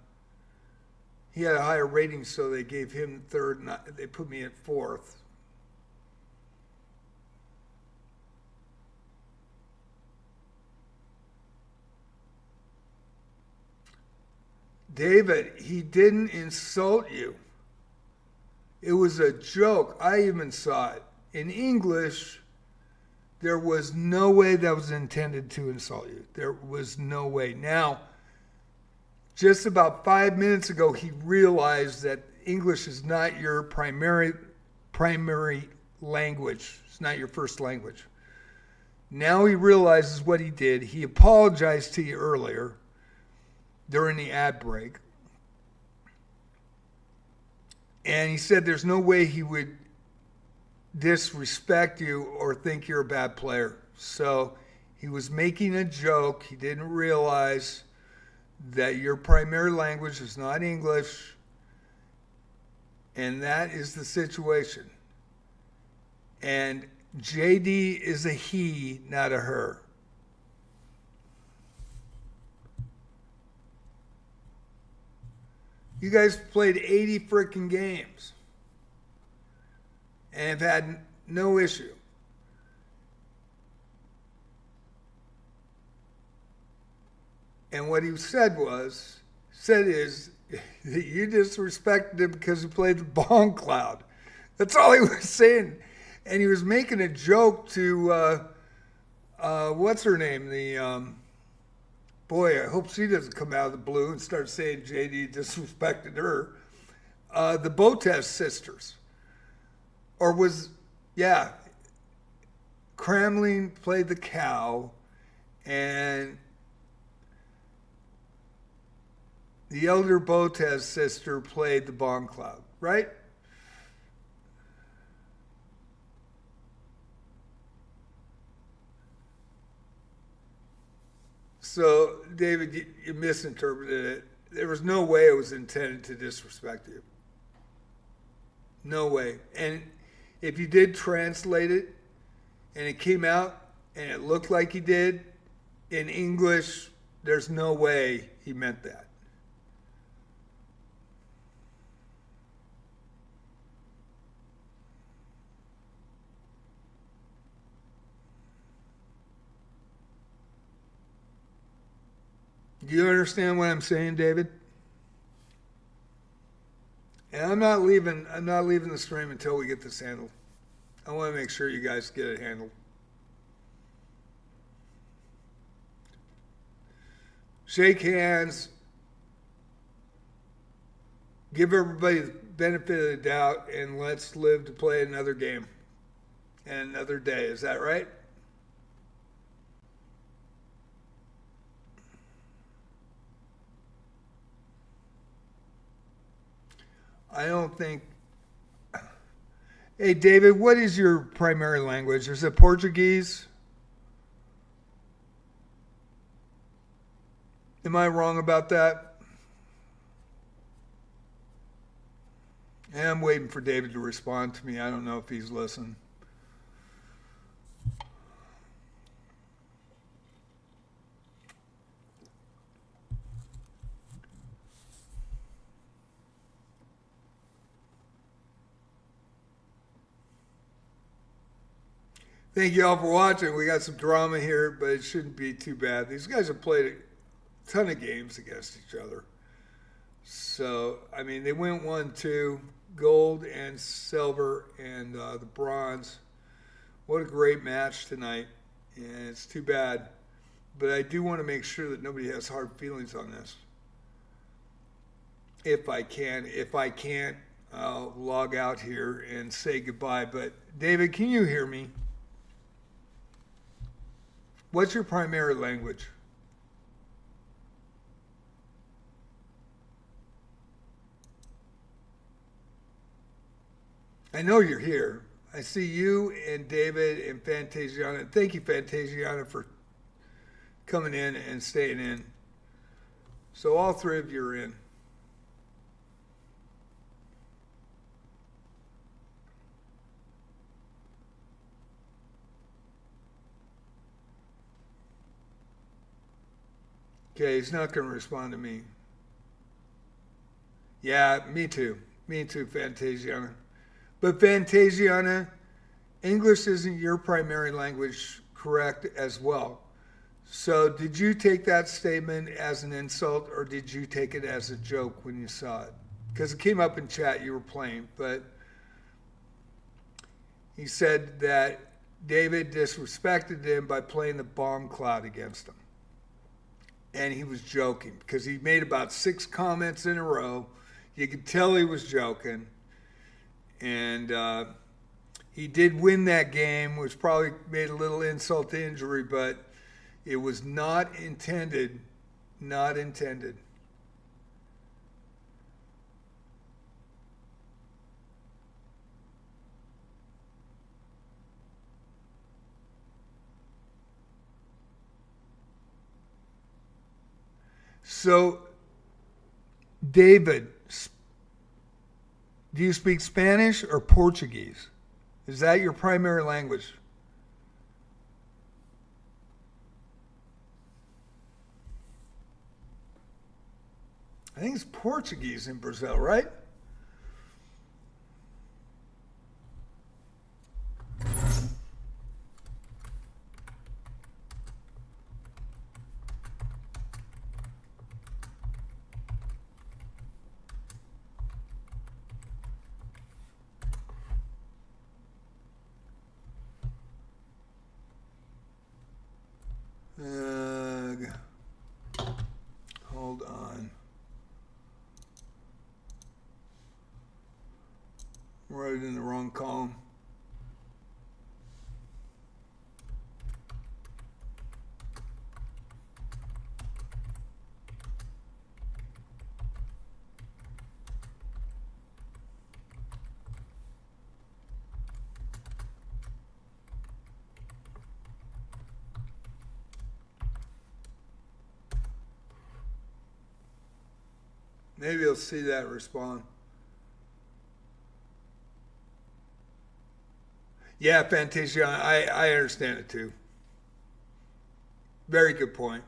[SPEAKER 1] he had a higher rating, so they gave him third, and they put me at fourth. David, he didn't insult you. It was a joke. I even saw it. In English, there was no way that was intended to insult you. There was no way. Now, just about 5 minutes ago, he realized that English is not your primary language. It's not your first language. Now he realizes what he did. He apologized to you earlier during the ad break. And he said there's no way he would disrespect you or think you're a bad player. So he was making a joke. He didn't realize that your primary language is not English. And that is the situation. And JD is a he, not a her. You guys played 80 freaking games and have had no issue. And what he said is that you disrespected him because he played the Bong Cloud. That's all he was saying. And he was making a joke to, what's her name? Boy, I hope she doesn't come out of the blue and start saying JD disrespected her. The Botes sisters. Cramling played the cow, and the elder Botes sister played the Bong Cloud, right? So, David, you misinterpreted it. There was no way it was intended to disrespect you. No way. And if you did translate it and it came out and it looked like he did in English, there's no way he meant that. Do you understand what I'm saying, David? And I'm not leaving the stream until we get this handled. I want to make sure you guys get it handled. Shake hands. give everybody the benefit of the doubt, and let's live to play another game and another day. Is that right? I don't think. Hey, David, what is your primary language? Is it Portuguese? Am I wrong about that? And I'm waiting for David to respond to me. I don't know if he's listening. Thank you all for watching. We got some drama here, but it shouldn't be too bad. These guys have played a ton of games against each other. So, I mean, they went 1-2, gold and silver and the bronze. What a great match tonight. And it's too bad. But I do want to make sure that nobody has hard feelings on this. If I can. If I can't, I'll log out here and say goodbye. But, David, can you hear me? What's your primary language? I know you're here. I see you and David and Fantasiana. Thank you, Fantasiana, for coming in and staying in. So all three of you are in. Okay, he's not going to respond to me. Yeah, me too. Me too, Fantasiana. But Fantasiana, English isn't your primary language, correct, as well. So did you take that statement as an insult, or did you take it as a joke when you saw it? Because it came up in chat, you were playing, but he said that David disrespected him by playing the bomb cloud against him. And he was joking because he made about 6 comments in a row. You could tell he was joking. And he did win that game, which probably made a little insult to injury, but it was not intended. Not intended. So, David, do you speak Spanish or Portuguese? Is that your primary language? I think it's Portuguese in Brazil, right? Hold on. Wrote it in the wrong column. Maybe you'll see that respond. Yeah, Fantasia, I understand it too. Very good point.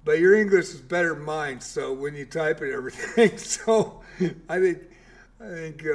[SPEAKER 1] But your English is better than mine, so when you type it, everything. So I think.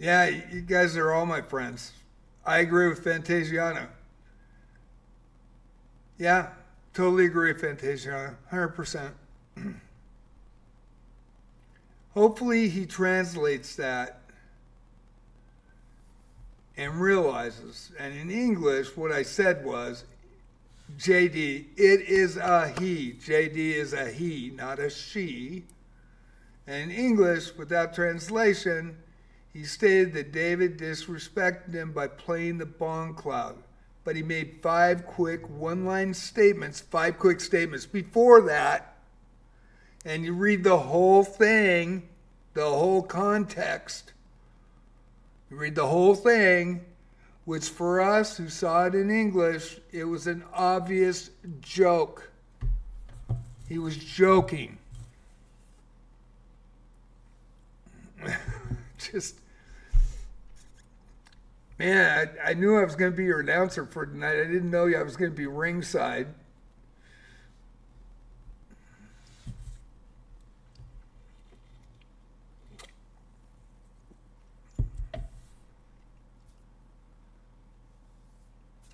[SPEAKER 1] Yeah, you guys are all my friends. I agree with Fantasiana. Yeah, totally agree with Fantasiana. 100%. Hopefully he translates that and realizes. And in English, what I said was, JD, it is a he. JD is a he, not a she. And in English, without translation, he stated that David disrespected him by playing the Bong Cloud. But he made 5 quick one-line statements, 5 quick statements before that. And you read the whole thing, the whole context. You read the whole thing, which for us who saw it in English, it was an obvious joke. He was joking. Just, man, I knew I was going to be your announcer for tonight. I didn't know I was going to be ringside.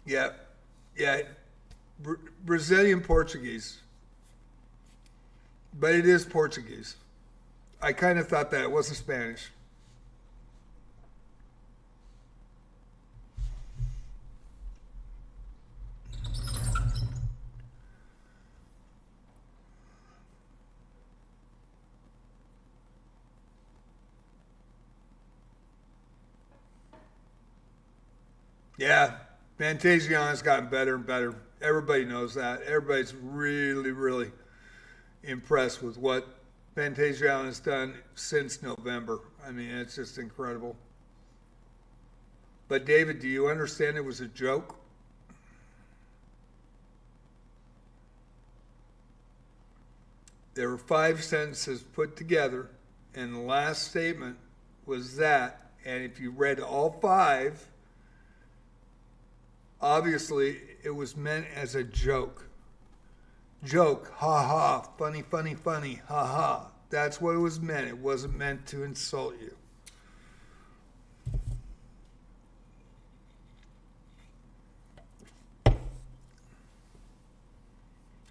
[SPEAKER 1] Yeah, yeah, Brazilian Portuguese, but it is Portuguese. I kind of thought that it wasn't Spanish. Yeah, Fantasiana's gotten better and better. Everybody knows that. Everybody's really, really impressed with what Fantasiana's done since November. I mean, it's just incredible. But David, do you understand it was a joke? There were 5 sentences put together, and the last statement was that. And if you read all 5, obviously it was meant as a joke. Joke, ha ha, funny, funny, funny, ha ha. That's what it was meant. It wasn't meant to insult you.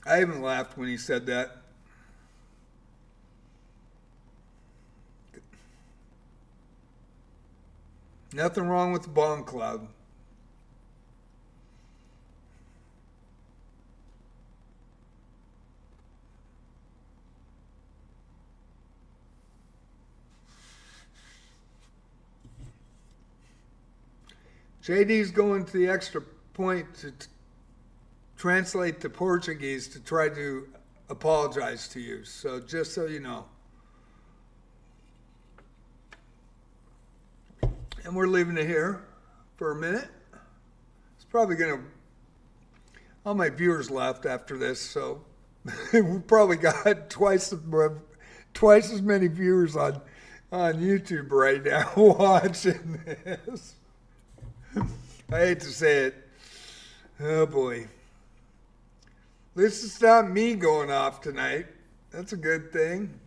[SPEAKER 1] I even laughed when he said that. Nothing wrong with the Bong Cloud. JD's going to the extra point to translate to Portuguese to try to apologize to you. So just so you know. And we're leaving it here for a minute. It's probably going to, all my viewers left after this, so we probably got twice as many viewers on YouTube right now watching this. I hate to say it. Oh boy. At least it's not me going off tonight. That's a good thing.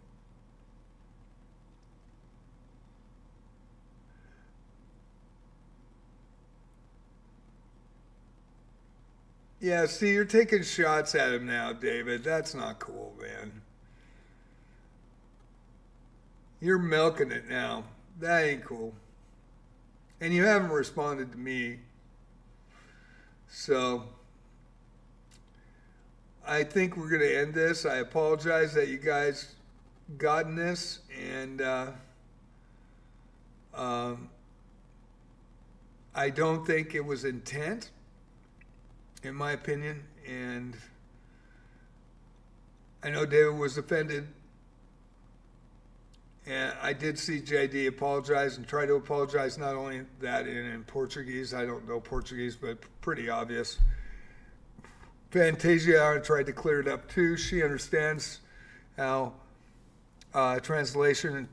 [SPEAKER 1] Yeah, see, you're taking shots at him now, David. That's not cool, man. You're milking it now. That ain't cool. And you haven't responded to me. So I think we're going to end this. I apologize that you guys gotten this. And I don't think it was intent, in my opinion. And I know David was offended. And I did see JD apologize and try to apologize, not only that in Portuguese, I don't know Portuguese, but pretty obvious. Fantasia tried to clear it up too. She understands how translation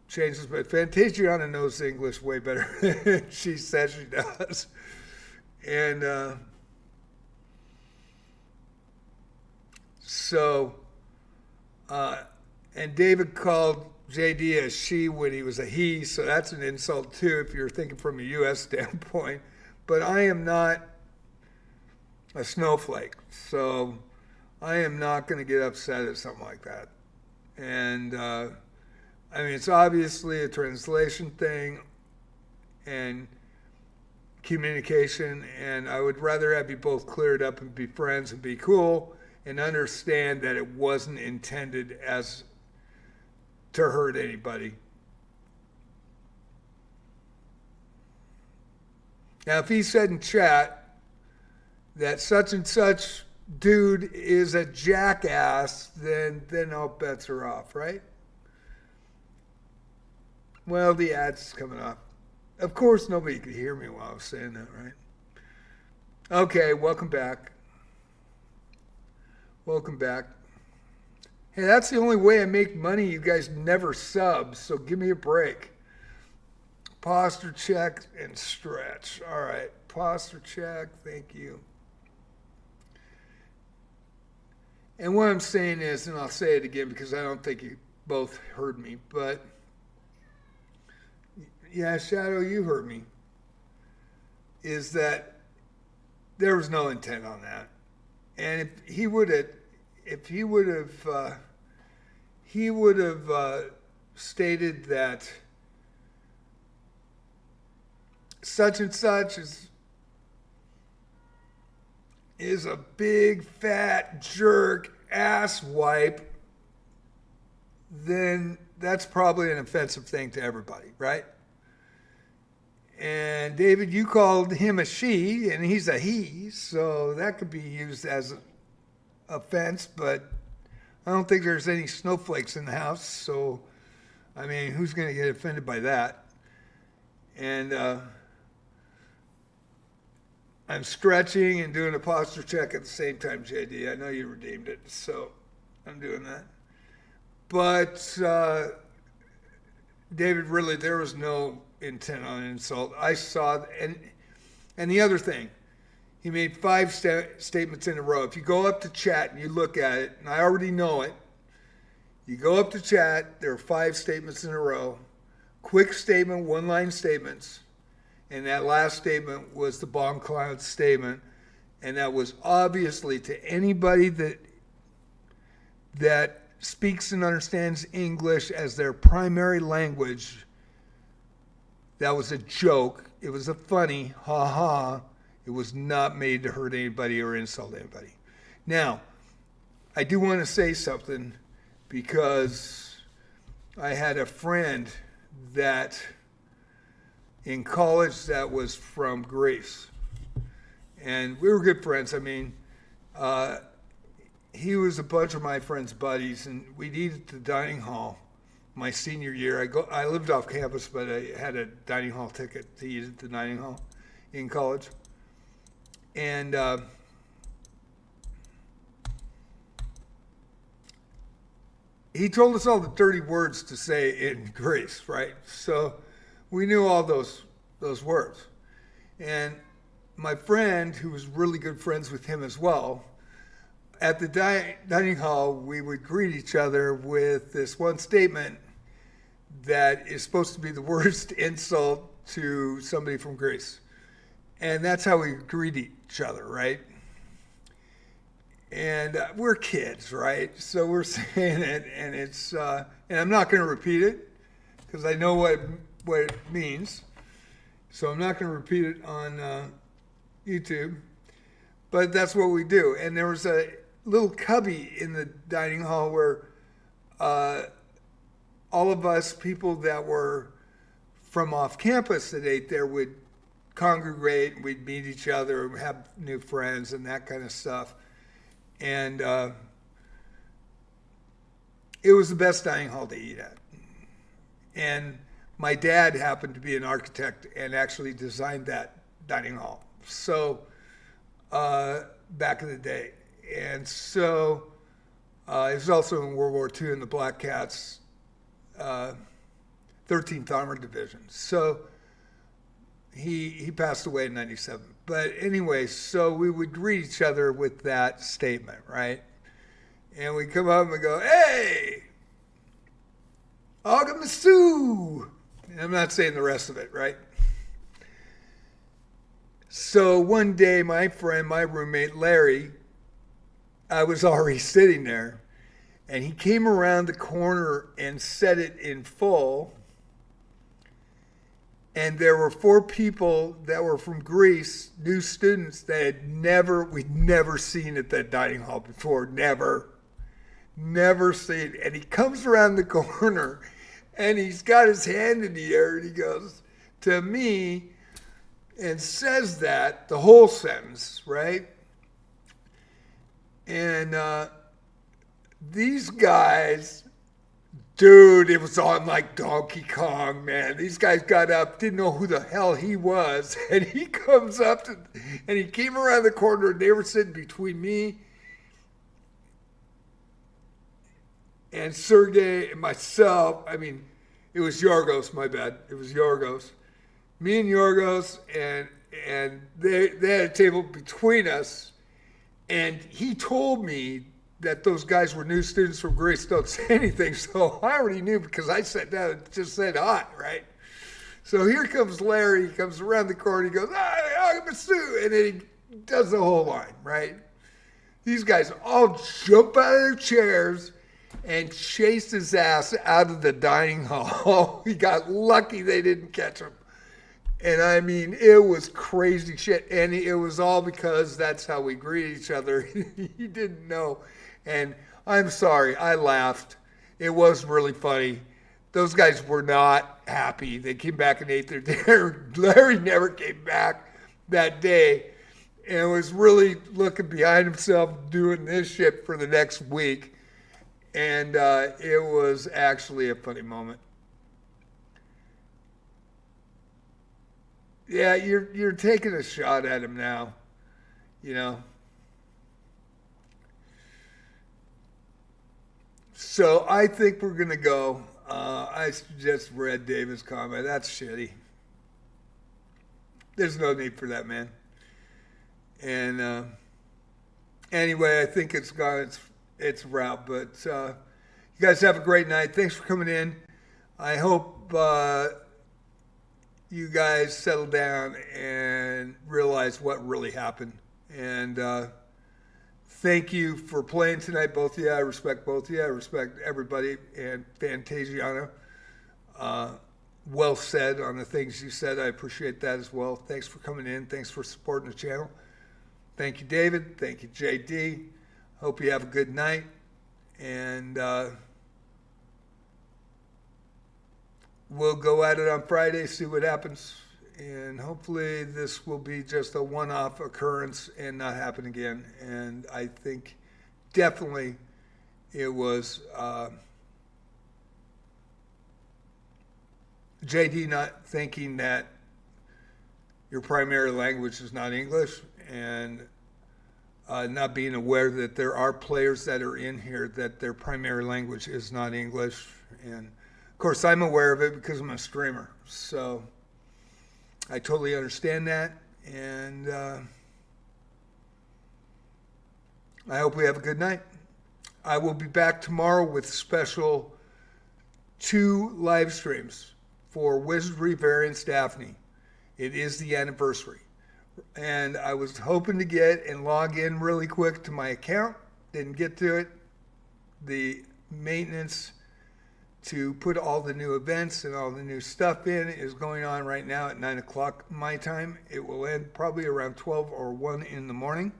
[SPEAKER 1] changes, but Fantasiana knows English way better than she says she does. And so And David called JD a she when he was a he, so that's an insult too if you're thinking from a U.S. standpoint. But I am not a snowflake, so I am not going to get upset at something like that. And I mean, it's obviously a translation thing and communication, and I would rather have you both cleared up and be friends and be cool and understand that it wasn't intended as to hurt anybody. Now, if he said in chat that such and such dude is a jackass, then all bets are off, right? Well, the ad's coming up. Of course, nobody could hear me while I was saying that, right? Okay, welcome back. Welcome back. Hey, that's the only way I make money. You guys never sub, so give me a break. Posture check and stretch. All right, posture check. Thank you. And what I'm saying is, and I'll say it again because I don't think you both heard me, but yeah, Shadow, you heard me, is that there was no intent on that. And if he would have stated that such and such is a big fat jerk ass wipe, then that's probably an offensive thing to everybody, right? And David, you called him a she, and he's a he, so that could be used as an offense, but I don't think there's any snowflakes in the house, so, I mean, who's going to get offended by that? And I'm stretching and doing a posture check at the same time, JD. I know you redeemed it, so I'm doing that. But, David, really, there was no intent on insult. I saw, and the other thing, he made 5 statements in a row. If you go up to chat and you look at it, and I already know it, you go up to chat, there are 5 statements in a row. Quick statement, one-line statements. And that last statement was the bomb cloud statement. And that was obviously to anybody that speaks and understands English as their primary language, that was a joke. It was a funny ha-ha. It was not made to hurt anybody or insult anybody. Now, I do want to say something because I had a friend that in college that was from Greece. And we were good friends. I mean, he was a bunch of my friends' buddies, and we'd eat at the dining hall my senior year. I lived off campus, but I had a dining hall ticket to eat at the dining hall in college. And he told us all the dirty words to say in Greece, right? So we knew all those words. And my friend, who was really good friends with him as well, at the dining hall, we would greet each other with this one statement that is supposed to be the worst insult to somebody from Greece. And that's how we greet each other, right? And we're kids, right? So we're saying it, and it's, and I'm not going to repeat it because I know what it means. So I'm not going to repeat it on YouTube, but that's what we do. And there was a little cubby in the dining hall where all of us people that were from off campus that ate there would congregate, and we'd meet each other, and have new friends and that kind of stuff. And it was the best dining hall to eat at. And my dad happened to be an architect and actually designed that dining hall. So back in the day. And so he was also in World War II in the Black Cats 13th Armored Division. So he passed away in 97. But anyway, so we would greet each other with that statement, right? And we come up and we go, hey! Agamasu. I'm not saying the rest of it, right? So one day, my friend, my roommate Larry, I was already sitting there, and he came around the corner and said it in full. And there were 4 people that were from Greece, new students that we'd never seen at that dining hall before, never seen. And he comes around the corner, and he's got his hand in the air, and he goes to me and says that, the whole sentence, right? And these guys, dude, it was on like Donkey Kong, man. These guys got up, didn't know who the hell he was, and he comes up and he came around the corner, and they were sitting between me and Sergey and myself. I mean, it was Yorgos, my bad. It was Yorgos. Me and Yorgos, and they had a table between us, and he told me that those guys were new students from Greece. Don't say anything. So I already knew because I sat down and just said hi, right? So here comes Larry. He comes around the corner. He goes, I'm a Sue. And then he does the whole line, right? These guys all jump out of their chairs and chased his ass out of the dining hall. He got lucky they didn't catch him. And I mean, it was crazy shit. And it was all because that's how we greet each other. He didn't know. And I'm sorry, I laughed. It was really funny. Those guys were not happy. They came back and ate their dinner. Larry never came back that day and was really looking behind himself doing this shit for the next week. And it was actually a funny moment. Yeah, you're taking a shot at him now, you know. So I think we're going to go. I just read David's comment. That's shitty. There's no need for that, man. And anyway, I think it's gone its route. But you guys have a great night. Thanks for coming in. I hope you guys settle down and realize what really happened. And thank you for playing tonight, both of you. I respect both of you. I respect everybody. And Fantasiana, well said on the things you said. I appreciate that as well. Thanks for coming in. Thanks for supporting the channel. Thank you, David. Thank you, JD. Hope you have a good night. And we'll go at it on Friday, see what happens. And hopefully this will be just a one-off occurrence and not happen again. And I think definitely it was JD not thinking that your primary language is not English, and not being aware that there are players that are in here that their primary language is not English. And of course I'm aware of it because I'm a streamer. So I totally understand that, and I hope we have a good night. I will be back tomorrow with special 2 live streams for Wizardry Variants Daphne. It is the anniversary. And I was hoping to get and log in really quick to my account. Didn't get to it. The maintenance to put all the new events and all the new stuff in is going on right now at 9 o'clock my time. It will end probably around 12 or 1 in the morning.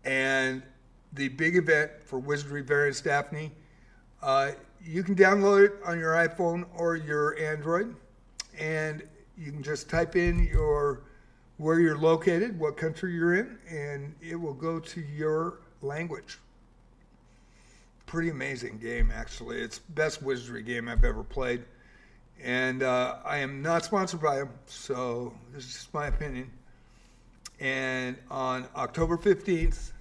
[SPEAKER 1] And the big event for Wizardry Variants Daphne, you can download it on your iPhone or your Android, and you can just type in where you're located, what country you're in, and it will go to your language. Pretty amazing game, actually. It's the best wizardry game I've ever played. And I am not sponsored by them, so this is just my opinion. And on October 15th,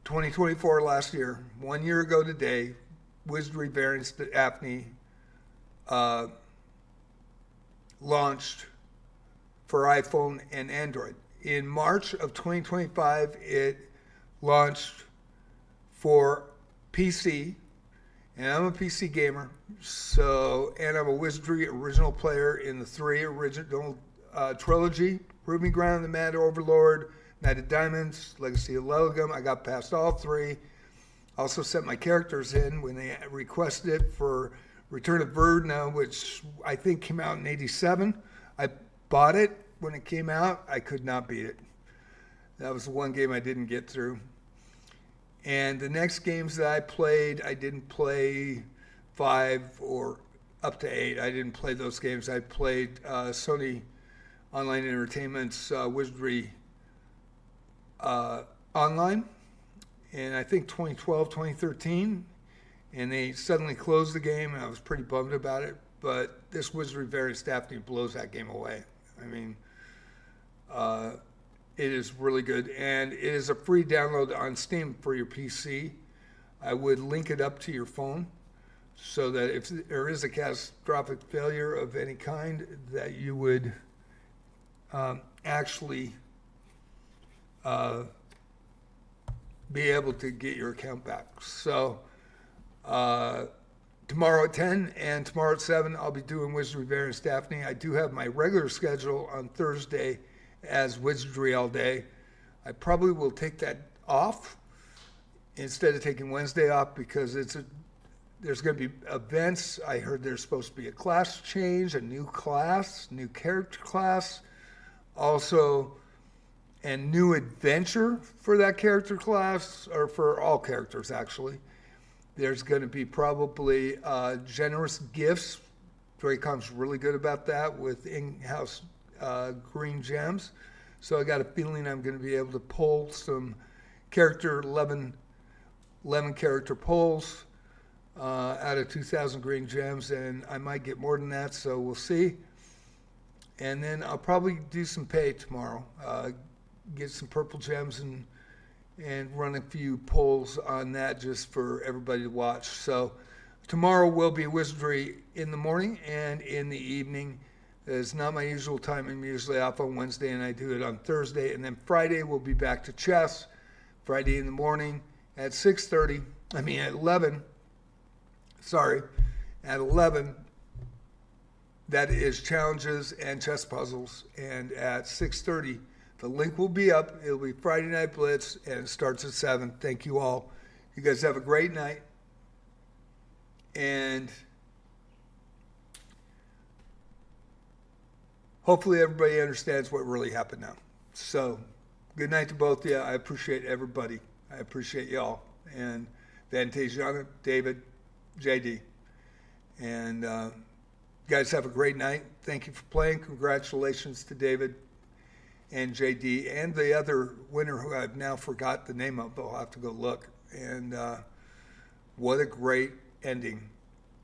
[SPEAKER 1] 2024, last year, 1 year ago today, Wizardry Variants Daphne launched for iPhone and Android. In March of 2025, it launched for PC, And I'm a PC gamer, so, and I'm a Wizardry original player in the 3 original trilogy: Proving Ground, The Mad Overlord, Knight of Diamonds, Legacy of Leligum. I got past all 3. Also sent my characters in when they requested it for Return of Verdna, which I think came out in '87. I bought it when it came out. I could not beat it. That was the one game I didn't get through. And the next games that I played, I didn't play 5 or up to 8. I didn't play those games. I played Sony Online Entertainment's Wizardry Online in, I think, 2012, 2013. And they suddenly closed the game, and I was pretty bummed about it. But this Wizardry Variant Daphne blows that game away. I mean, it is really good, and it is a free download on Steam for your PC. I would link it up to your phone so that if there is a catastrophic failure of any kind, that you would actually be able to get your account back. So tomorrow at 10 and tomorrow at 7, I'll be doing Wizardry Variant Daphne. I do have my regular schedule on Thursday as Wizardry all day. I probably will take that off instead of taking Wednesday off because there's going to be events. I heard there's supposed to be a class change, a new class, new character class, also, and new adventure for that character class, or for all characters actually. There's going to be probably generous gifts. Dracom's really good about that with in-house green gems. So I got a feeling I'm going to be able to pull some 11 character pulls out of 2,000 green gems, and I might get more than that, so we'll see. And then I'll probably do some pay tomorrow, get some purple gems and run a few pulls on that just for everybody to watch. So tomorrow will be Wizardry in the morning and in the evening. It's not my usual time. I'm usually off on Wednesday, and I do it on Thursday. And then Friday, we'll be back to chess. Friday in the morning at 11. Sorry, at 11. That is challenges and chess puzzles. And at 6:30, the link will be up. It'll be Friday Night Blitz, and it starts at 7. Thank you all. You guys have a great night. And hopefully everybody understands what really happened now. So, good night to both of you. I appreciate everybody. I appreciate y'all. And Fantasiana, David, JD. And you guys have a great night. Thank you for playing. Congratulations to David and JD and the other winner who I've now forgot the name of, but I'll have to go look. And what a great ending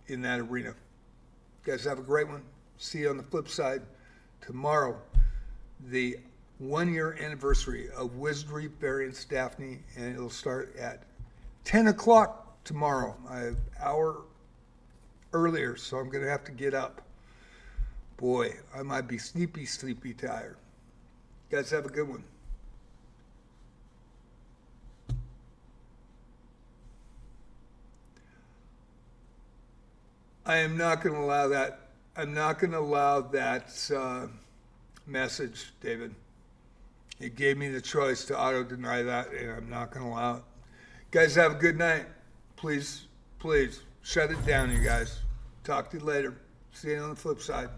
[SPEAKER 1] in that arena. You guys have a great one. See you on the flip side. Tomorrow, the 1-year anniversary of Wizardry Variant Daphne, and it'll start at 10 o'clock tomorrow. I have an hour earlier, so I'm going to have to get up. Boy, I might be sleepy tired. You guys have a good one. I am not going to allow that. I'm not going to allow that message, David. It gave me the choice to auto-deny that, and I'm not going to allow it. Guys, have a good night. Please, shut it down, you guys. Talk to you later. See you on the flip side.